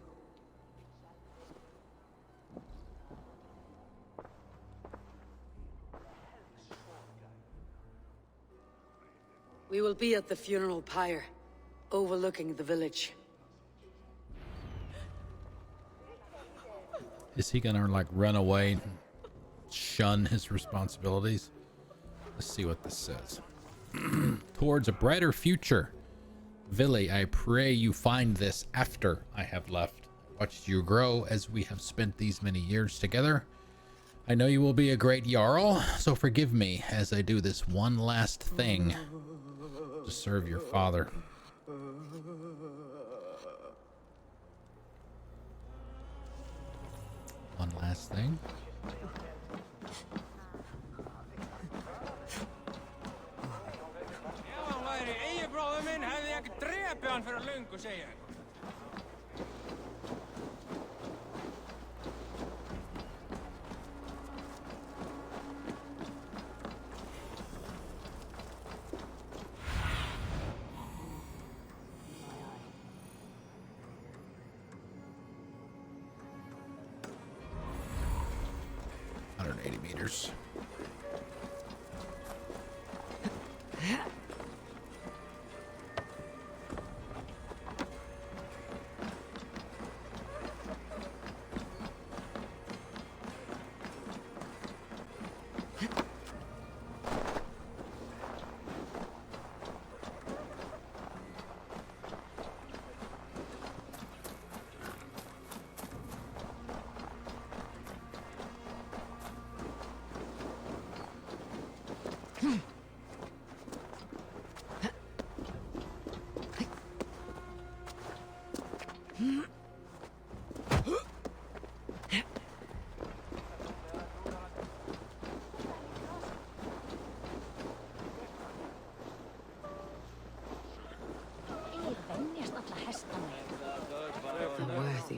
We will be at the funeral pyre, overlooking the village. Is he gonna like run away and shun his responsibilities? Let's see what this says. Towards a brighter future. Villy, I pray you find this after I have left. Watched you grow as we have spent these many years together. I know you will be a great Jarl, so forgive me as I do this one last thing to serve your father. One last thing. Bróður minn hefði ekki drepið hann fyrir löngu, segja ég. Meters.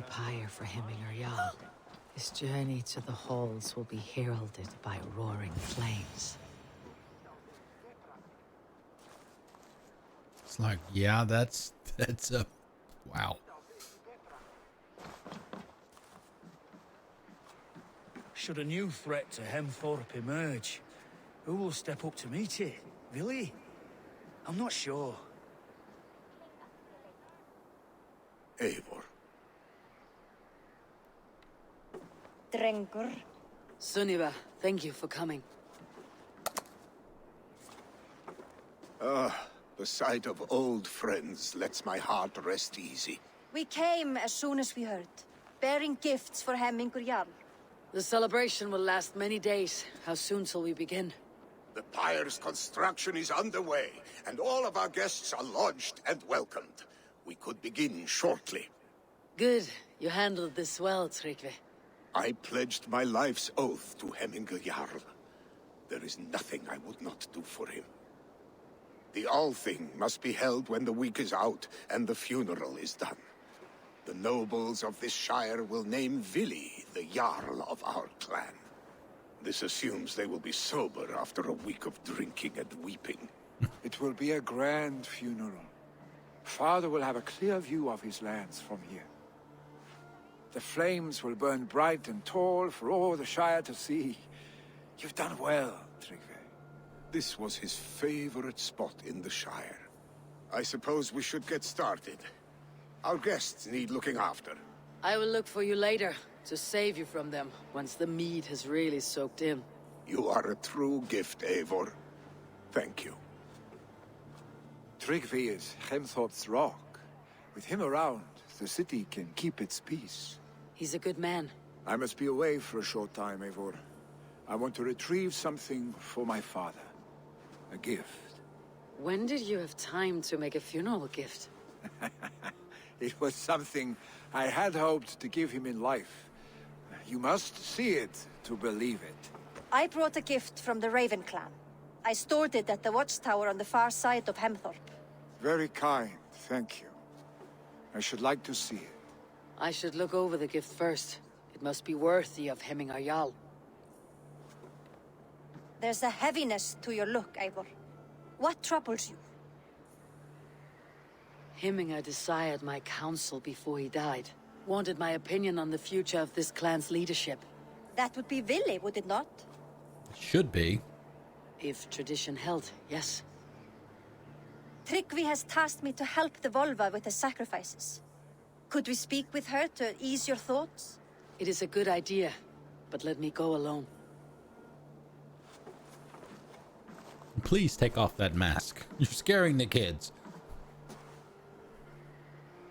Pyre for Hemminger Jarl. His journey to the halls will be heralded by roaring flames. It's like, yeah, that's a Wow. Should a new threat to Hemthorpe emerge, who will step up to meet it? Really? I'm not sure. Eivor. Drengur. Sunniva, thank you for coming. The sight of old friends lets my heart rest easy. We came as soon as we heard, bearing gifts for Hemmingur Jarl. The celebration will last many days. How soon till we begin? The pyre's construction is underway, and all of our guests are lodged and welcomed. We could begin shortly. Good. You handled this well, Tryggvi. I pledged my life's oath to Hemmingur Jarl. There is nothing I would not do for him. The Althing must be held when the week is out and the funeral is done. The nobles of this shire will name Vili the Jarl of our clan. This assumes they will be sober after a week of drinking and weeping. It will be a grand funeral. Father will have a clear view of his lands from here. The flames will burn bright and tall for all the Shire to see. You've done well, Tryggvi. This was his favorite spot in the Shire. I suppose we should get started. Our guests need looking after. I will look for you later, to save you from them, once the mead has really soaked in. You are a true gift, Eivor. Thank you. Tryggvi is Hemthorpe's rock. With him around, the city can keep its peace. He's a good man. I must be away for a short time, Eivor. I want to retrieve something for my father. A gift. When did you have time to make a funeral gift? It was something I had hoped to give him in life. You must see it to believe it. I brought a gift from the Raven clan. I stored it at the watchtower on the far side of Hemthorpe. Very kind, thank you. I should like to see it. I should look over the gift first. It must be worthy of Hemmingar Jarl. There's a heaviness to your look, Eivor. What troubles you? Hemmingar desired my counsel before he died. Wanted my opinion on the future of this clan's leadership. That would be Vili, would it not? It should be. If tradition held, yes. Tryggvi has tasked me to help the Volva with the sacrifices. Could we speak with her to ease your thoughts? It is a good idea, but let me go alone. Please take off that mask. You're scaring the kids.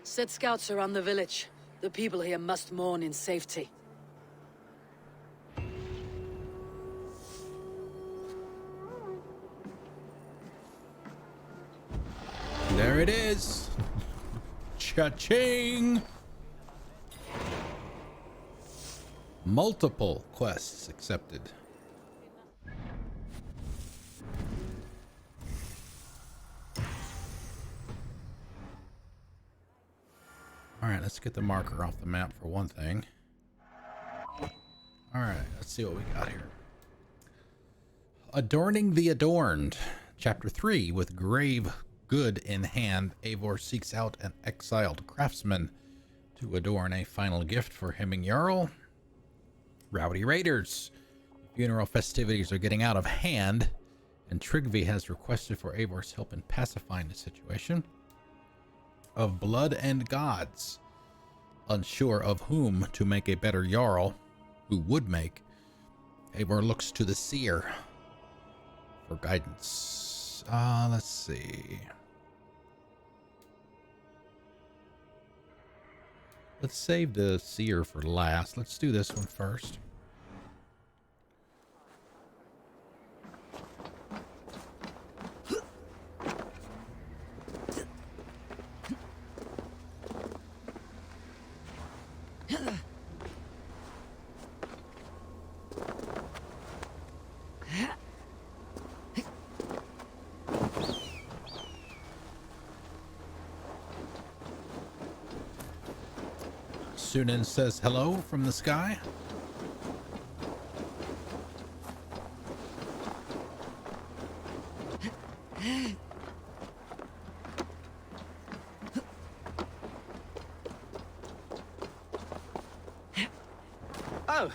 Set scouts around the village. The people here must mourn in safety. There it is. Cha-ching! Multiple quests accepted. Alright, let's get the marker off the map for one thing. Alright, let's see what we got here. Adorning the Adorned. Chapter 3. With grave good in hand, Eivor seeks out an exiled craftsman to adorn a final gift for Hemming Jarl. Rowdy Raiders. Funeral festivities are getting out of hand, and Tryggvi has requested for Eivor's help in pacifying the situation. Of blood and gods. Unsure of whom to make a better Jarl, who would make, Eivor looks to the seer for guidance. Let's see. Let's save the seer for last. Let's do this one first. Sunan says hello from the sky. Well.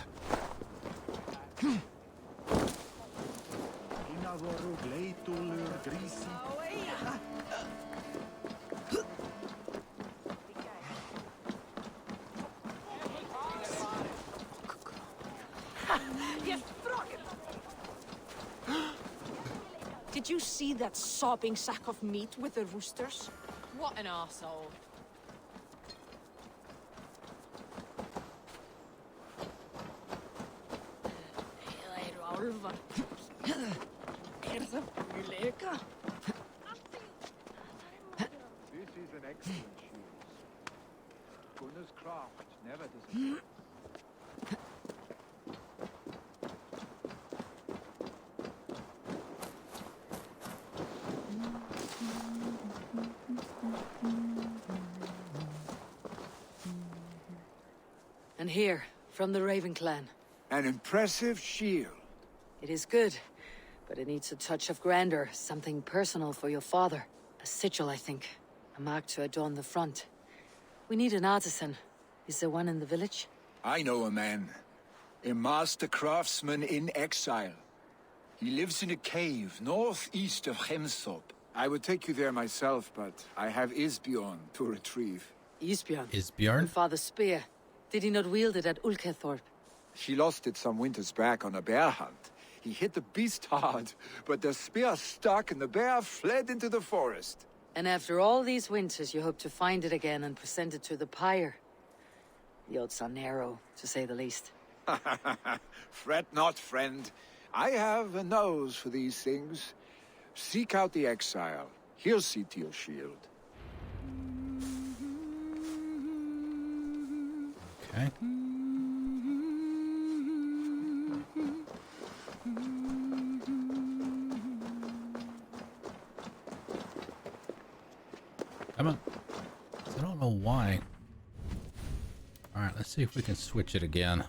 Did you see that sobbing sack of meat with the roosters? What an arsehole. This is an excellent shoes. Gunner's craft never disappoints. And here, from the Raven clan. An impressive shield. It is good, but it needs a touch of grandeur, something personal for your father. A sigil, I think. A mark to adorn the front. We need an artisan. Is there one in the village? I know a man. A master craftsman in exile. He lives in a cave northeast of Hemthorpe. I would take you there myself, but I have Isbjorn to retrieve. Isbjorn? Isbjorn? Your father's spear. Did he not wield it at Ulkethorpe? She lost it some winters back on a bear hunt. He hit the beast hard, but the spear stuck and the bear fled into the forest. And after all these winters, you hope to find it again and present it to the pyre. The odds are narrow, to say the least. Fret not, friend. I have a nose for these things. Seek out the exile. He'll see to your shield. Okay. Come on. I don't know why. Alright, let's see if we can switch it again.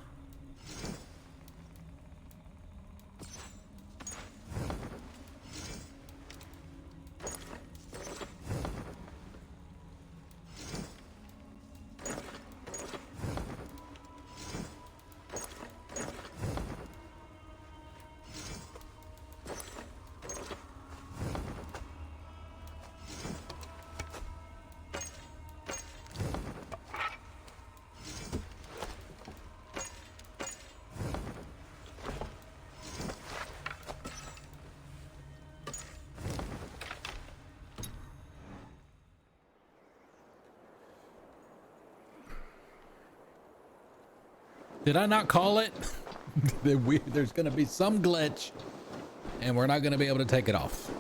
Did I not call it? There's going to be some glitch and we're not going to be able to take it off.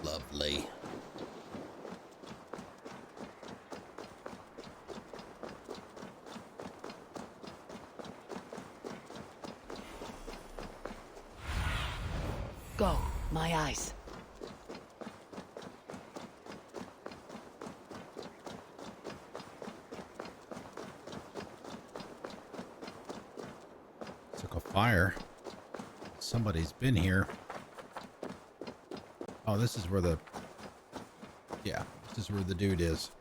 Lovely. Go, my eyes. Fire. Somebody's been here. Oh, this is where the... Yeah, this is where the dude is.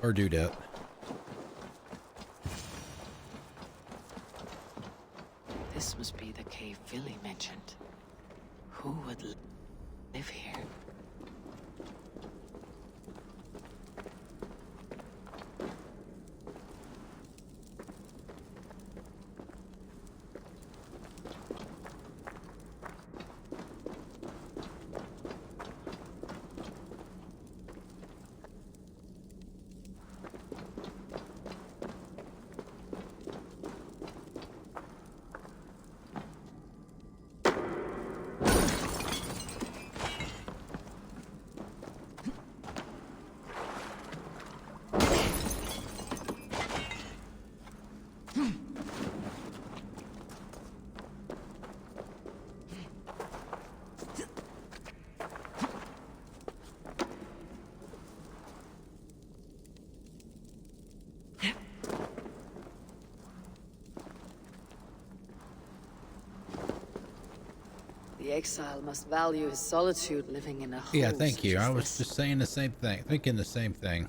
Or dudette. This must be the cave Villy mentioned. Who would live here? The exile must value his solitude living in a hole. Yeah, thank you. such as I was this. just saying the same thing, thinking the same thing.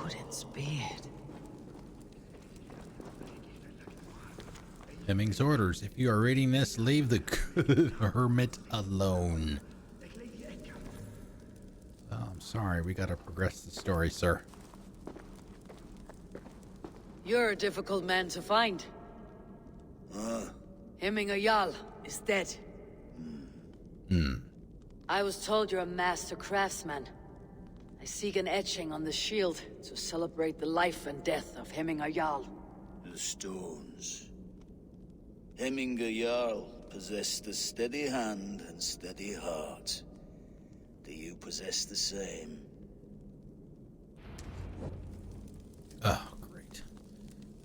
Odin's beard. Hemming's orders. If you are reading this, leave the good hermit alone. Oh, I'm sorry. We gotta progress the story, sir. You're a difficult man to find. Hemming Jarl is dead. I was told you're a master craftsman. I seek an etching on the shield to celebrate the life and death of Hemming Jarl. The stones. Hemming Jarl possessed a steady hand and steady heart. Do you possess the same? Oh, great.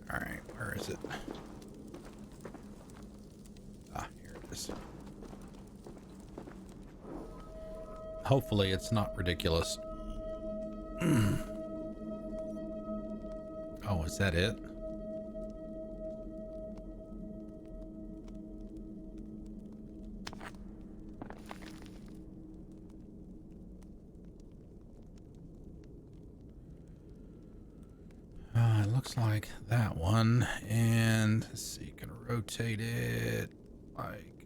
Alright, where is it? Ah, here it is. Hopefully it's not ridiculous. Oh, is that it? It looks like that one. And let's see, gonna rotate it like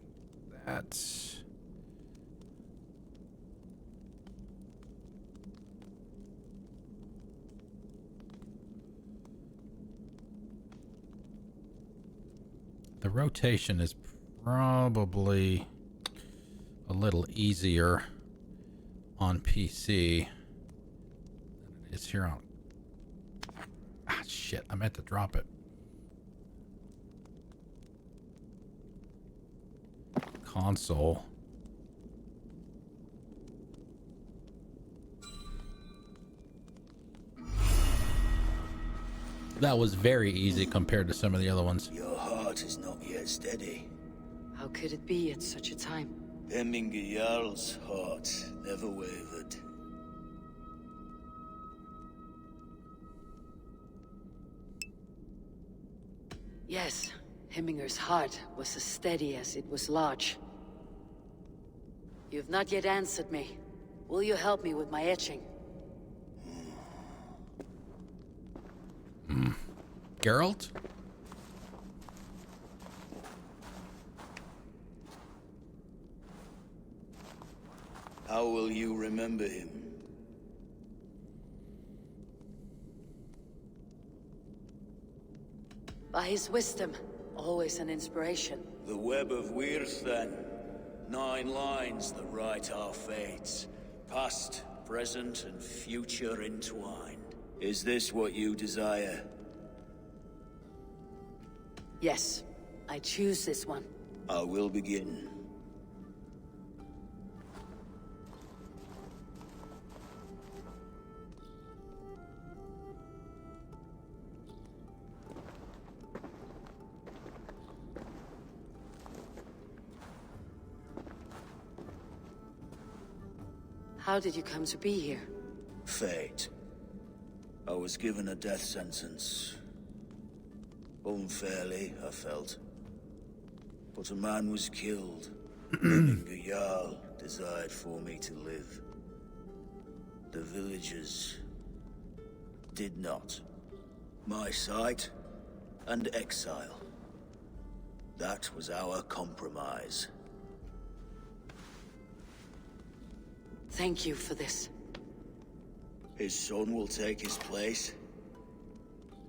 that. The rotation is probably a little easier on PC than it is here on... Ah, shit, I meant to drop it. Console. That was very easy compared to some of the other ones. Your heart is not yet steady. How could it be at such a time? Hemming Jarl's heart never wavered. Yes, Hemminger's heart was as steady as it was large. You've not yet answered me. Will you help me with my etching? Geralt? How will you remember him? By his wisdom, always an inspiration. The web of Wirth, then. 9 lines that write our fates. Past, present, and future entwined. Is this what you desire? Yes, I choose this one. I will begin. How did you come to be here? Fate. I was given a death sentence. Unfairly, I felt. But a man was killed. The Jarl desired for me to live. The villagers did not. My sight and exile. That was our compromise. Thank you for this. His son will take his place.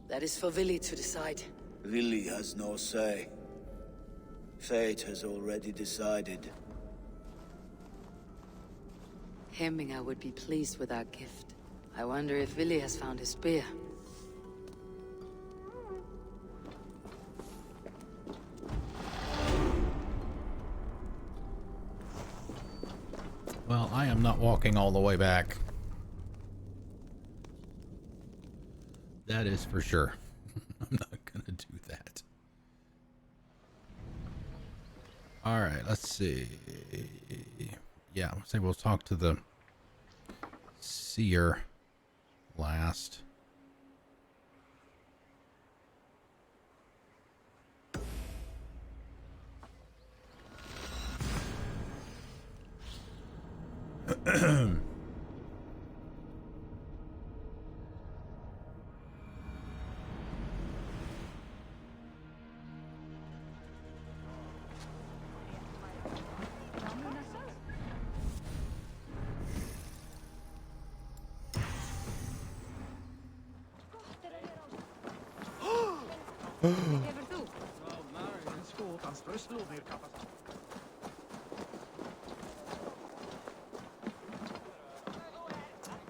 That is for Vili to decide. Vili has no say. Fate has already decided. Hemminger would be pleased with our gift. I wonder if Willi has found his spear. Well, I am not walking all the way back. That is for sure. I'm not gonna do that. All right, let's see. Yeah, say we'll talk to the seer last.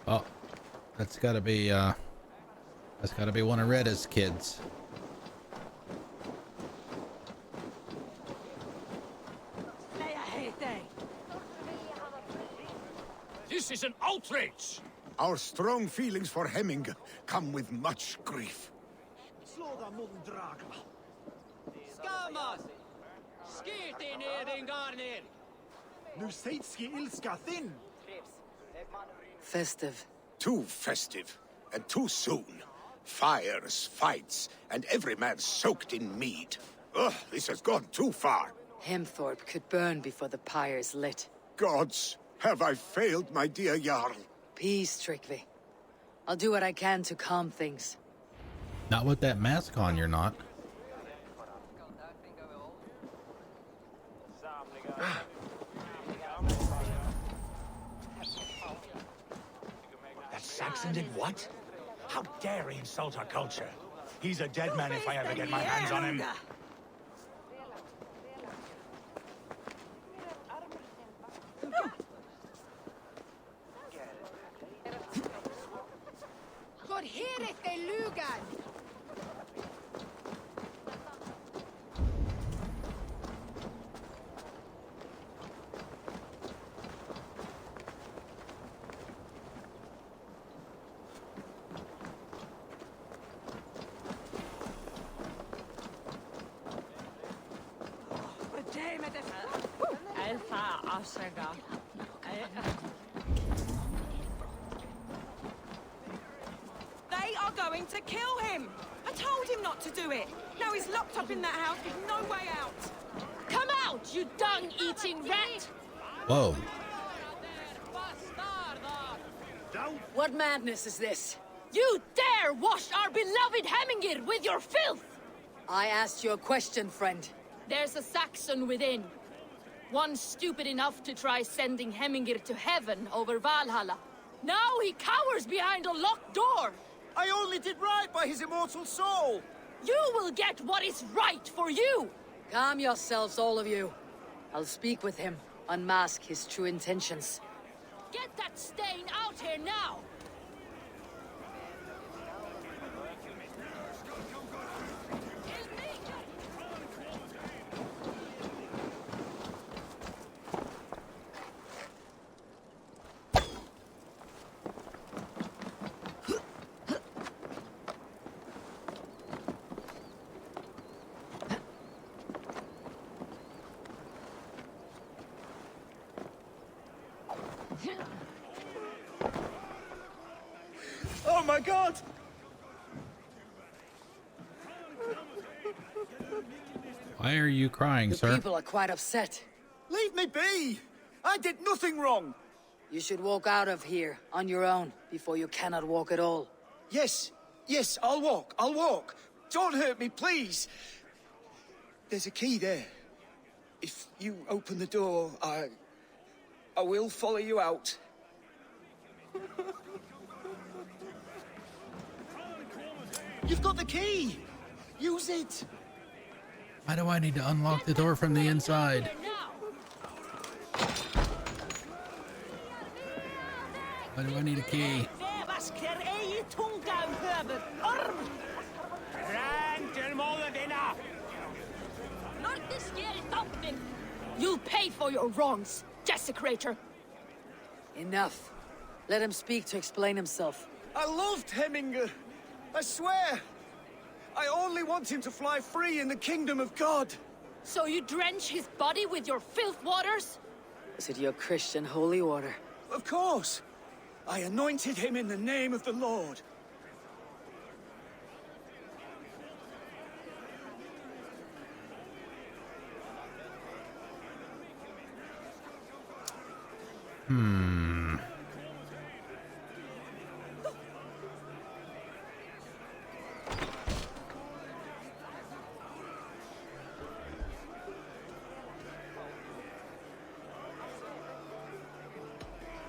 Oh, that's gotta be one of Redda's kids. This is an outrage! Our strong feelings for Hemming come with much grief. Festive. Too festive, and too soon. Fires, fights, and every man soaked in mead. Ugh, this has gone too far. Hemthorpe could burn before the pyre's lit. Gods, have I failed my dear Jarl? Peace, Tryggvi. I'll do what I can to calm things. Not with that mask on, you're not. That Saxon did what? How dare he insult our culture? He's a dead man if I ever get my hands on him. God heareth they lugan! They are going to kill him! I told him not to do it! Now he's locked up in that house with no way out! Come out, you dung-eating rat! Whoa. What madness is this? You dare wash our beloved Hemmingir with your filth! I asked you a question, friend. There's a Saxon within. One stupid enough to try sending Hemmingir to heaven over Valhalla. Now he cowers behind a locked door! I only did right by his immortal soul! You will get what is right for you! Calm yourselves, all of you. I'll speak with him, unmask his true intentions. Get that stain out here now! Oh my god! Why are you crying, The sir? people are quite upset. Leave me be! I did nothing wrong! You should walk out of here on your own before you cannot walk at all. Yes, I'll walk. Don't hurt me, please. There's a key there. If you open the door, I will follow you out. You've got the key! Use it! Why do I need to unlock the door from the inside? Why do I need a key? You'll pay for your wrongs, desecrator. Enough. Let him speak to explain himself. I loved Hemminger. I swear. I only want him to fly free in the kingdom of God. So you drench his body with your filth waters? Is it your Christian holy order? Of course. I anointed him in the name of the Lord.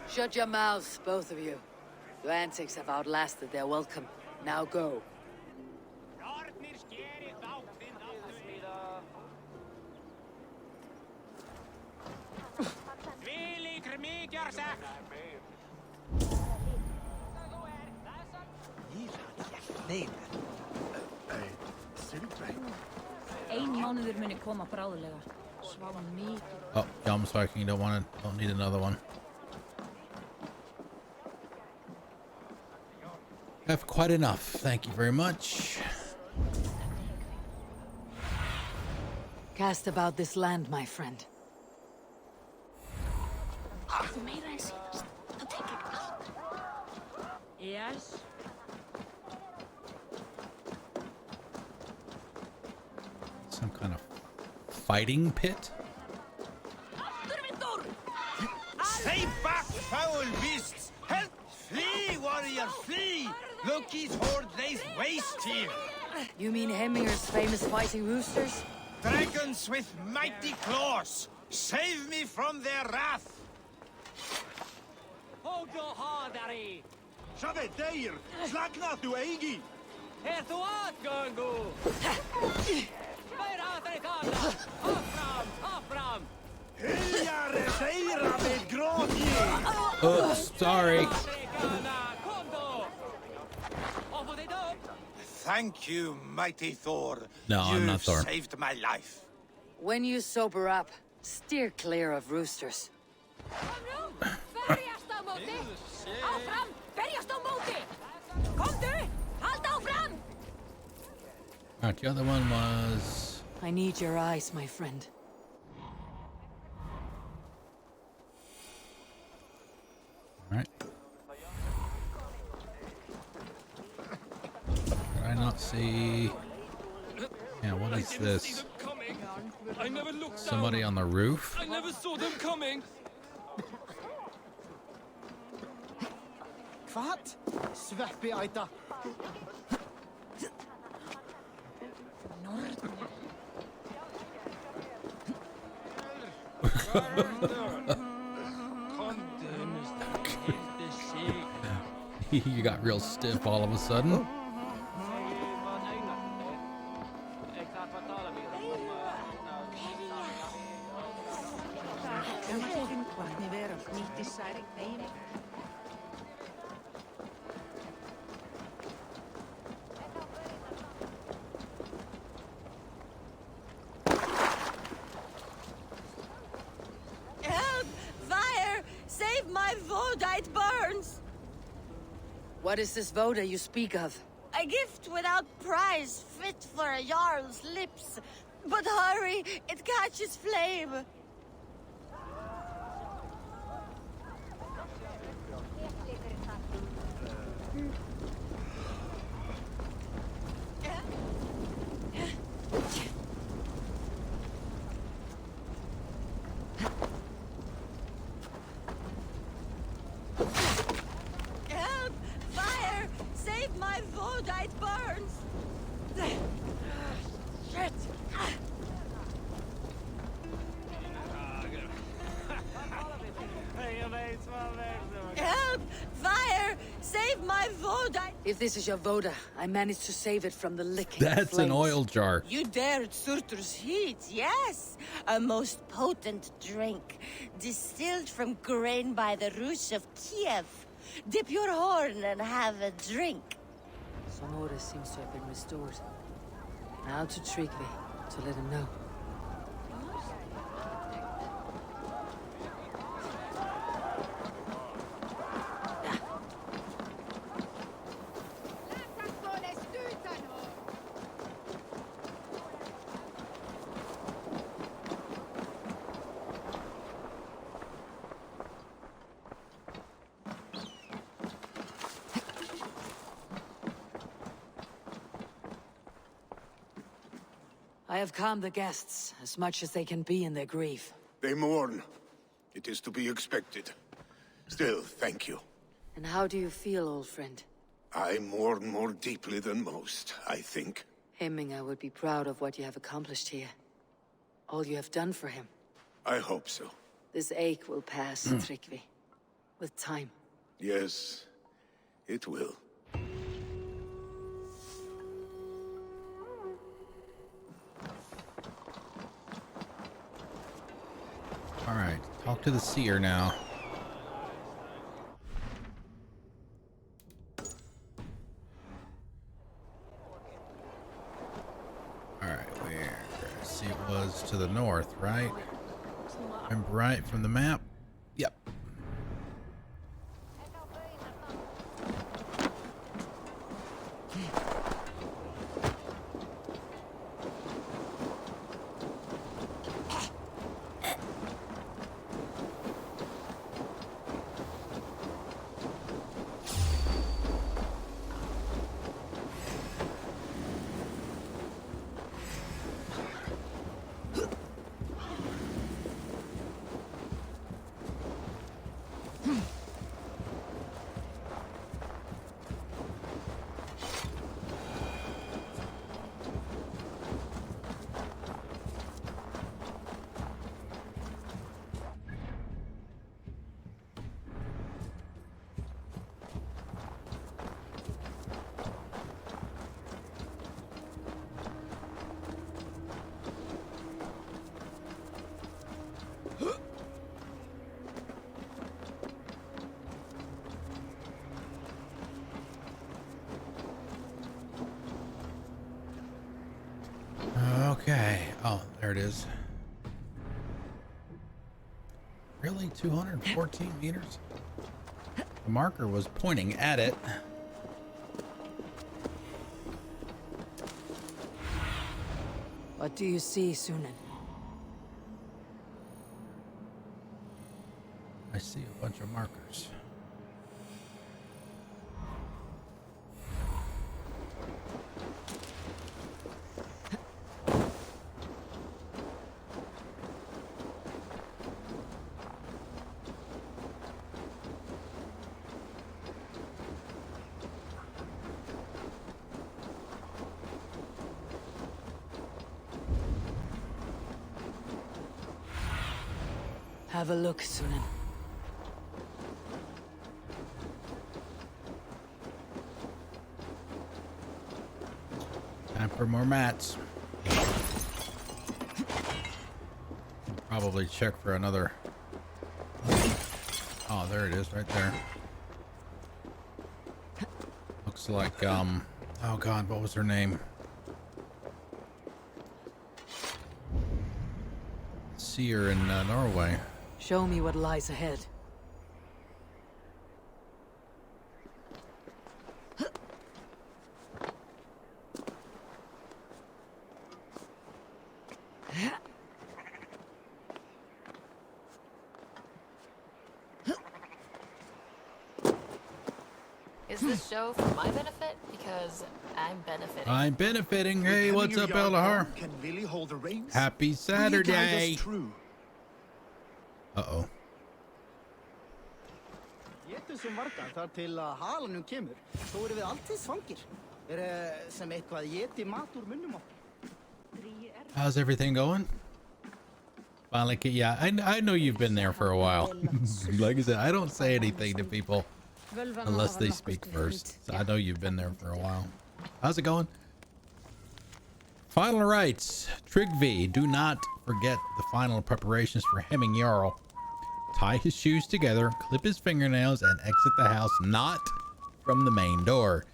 Shut your mouths, both of you. Your antics have outlasted their welcome. Now go. Oh, yeah, I'm smoking. Don't need another one. I have quite enough. Thank you very much. Cast about this land, my friend. Yes? Some kind of fighting pit? Stay back, foul beasts! Help! Flee, warrior, flee! Loki's horde lays waste here! You mean Hemminger's famous fighting roosters? Dragons with mighty claws! Save me from their wrath! Hold your hardari! Shove there! Slagna to Eigi! Here to what, Gungu? Fire out the corner! Off from! Oops, sorry. Thank you, mighty Thor. No, I'm not Thor. You've saved my life. When you sober up, steer clear of roosters. Alright, the other one was... I need your eyes, my friend. Alright. Did I not see... Yeah, what is this? I never looked Somebody down. on the roof? I never saw them coming. What? Sveppi aita. You got real stiff all of a sudden. Help! Fire! Save my Voda, it burns! What is this Voda you speak of? A gift without price, fit for a Jarl's lips. But hurry, it catches flame. Help! Fire! Save my Voda, it burns! Shit! Help! Fire! Save my Voda! If this is your Voda, I managed to save it from the licking That's flames. an oil jar. You dared Surtur's heat, yes! A most potent drink, distilled from grain by the roots of Kiev. Dip your horn and have a drink. Some order seems to have been restored. Now to Tryggvi, to let him know. I have calmed the guests as much as they can be in their grief. They mourn. It is to be expected. Still, thank you. And how do you feel, old friend? I mourn more deeply than most, I think. Hemminga would be proud of what you have accomplished here. All you have done for him. I hope so. This ache will pass, Tryggvi. With time. Yes, it will. All right, talk to the seer now. All right, where? See, it was to the north, right? Remember right from the map? Yep. Okay. Oh, there it is. Really? 214 meters? The marker was pointing at it. What do you see, Sunan? I see a bunch of markers. Have a look, Sunan. Time for more mats. Probably check for another. Oh, there it is, right there. Looks like, oh God, what was her name? Seer in Norway. Show me what lies ahead. Is this show for my benefit? Because I'm benefiting. I'm benefiting. Hey, what's up, Eldahar? Can Lily hold the reins? Happy Saturday. Uh-oh. Sem vargar þar til að halanum kemur, þó erum við alltið svangir. Sem eitthvað éti mat úr munnum okkar. How's everything going? Finally, yeah, I know you've been there for a while. Like I said, I don't say anything to people unless they speak first. So I know you've been there for a while. How's it going? Final rites. Tryggvi, do not forget the final preparations for Hemming Jarl. tie his shoes together, clip his fingernails, and exit the house, not from the main door.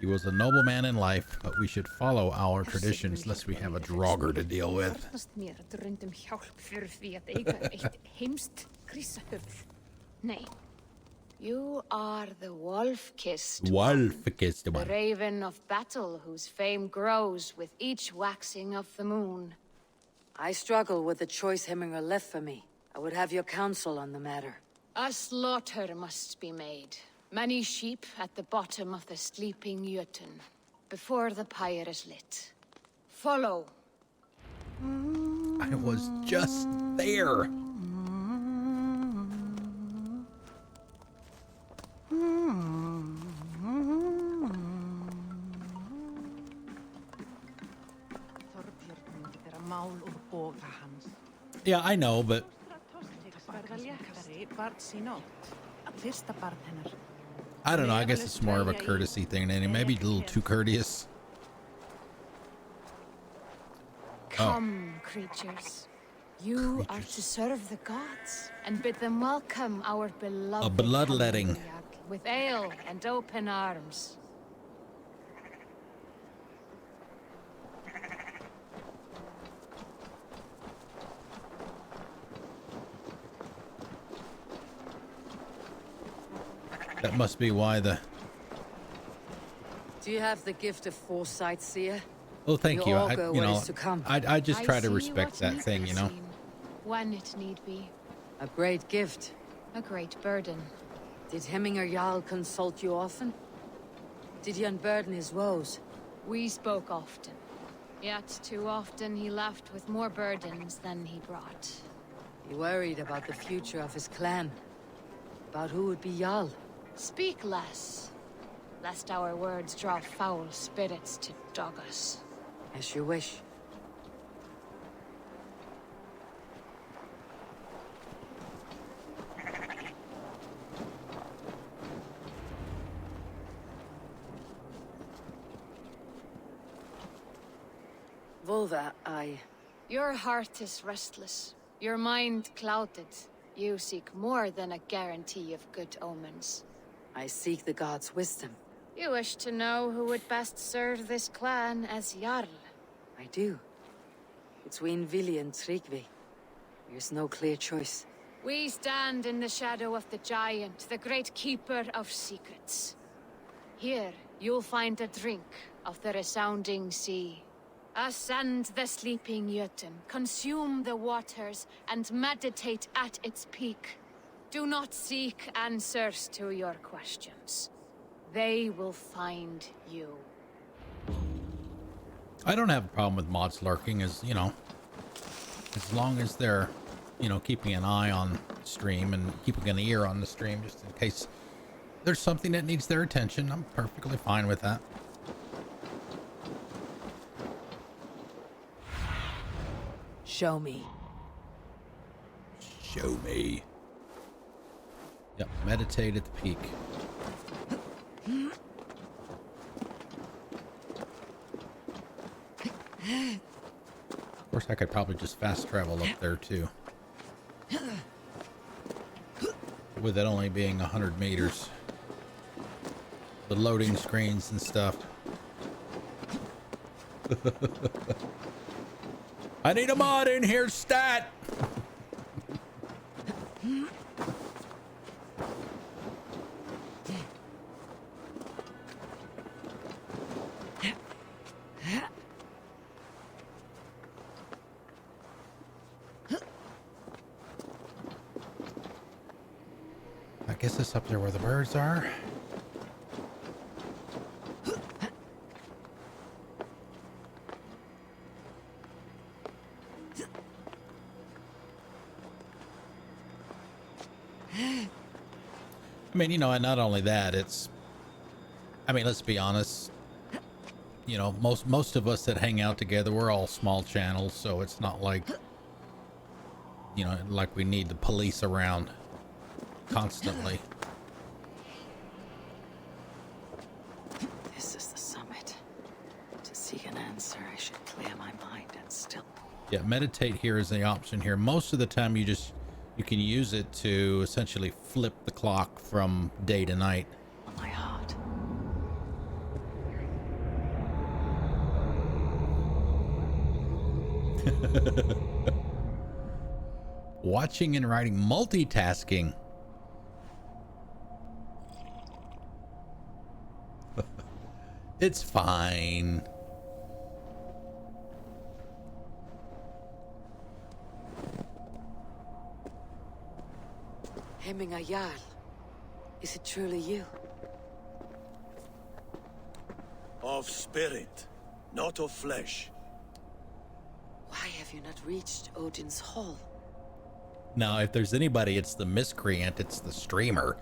He was a noble man in life, but we should follow our traditions lest we have a draugr to deal with. Nay. You are the wolf-kissed Wolf-kissed one. one. The raven of battle whose fame grows with each waxing of the moon. I struggle with the choice Hemminger left for me. I would have your counsel on the matter. A slaughter must be made. Many sheep at the bottom of the sleeping Jötun, before the pyre is lit. Follow. I was just there. Yeah, I know, but I don't know. I guess it's more of a courtesy thing than anything. Maybe a little too courteous. Come, creatures. You are to serve the gods and bid them welcome our beloved. A bloodletting. With ale and open arms. That must be why the... Do you have the gift of foresight, seer? Oh, thank you. I just try to see respect what that needs thing, to you know. be seen, when it need be. A great gift. A great burden. Did Hemminger Jarl consult you often? Did he unburden his woes? We spoke often. Yet too often he left with more burdens than he brought. He worried about the future of his clan. About who would be Jarl. Speak less, lest our words draw foul spirits to dog us. As you wish. Volva, Your heart is restless, your mind clouded. You seek more than a guarantee of good omens. I seek the gods' wisdom. You wish to know who would best serve this clan as Jarl. I do. Between Vili and Tryggvi, there's no clear choice. We stand in the shadow of the giant, the great keeper of secrets. Here, you'll find a drink of the resounding sea. Ascend the sleeping Jötun, consume the waters, and meditate at its peak. Do not seek answers to your questions. They will find you. I don't have a problem with mods lurking, as long as they're, keeping an eye on stream and keeping an ear on the stream just in case there's something that needs their attention. I'm perfectly fine with that. Show me. Show me. Yep, meditate at the peak. Of course, I could probably just fast travel up there too. With it only being 100 meters. The loading screens and stuff. I need a mod in here, stat! I guess it's up there where the birds are. I mean, and not only that, let's be honest, most of us that hang out together, we're all small channels, so it's not like, like we need the police around constantly. This is the summit. To seek an answer, I should clear my mind and still. Yeah, meditate here is the option here. Most of the time you You can use it to essentially flip the clock from day to night. On my heart. Watching and writing, multitasking. It's fine. Hemming Jarl. Is it truly you? Of spirit, not of flesh. Why have you not reached Odin's Hall? Now, if there's anybody, it's the miscreant, it's the streamer.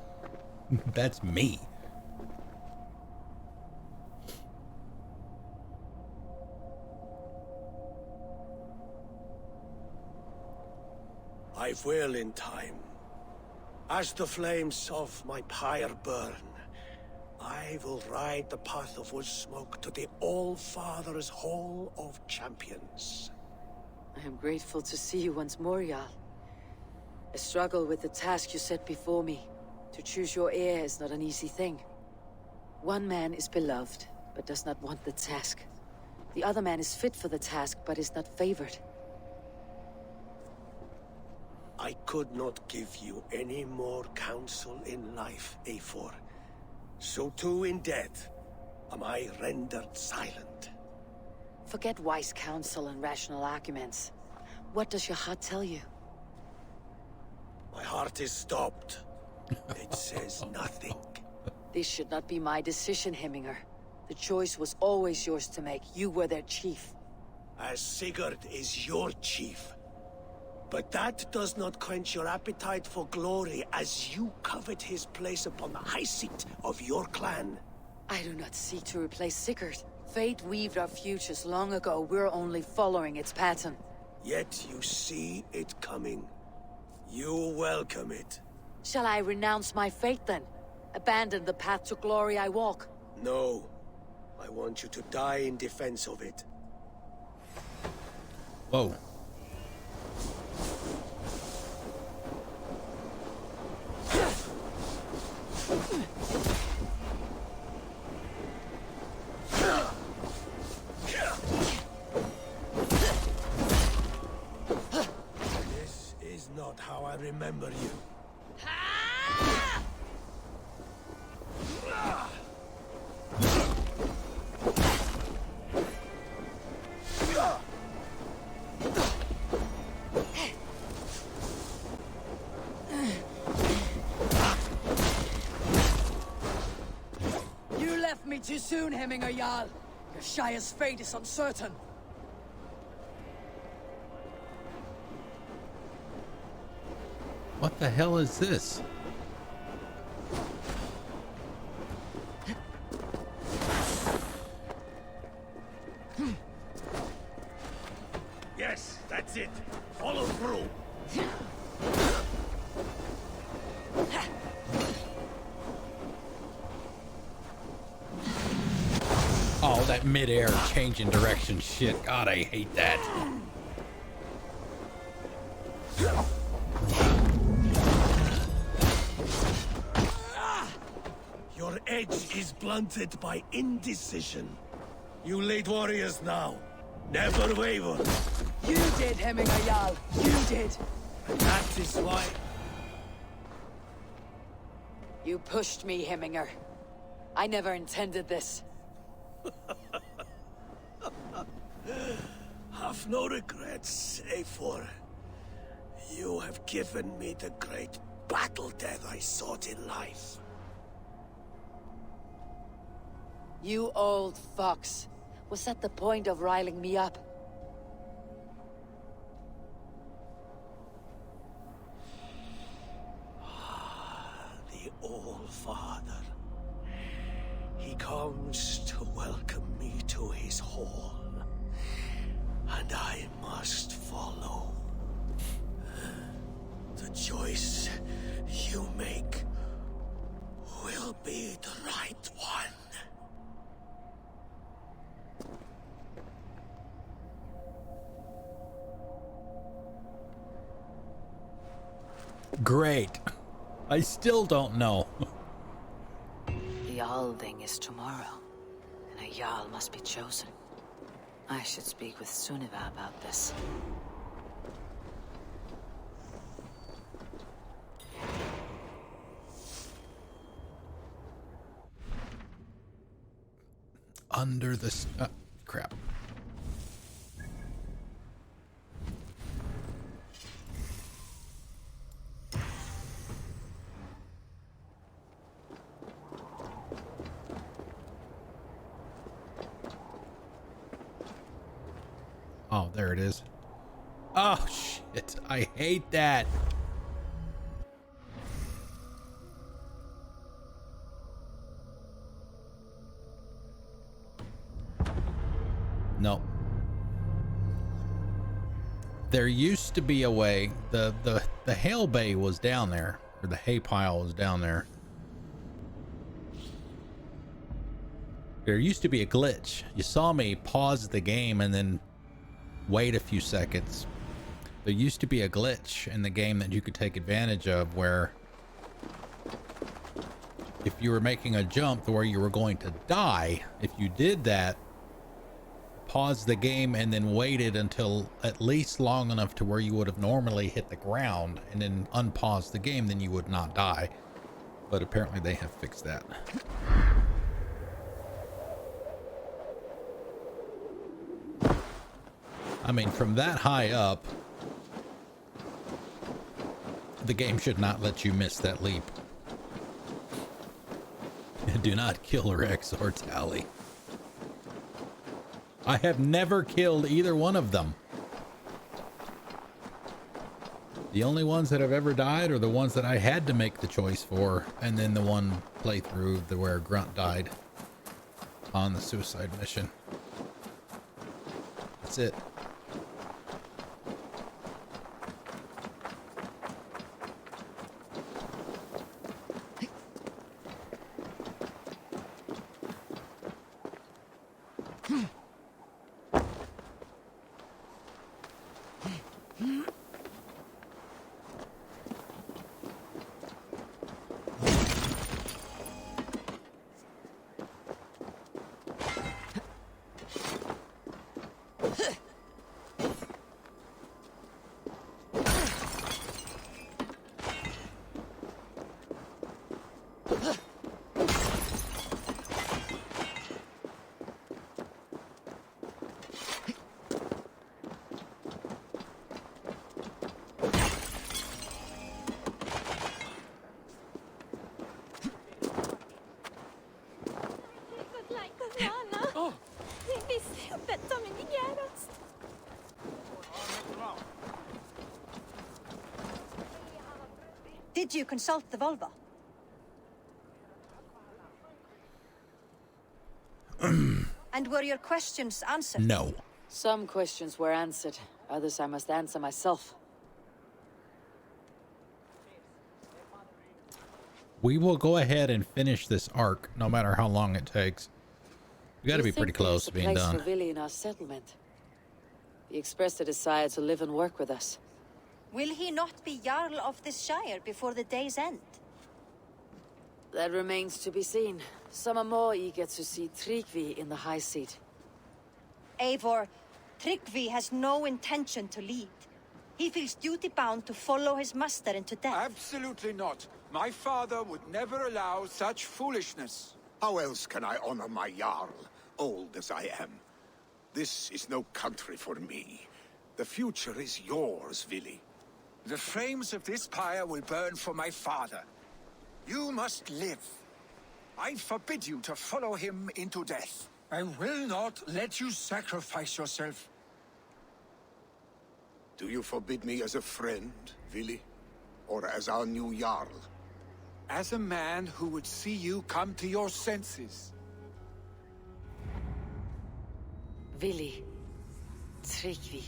That's me. I will in time. As the flames of my pyre burn, I will ride the path of wood smoke to the All-Father's Hall of Champions. I am grateful to see you once more, Jarl. I struggle with the task you set before me. To choose your heir is not an easy thing. One man is beloved, but does not want the task. The other man is fit for the task, but is not favored. I could not give you any more counsel in life, Eivor. So too in death am I rendered silent. Forget wise counsel and rational arguments. What does your heart tell you? My heart is stopped. It says nothing. This should not be my decision, Hemminger. The choice was always yours to make. You were their chief. As Sigurd is your chief. But that does not quench your appetite for glory as you covet his place upon the high seat of your clan. I do not seek to replace Sigurd. Fate weaved our futures long ago. We're only following its pattern. Yet you see it coming. You welcome it. Shall I renounce my fate then? Abandon the path to glory I walk? No. I want you to die in defense of it. Whoa. This is not how I remember you. You left me too soon, Hemminger Jarl. Your Shire's fate is uncertain. What the hell is this? Yes, that's it. Follow through. Oh, that mid-air changing direction shit. God, I hate that. Your edge is blunted by indecision. You late warriors now. Never waver. You did, Hemminger Jarl. You did. And that is why... You pushed me, Hemminger. I never intended this. Have no regrets, Eivor. You have given me the great battle death I sought in life. You old fox. Was that the point of riling me up? The All-Father. He comes to welcome me to his hall. And I must follow. The choice you make will be the right one. Great. I still don't know. The Alding is tomorrow, and a Jarl must be chosen. I should speak with Sunniva about this. Under the... crap. Oh, there it is. Oh, shit. I hate that. No. There used to be a way. The hail bay was down there, or the hay pile was down there. There used to be a glitch. You saw me pause the game and then wait a few seconds. There used to be a glitch in the game that you could take advantage of, where if you were making a jump where you were going to die, if you did that, pause the game and then waited until at least long enough to where you would have normally hit the ground and then unpause the game, then you would not die. But apparently they have fixed that. I mean, from that high up, the game should not let you miss that leap. Do not kill Rex or Tally. I have never killed either one of them. The only ones that have ever died are the ones that I had to make the choice for, and then the one playthrough where Grunt died on the suicide mission. That's it. Did you consult the Volva? And were your questions answered? No. Some questions were answered. Others I must answer myself. We will go ahead and finish this arc, no matter how long it takes. We got to be pretty close to being done. For Vili in our settlement. He expressed a desire to live and work with us. Will he not be Jarl of this shire before the day's end? That remains to be seen. Some are more eager to see Tryggvi in the high seat. Eivor, Tryggvi has no intention to lead. He feels duty-bound to follow his master into death. Absolutely not. My father would never allow such foolishness. How else can I honor my Jarl, old as I am? This is no country for me. The future is yours, Vili. The flames of this pyre will burn for my father. You must live. I forbid you to follow him into death. I will not let you sacrifice yourself. Do you forbid me as a friend, Vili? Or as our new Jarl? As a man who would see you come to your senses. Vili. Tryggvi.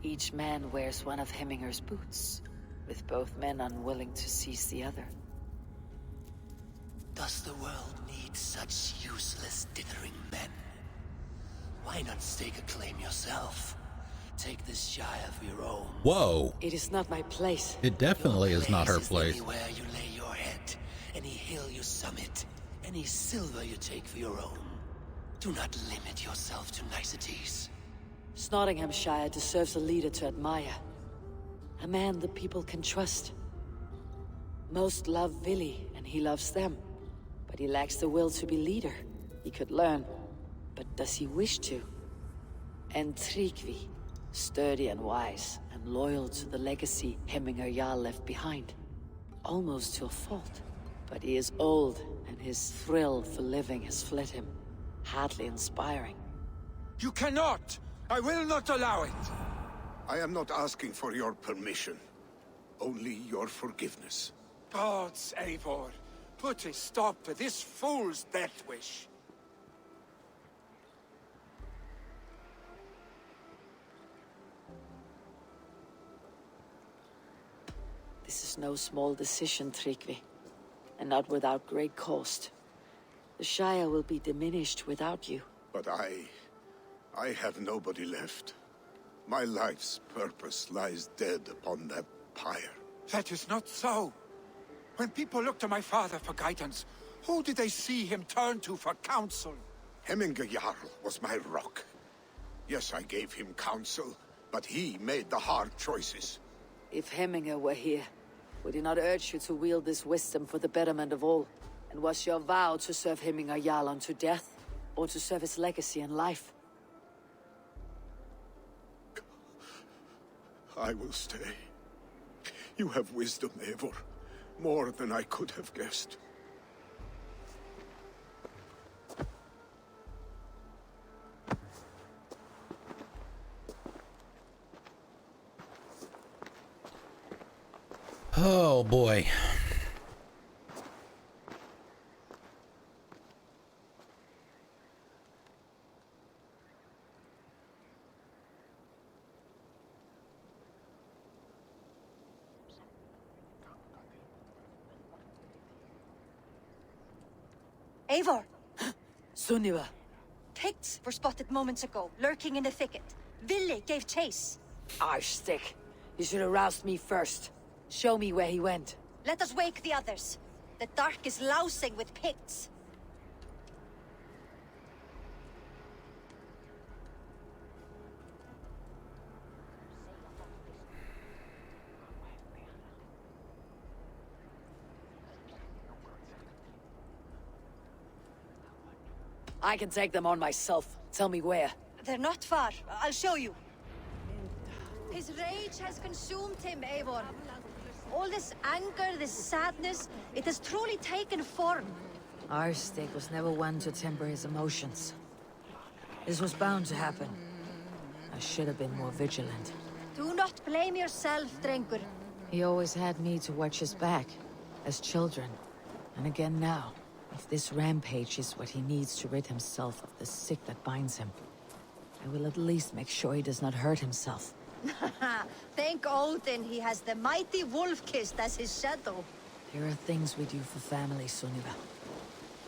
Each man wears one of Hemminger's boots, with both men unwilling to seize the other. Does the world need such useless, dithering men? Why not stake a claim yourself? take this Shire for your own. Whoa. It is not my place. It definitely is not her place. Anywhere you lay your head, any hill you summit, any silver you take for your own. Do not limit yourself to niceties. Snotinghamscire deserves a leader to admire. A man the people can trust. Most love Vili, and he loves them. But he lacks the will to be leader. He could learn, but does he wish to? And Tryggvi, sturdy and wise, and loyal to the legacy Hemmingar Jarl left behind. Almost to a fault. But he is old, and his thrill for living has fled him. Hardly inspiring. You cannot! I will not allow it! I am not asking for your permission. Only your forgiveness. Gods, Eivor, put a stop to this fool's death wish. This is no small decision, Tryggvi. And not without great cost. The Shire will be diminished without you. But I have nobody left. My life's purpose lies dead upon that pyre. That is not so. When people look to my father for guidance, who did they see him turn to for counsel? Hemmingar Jarl was my rock. Yes, I gave him counsel, but he made the hard choices. If Hemmingar were here, would he not urge you to wield this wisdom for the betterment of all? And was your vow to serve Hemmingar Jarl unto death, or to serve his legacy in life? I will stay. You have wisdom, Eivor. More than I could have guessed. Oh boy. Eivor! Sunniva! Picts were spotted moments ago, lurking in the thicket. Vili gave chase. Arstick! You should have roused me first. Show me where he went. Let us wake the others. The dark is lousing with Picts. I can take them on myself. Tell me where. They're not far. I'll show you. His rage has consumed him, Eivor. All this anger, this sadness, it has truly taken form. Arstick was never one to temper his emotions. This was bound to happen. I should have been more vigilant. Do not blame yourself, Drengur. He always had me to watch his back, as children. And again now. If this rampage is what he needs to rid himself of the sick that binds him, I will at least make sure he does not hurt himself. Thank Odin he has the mighty Wolf-Kissed as his shadow. There are things we do for family, Sunniva.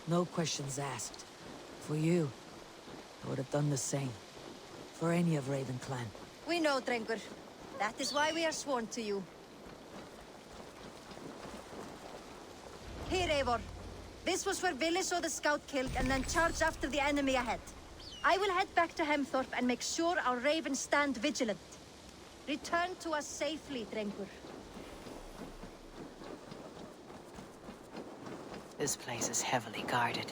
No questions asked. For you, I would have done the same. For any of Raven clan. We know, Drengur. That is why we are sworn to you. Here, Eivor. This was where Vili saw the scout killed and then charged after the enemy ahead. I will head back to Hemthorpe and make sure our ravens stand vigilant. Return to us safely, Drengur. This place is heavily guarded.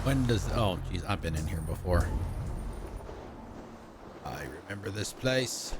When does... Oh, geez, I've been in here before. I remember this place.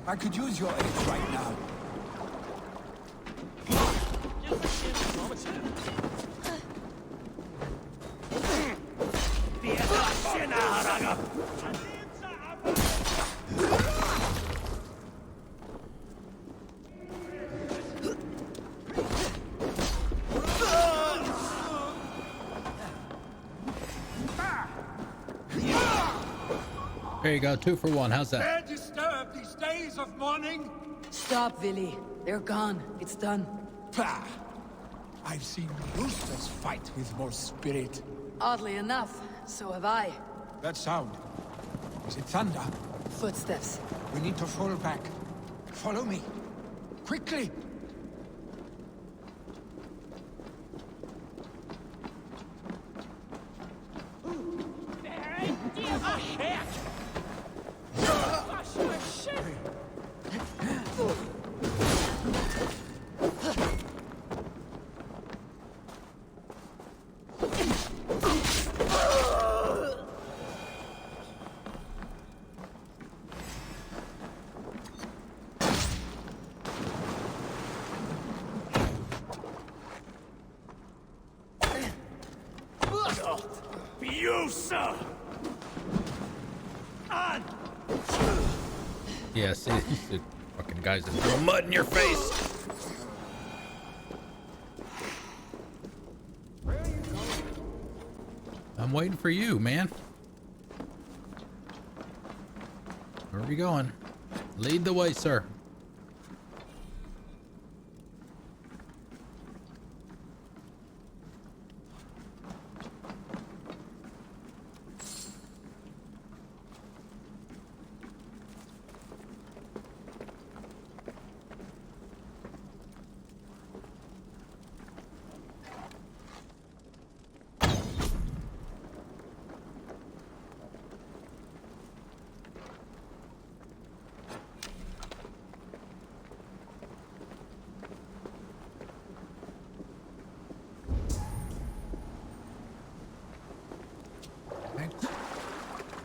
I could use your aid right now. There you go, 2 for 1. How's that? Dare disturb these days of mourning? Stop, Villy. They're gone. It's done. Pah! I've seen roosters fight with more spirit. Oddly enough, so have I. That sound. Is it thunder? Footsteps. We need to fall back. Follow me. Quickly! You, sir! On! Yeah, see, these fucking guys that throw mud in your face. I'm waiting for you, man. Where are we going? Lead the way, sir.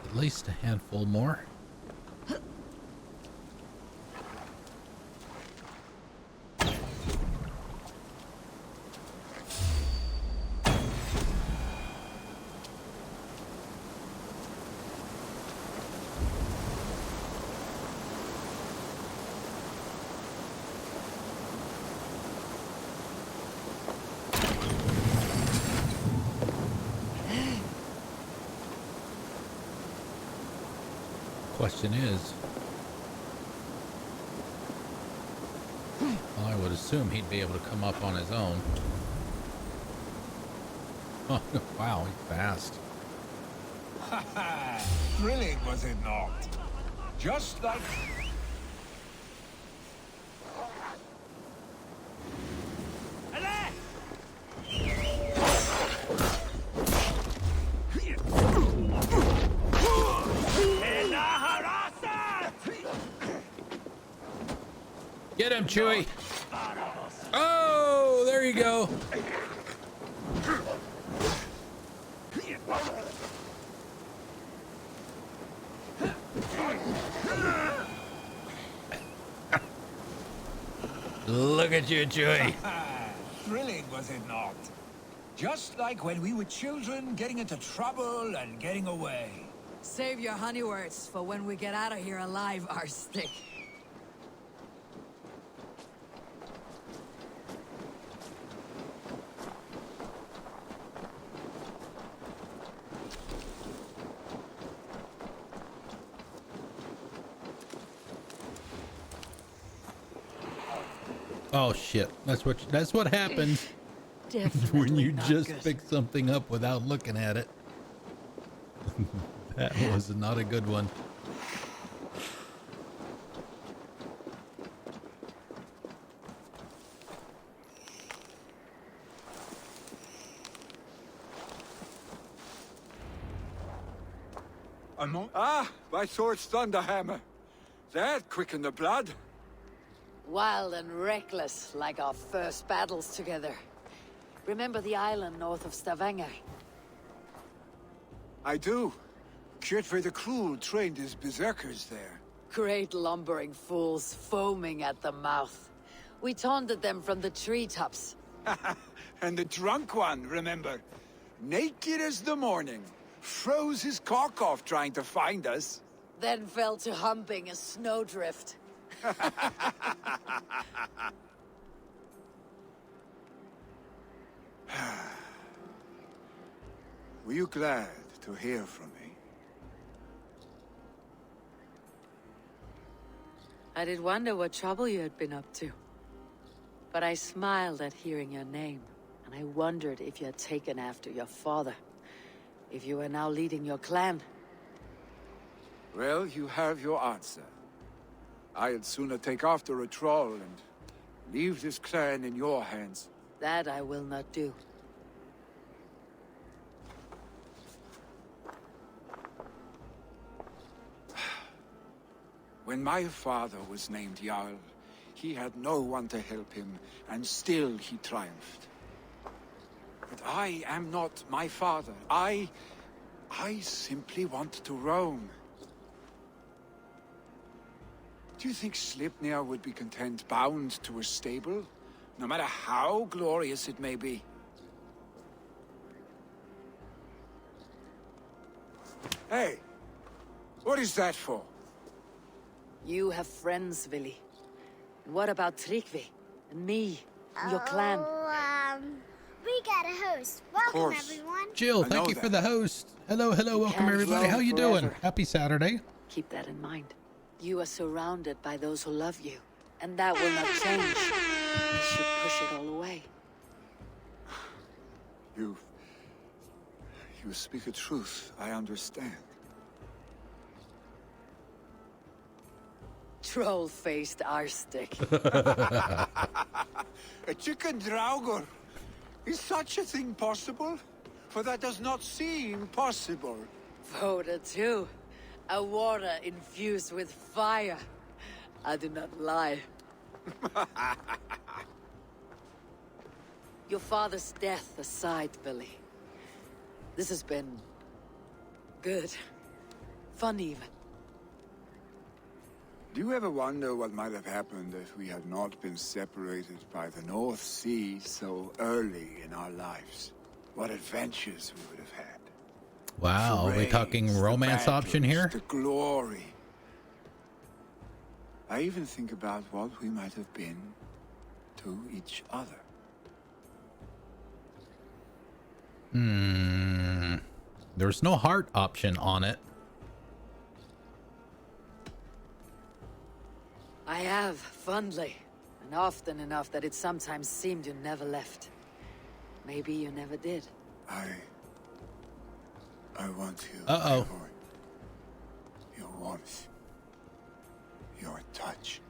At least a handful more. Question is, well, I would assume he'd be able to come up on his own. Oh, wow, he's fast. Ha ha! Thrilling, was it not? Just like... Get him, Chewie! Oh, there you go. Look at you, Chewie. Thrilling, was it not? Just like when we were children, getting into trouble and getting away. Save your honey words for when we get out of here alive, our stick. Oh shit! That's what happens when you just pick something up without looking at it. That was not a good one. Ah, my sword's Thunderhammer. That quickened the blood. Wild and reckless, like our first battles together. Remember the island north of Stavanger? I do. Kjotve the Cruel trained his berserkers there. Great lumbering fools foaming at the mouth. We taunted them from the treetops. And the drunk one, remember? Naked as the morning. Froze his cock off trying to find us. Then fell to humping a snowdrift. Were you glad to hear from me? I did wonder what trouble you had been up to. But I smiled at hearing your name, and I wondered if you had taken after your father. If you were now leading your clan. Well, you have your answer. I'd sooner take after a troll and leave this clan in your hands. That I will not do. When my father was named Jarl, he had no one to help him, and still he triumphed. But I am not my father. I simply want to roam. Do you think Sleipnir would be content bound to a stable, no matter how glorious it may be? Hey, what is that for? You have friends, Vili. And what about Tryggvi? And me? And your clan? We got a host. Welcome, everyone. Jill, thank you for the host. Hello, welcome everybody. How you doing? Happy Saturday. Keep that in mind. You are surrounded by those who love you, and that will not change. You should push it all away. You speak a truth, I understand. Troll-faced arstick. A chicken draugr. Is such a thing possible? For that does not seem possible. Voda too. A water infused with fire. I do not lie. Your father's death aside, Billy. This has been good. Fun even. Do you ever wonder what might have happened if we had not been separated by the North Sea so early in our lives? What adventures we would have had. Wow, are we talking romance option here? The glory. I even think about what we might have been to each other. There's no heart option on it. I have, fondly. And often enough that it sometimes seemed you never left. Maybe you never did. I want you. Uh-oh. Your warmth. Your touch.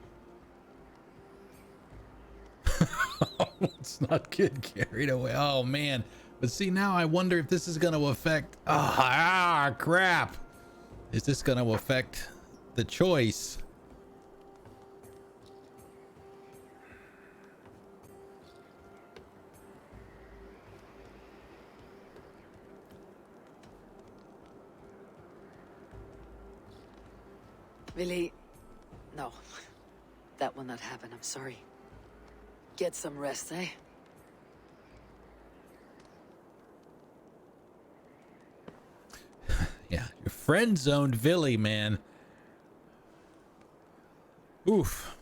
Let's not get carried away. Oh, man. But see, now I wonder if this is going to affect... crap. Is this going to affect the choice? Vili, no. That will not happen, I'm sorry. Get some rest, eh? Yeah, your friend zoned Vili, man. Oof.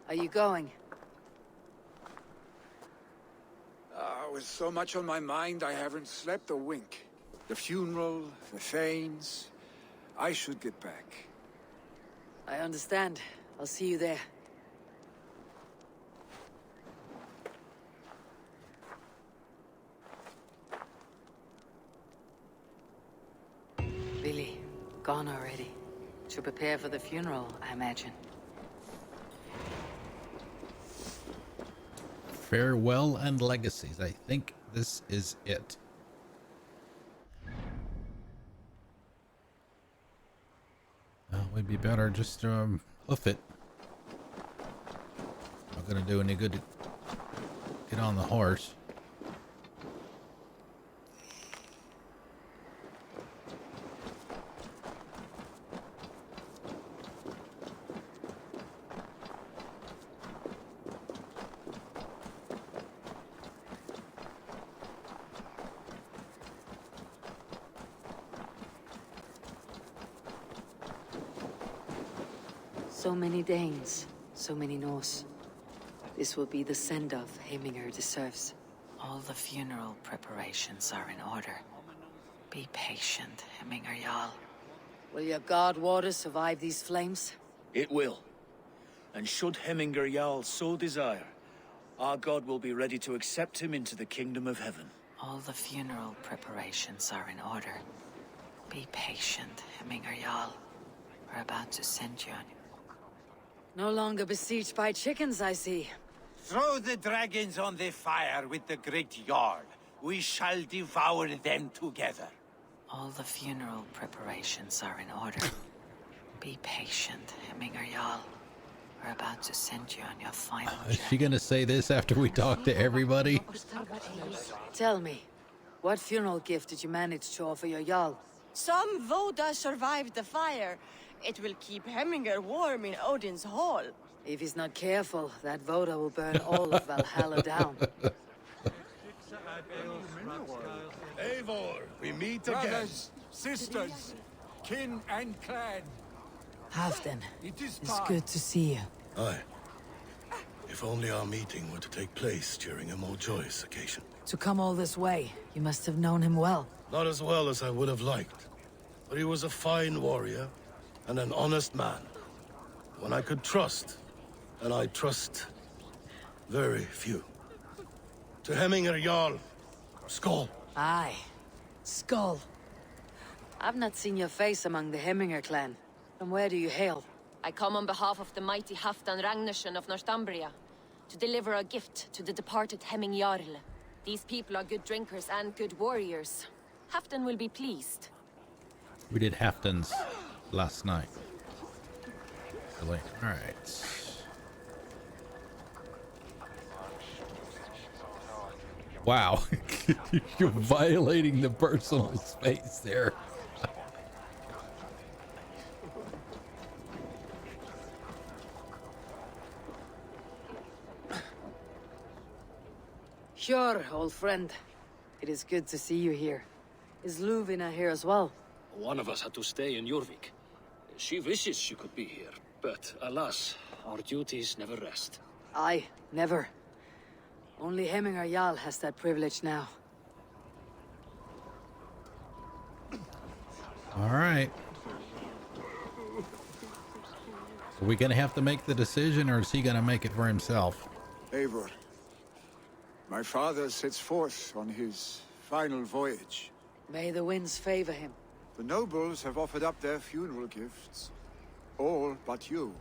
Are you going? With so much on my mind, I haven't slept a wink. The funeral, the Thanes. I should get back. I understand. I'll see you there. Billy, gone already. To prepare for the funeral, I imagine. Farewell and Legacies. I think this is it. Well, we'd be better just hoof it. Not gonna do any good get on the horse. So many Danes, so many Norse. This will be the send-off Heminger deserves. All the funeral preparations are in order. Be patient, Heminger Jarl. Will your god water survive these flames? It will. And should Heminger Jarl so desire, our god will be ready to accept him into the kingdom of heaven. All the funeral preparations are in order. Be patient, Heminger Jarl. We're about to send you on. No longer besieged by chickens, I see. Throw the dragons on the fire with the great Jarl. We shall devour them together. All the funeral preparations are in order. Be patient, Heminger Jarl. We're about to send you on your final Is she gonna say this after we talk to everybody? Tell me, what funeral gift did you manage to offer your Jarl? Some Voda survived the fire. It will keep Heminger warm in Odin's hall. If he's not careful, that Voda will burn all of Valhalla down. Eivor, we meet again. Brothers, sisters, kin and clan. Halfdan, It is it's time. good to see you. Aye. If only our meeting were to take place during a more joyous occasion. To come all this way, you must have known him well. Not as well as I would have liked, but he was a fine warrior and an honest man. One I could trust, and I trust very few. To Heminger Jarl, Skull. Aye, Skull. I've not seen your face among the Heminger clan. From where do you hail? I come on behalf of the mighty Halfdan Ragnarsson of Northumbria to deliver a gift to the departed Hemming Jarl. These people are good drinkers and good warriors. Halfdan will be pleased. We did Halfdan's last night. Really? All right. Wow, you're violating the personal space there. Sure, old friend. It is good to see you here. Is Luvina here as well? One of us had to stay in Jorvik. She wishes she could be here, but alas, our duties never rest. Aye, never. Only Hemminger Jarl has that privilege now. All right. Are we gonna have to make the decision, or is he gonna make it for himself? Eivor, my father sets forth on his final voyage. May the winds favor him. The nobles have offered up their funeral gifts. All but you.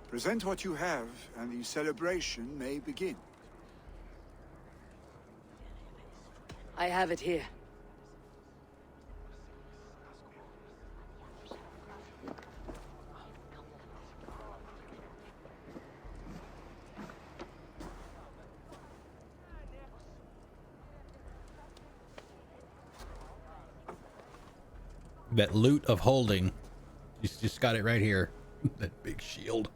Present what you have, and the celebration may begin. I have it here. That loot of holding. He's just got it right here. That big shield.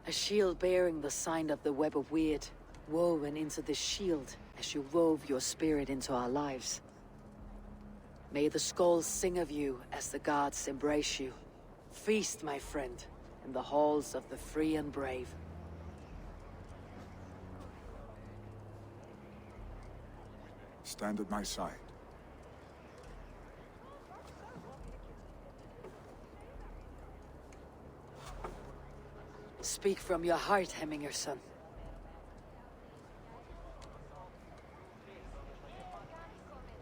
A shield bearing the sign of the web of weird, woven into the shield as you wove your spirit into our lives. May the skulls sing of you as the gods embrace you. Feast, my friend, in the halls of the free and brave. Stand at my side. Speak from your heart, Hemminger son.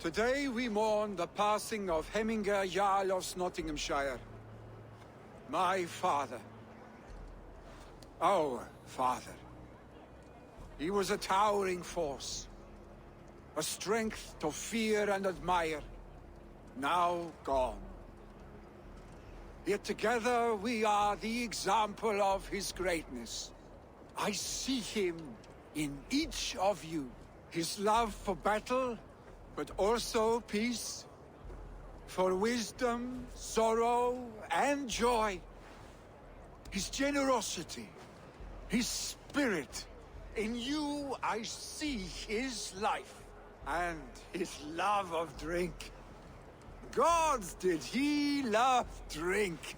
Today we mourn the passing of Hemminger Jarl of Snotinghamscire. My father. Our father. He was a towering force. A strength to fear and admire. Now gone. Yet together we are the example of his greatness. I see him in each of you. His love for battle, but also peace. For wisdom, sorrow, and joy. His generosity, his spirit. In you I see his life, and his love of drink. Gods, did he love drink!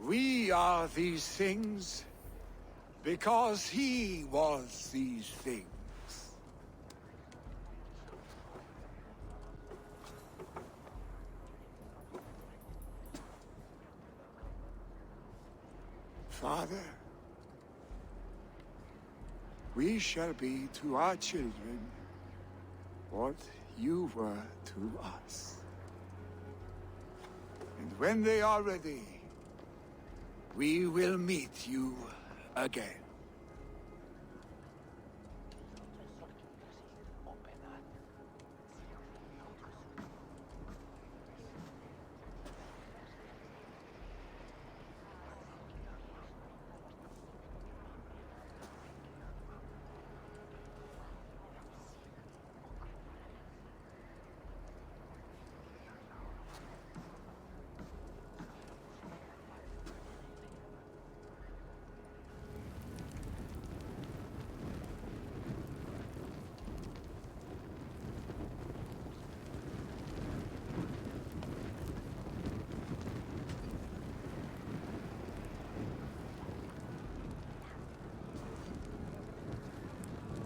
We are these things because he was these things. Father, we shall be to our children what you were to us. And when they are ready, we will meet you again.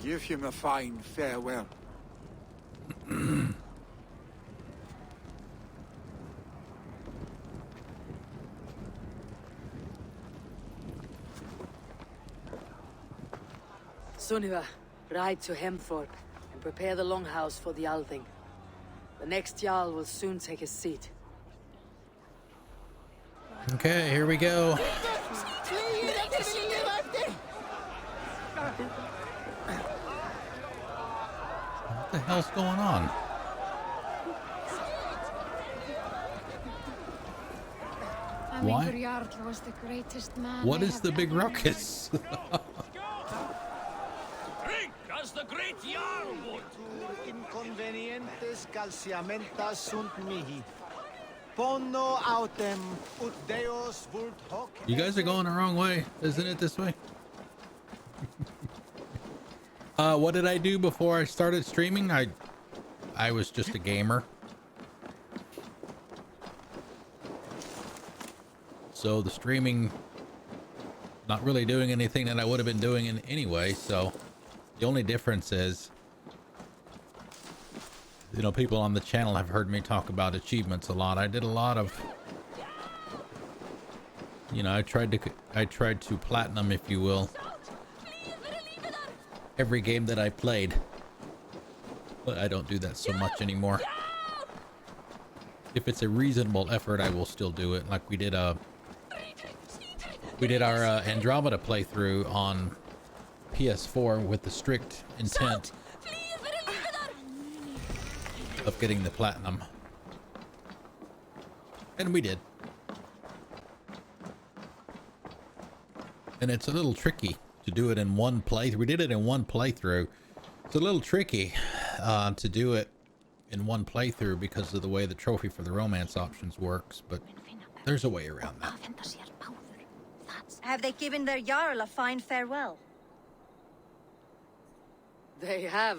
Give him a fine farewell. Sunniva, ride to Hemthorpe and prepare the longhouse for the Althing. The next Jarl will soon take his seat. Okay, here we go. What the hell's going on? Why? Was the greatest man What is the big ruckus? Drink as the great Jarl would. Inconvenientes calciamentas sunt mihi. Pono autem ut Deus vult hoc. You guys are going the wrong way. Isn't it this way? What did I do before I started streaming? I was just a gamer. So the streaming, not really doing anything that I would have been doing in anyway. So the only difference is, you know, people on the channel have heard me talk about achievements a lot. I did a lot of, you know, I tried to platinum, if you will, every game that I played, but I don't do that so much anymore. If it's a reasonable effort, I will still do it. Like we did our Andromeda playthrough on PS4 with the strict intent of getting the platinum, and we did. And it's a little tricky to do it in one playthrough. We did it in one playthrough. It's a little tricky to do it in one playthrough because of the way the trophy for the romance options works, but there's a way around that. Have they given their Jarl a fine farewell? They have.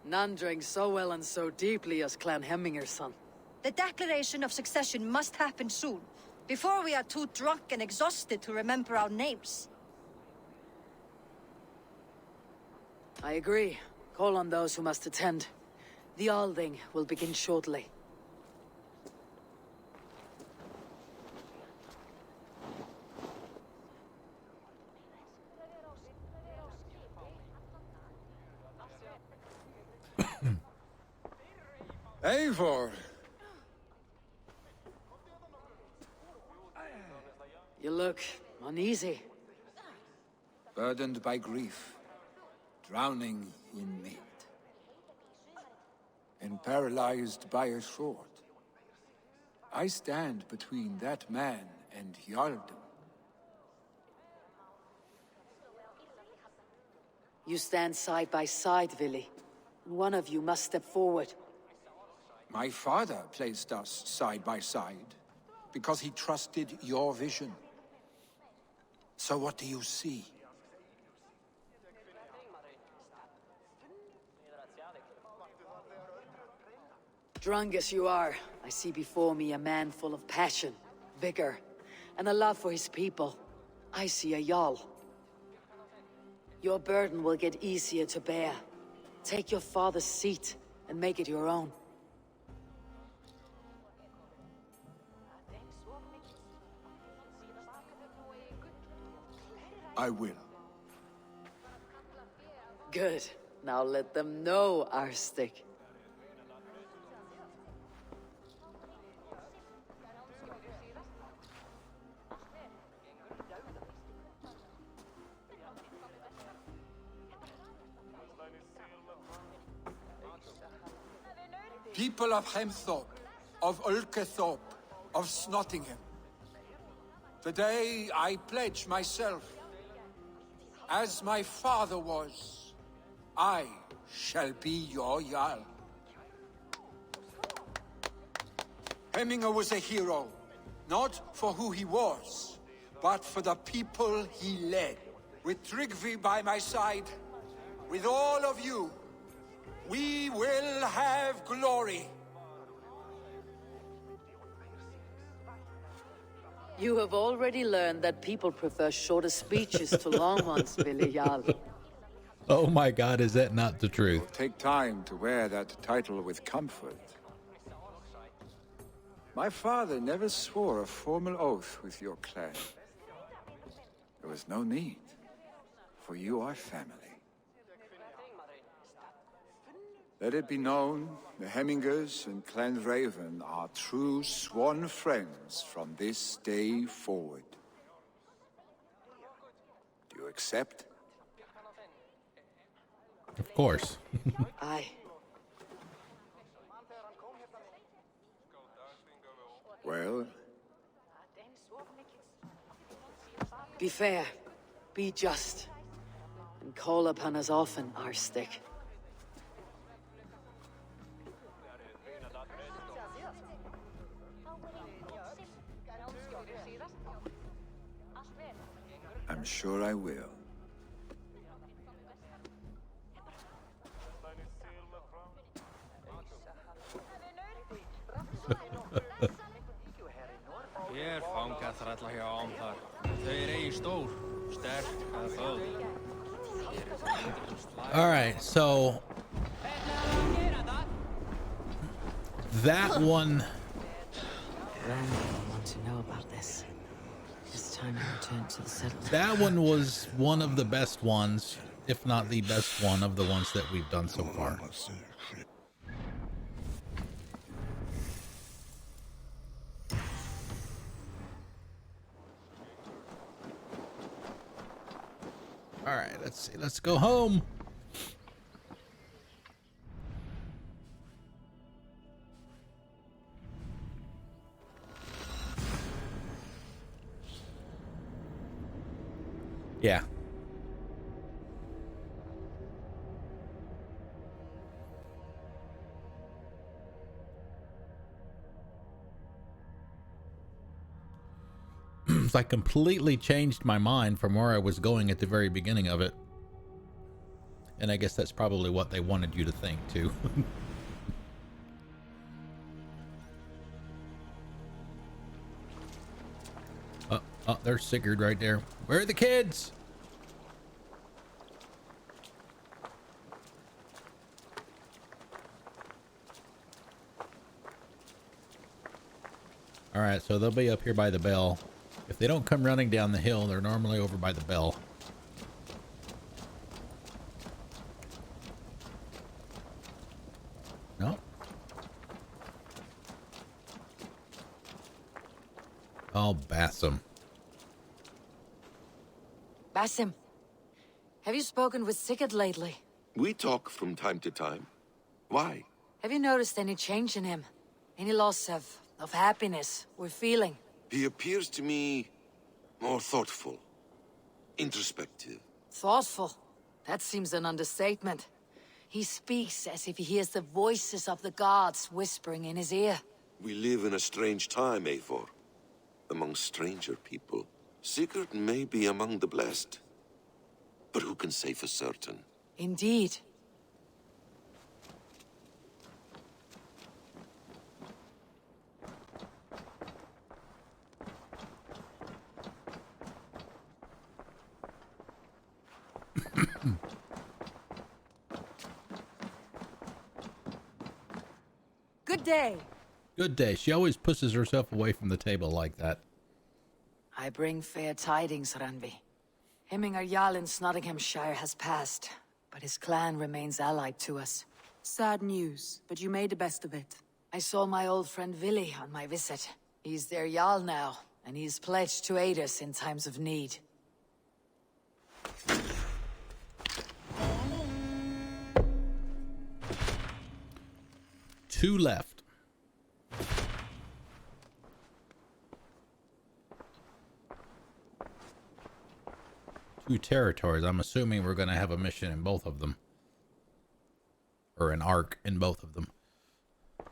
None drank so well and so deeply as Clan Hemminger's son. The declaration of succession must happen soon, before we are too drunk and exhausted to remember our names. I agree. Call on those who must attend. The Althing will begin shortly. Eivor! You look uneasy. Burdened by grief, drowning in mead, and paralyzed by a sword. I stand between that man and Jarldom. You stand side by side, Vili. One of you must step forward. My father placed us side by side because he trusted your vision. So what do you see? Drunk as you are, I see before me a man full of passion, vigor, and a love for his people. I see a Jarl. Your burden will get easier to bear. Take your father's seat and make it your own. I will. Good. Now let them know, Arstic. People of Hemthorpe, of Ulkethorpe, of Snotingham. Today I pledge myself. As my father was, I shall be your Jarl. Hemminger was a hero, not for who he was, but for the people he led. With Tryggvi by my side, with all of you, we will have glory. You have already learned that people prefer shorter speeches to long ones, Vili Jarl. Oh my God, is that not the truth? It'll take time to wear that title with comfort. My father never swore a formal oath with your clan. There was no need, for you are family. Let it be known, the Hemmingers and Clan Raven are true sworn friends from this day forward. Do you accept? Of course. Aye. Well? Be fair, be just, and call upon us often, Arstic. I'm sure I will. Hér fanga þrælla hjá ám þar. Þau eigi stór, sterk að föð. All right, so that one. Randall will want to know about this. It's time to return to the settlement. That one was one of the best ones, if not the best one of the ones that we've done so far. All right, let's see. Let's go home. Yeah. I completely changed my mind from where I was going at the very beginning of it. And I guess that's probably what they wanted you to think too. Oh, there's Sigurd right there. Where are the kids? All right, so they'll be up here by the bell. If they don't come running down the hill, they're normally over by the bell. No. Oh, Bassam. Basim, have you spoken with Sigurd lately? We talk from time to time. Why? Have you noticed any change in him? Any loss of happiness or feeling? He appears to me more thoughtful, introspective. Thoughtful? That seems an understatement. He speaks as if he hears the voices of the gods whispering in his ear. We live in a strange time, Eivor. Among stranger people. Sigurd may be among the blessed. But who can say for certain? Indeed. Good day. Good day. She always pushes herself away from the table like that. I bring fair tidings, Randvi. Hemmingar Jarl in Snotinghamscire has passed, but his clan remains allied to us. Sad news, but you made the best of it. I saw my old friend Vili on my visit. He's their Jarl now, and he's pledged to aid us in times of need. Two left. Two territories. I'm assuming we're going to have a mission in both of them. Or an arc in both of them.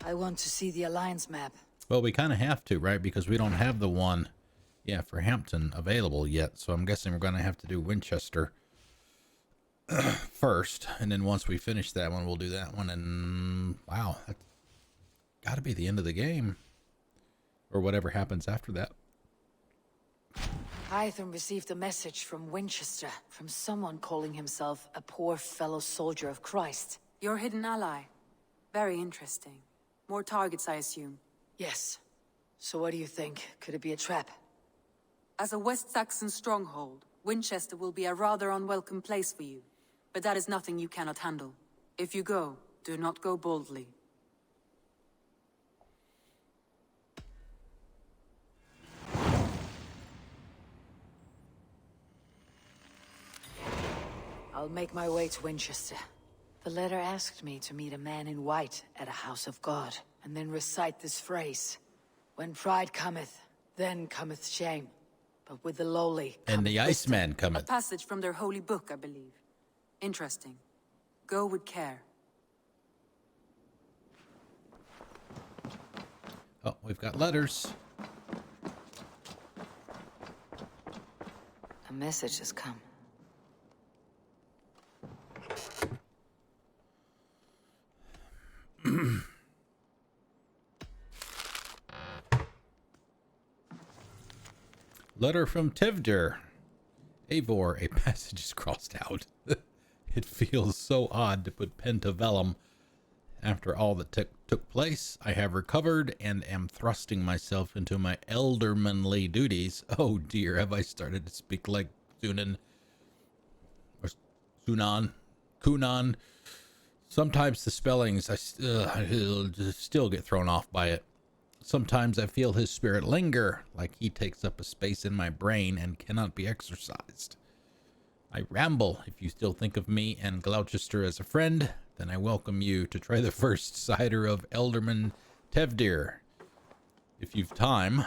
I want to see the Alliance map. Well, we kind of have to, right? Because we don't have the one, for Hampton available yet. So I'm guessing we're going to have to do Winchester first. And then once we finish that one, we'll do that one. And wow, that's got to be the end of the game. Or whatever happens after that. Hytham received a message from Winchester, from someone calling himself a poor fellow soldier of Christ. Your hidden ally. Very interesting. More targets, I assume. Yes. So what do you think? Could it be a trap? As a West Saxon stronghold, Winchester will be a rather unwelcome place for you. But that is nothing you cannot handle. If you go, do not go boldly. I'll make my way to Winchester. The letter asked me to meet a man in white at a house of God, and then recite this phrase. When pride cometh, then cometh shame. But with the lowly and the Iceman A cometh. passage from their holy book, I believe. Interesting. Go with care. Oh, we've got letters. A message has come. Letter from Tevdir. Eivor, a passage is crossed out. It feels so odd to put pen to vellum. After all that took place, I have recovered and am thrusting myself into my eldermanly duties. Oh dear, have I started to speak like Sunan or Kunan? Sometimes the spellings, I still get thrown off by it. Sometimes I feel his spirit linger, like he takes up a space in my brain and cannot be exorcised. I ramble. If you still think of me and Gloucester as a friend, then I welcome you to try the first cider of Elderman Tevdir. If you've time,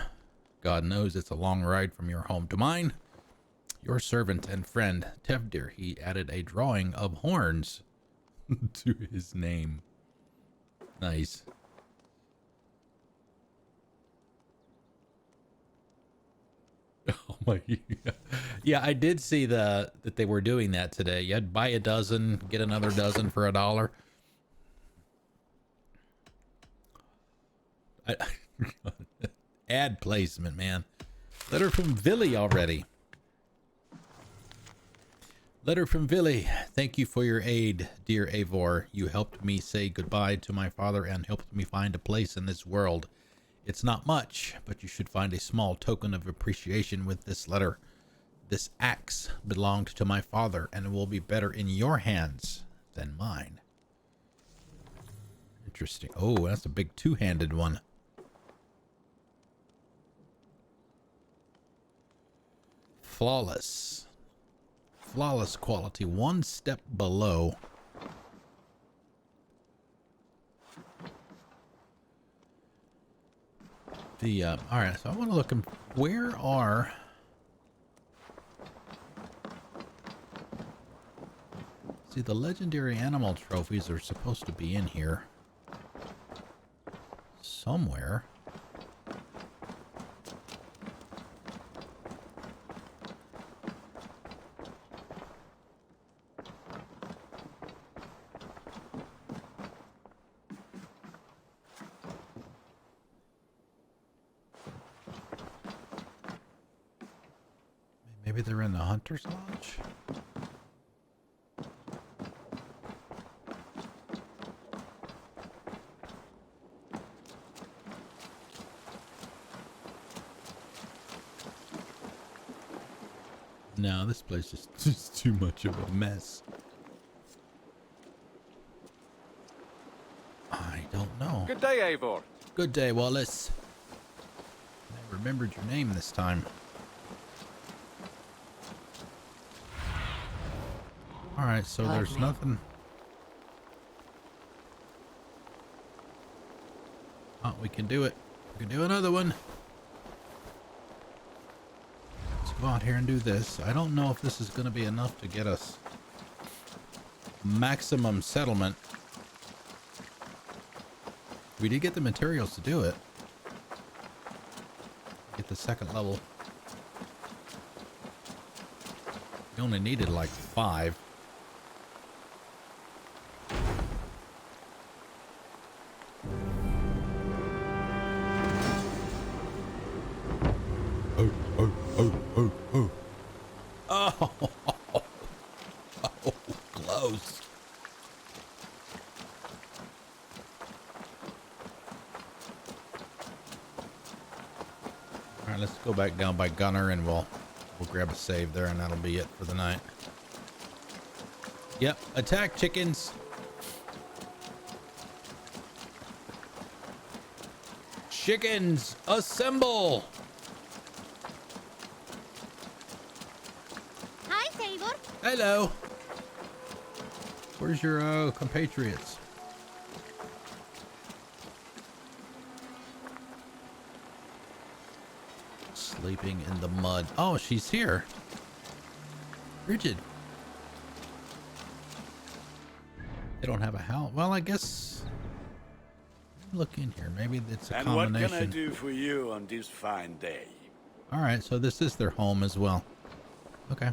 God knows it's a long ride from your home to mine. Your servant and friend, Tevdir. He added a drawing of horns to his name. Nice. Oh my, yeah, I did see that they were doing that today. You'd buy a dozen, get another dozen for $1. Ad placement, man. Letter from Vili already. Letter from Vili. Thank you for your aid, dear Eivor. You helped me say goodbye to my father and helped me find a place in this world. It's not much, but you should find a small token of appreciation with this letter. This axe belonged to my father and will be better in your hands than mine. Interesting. Oh, that's a big two-handed one. Flawless. Flawless quality. One step below. All right, so I want to look in, where are See, the legendary animal trophies are supposed to be in here somewhere. Maybe they're in the Hunter's Lodge? No, this place is just too much of a mess. I don't know. Good day, Eivor. Good day, Wallace. I remembered your name this time. Alright, so there's nothing. Oh, we can do it. We can do another one. Let's go out here and do this. I don't know if this is going to be enough to get us maximum settlement. We did get the materials to do it. Get the second level. We only needed like 5. Oh, close. All right, let's go back down by Gunner and we'll grab a save there and that'll be it for the night. Yep, attack chickens. Chickens, assemble. Hi, Eivor. Hello. Where's your compatriots? Sleeping in the mud. Oh, she's here. Bridget. They don't have a house. Well, I guess. Look in here. Maybe it's a combination. And what can I do for you on this fine day? All right, so this is their home as well. Okay.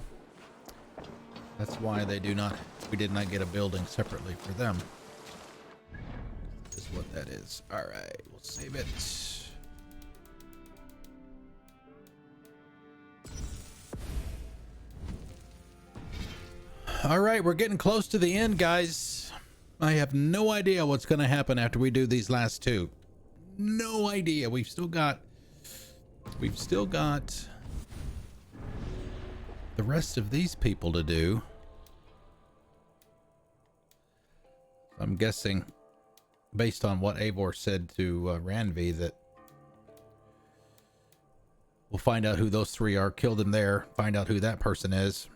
That's why they do not. We did not get a building separately for them. Is what that is. All right, we'll save it. All right, we're getting close to the end, guys. I have no idea what's going to happen after we do these last 2. No idea. We've still got the rest of these people to do. I'm guessing, based on what Eivor said to Ranvi, that we'll find out who those 3 are, kill them there, find out who that person is.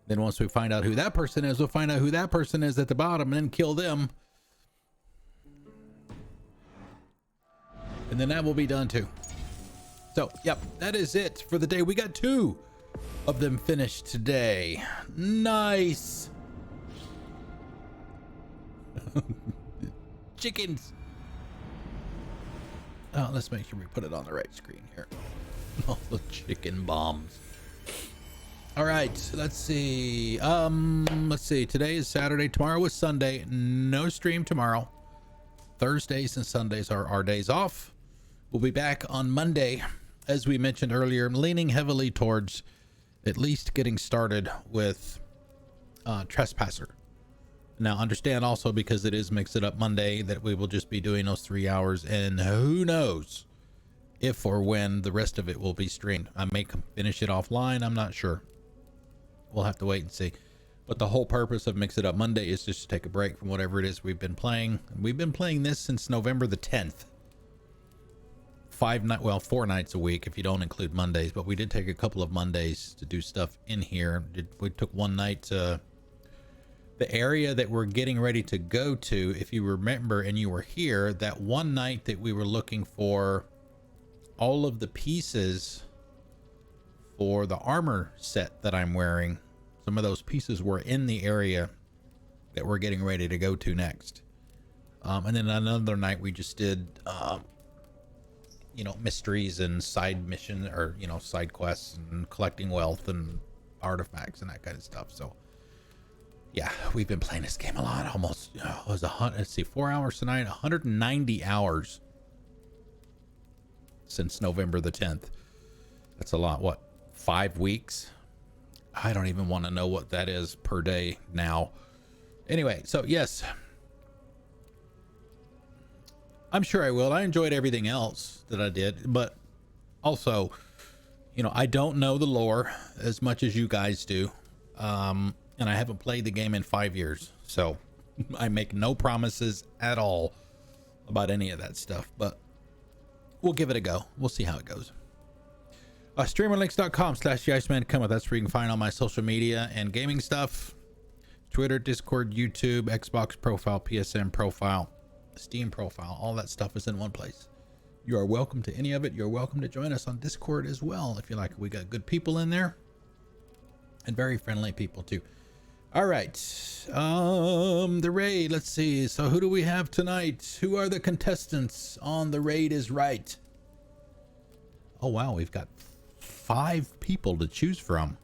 Then once we find out who that person is, we'll find out who that person is at the bottom and then kill them. And then that will be done too. So, yep, that is it for the day. We got 2 of them finished today. Nice. Chickens. Oh, let's make sure we put it on the right screen here. All the chicken bombs. All right, let's see. Today is Saturday. Tomorrow is Sunday. No stream tomorrow. Thursdays and Sundays are our days off. We'll be back on Monday, as we mentioned earlier. I'm leaning heavily towards at least getting started with Trespasser. Now, understand also, because it is Mix It Up Monday, that we will just be doing those 3 hours, and who knows if or when the rest of it will be streamed. I may finish it offline. I'm not sure. We'll have to wait and see. But the whole purpose of Mix It Up Monday is just to take a break from whatever it is we've been playing. We've been playing this since November the 10th. 4 nights a week if you don't include Mondays, but we did take a couple of Mondays to do stuff in here. We took one night to the area that we're getting ready to go to. If you remember and you were here, that one night that we were looking for all of the pieces for the armor set that I'm wearing. Some of those pieces were in the area that we're getting ready to go to next. And then another night we just did, you know, mysteries and side mission, or, you know, side quests and collecting wealth and artifacts and that kind of stuff. So yeah, we've been playing this game a lot. Almost, it was let's see, 4 hours tonight, 190 hours since November the 10th. That's a lot. What, 5 weeks? I don't even want to know what that is per day now. Anyway, so yes, I'm sure I will. I enjoyed everything else that I did, but also, you know, I don't know the lore as much as you guys do. And I haven't played the game in 5 years, so I make no promises at all about any of that stuff, but we'll give it a go. We'll see how it goes. Streamerlinks.com/theiceman. That's where you can find all my social media and gaming stuff. Twitter, Discord, YouTube, Xbox profile, PSN profile, Steam profile. All that stuff is in one place. You are welcome to any of it. You're welcome to join us on Discord as well if you like. We got good people in there and very friendly people too. All right, the raid, let's see. So who do we have tonight? Who are the contestants on The Raid Is Right? Oh wow, we've got 5 people to choose from.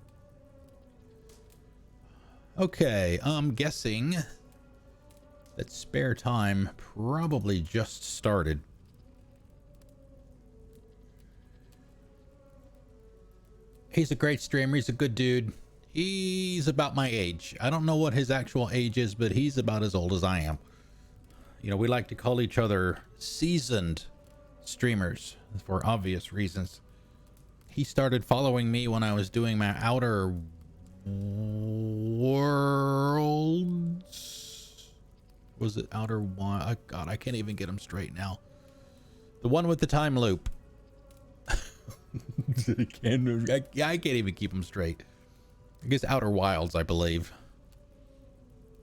Okay, I'm guessing that Spare Time probably just started. He's a great streamer. He's a good dude. He's about my age. I don't know what his actual age is, but he's about as old as I am. You know, we like to call each other seasoned streamers for obvious reasons. He started following me when I was doing my Outer Worlds. Was it Outer One? Oh, God, I can't even get him straight now. The one with the time loop. I can't even keep him straight. I guess Outer Wilds, I believe.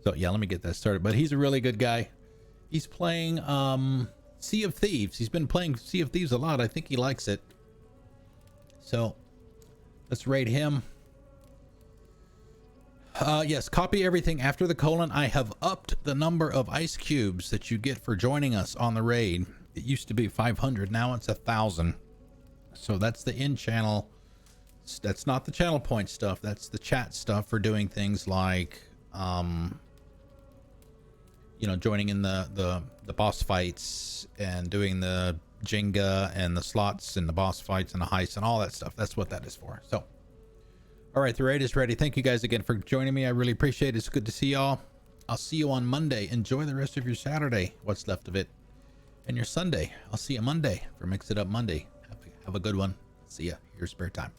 So yeah, let me get that started. But he's a really good guy. He's playing Sea of Thieves. He's been playing Sea of Thieves a lot. I think he likes it. So let's raid him. Yes, copy everything after the colon. I have upped the number of ice cubes that you get for joining us on the raid. It used to be 500. Now it's 1,000. So that's the in-channel. That's not the channel point stuff. That's the chat stuff for doing things like, you know, joining in the boss fights and doing the Jenga and the slots and the boss fights and the heists and all that stuff. That's what that is for. So, all right, the raid is ready. Thank you guys again for joining me. I really appreciate it. It's good to see y'all. I'll see you on Monday. Enjoy the rest of your Saturday, what's left of it, and your Sunday. I'll see you Monday for Mix It Up Monday. Have a good one. See ya. Your Spare Time.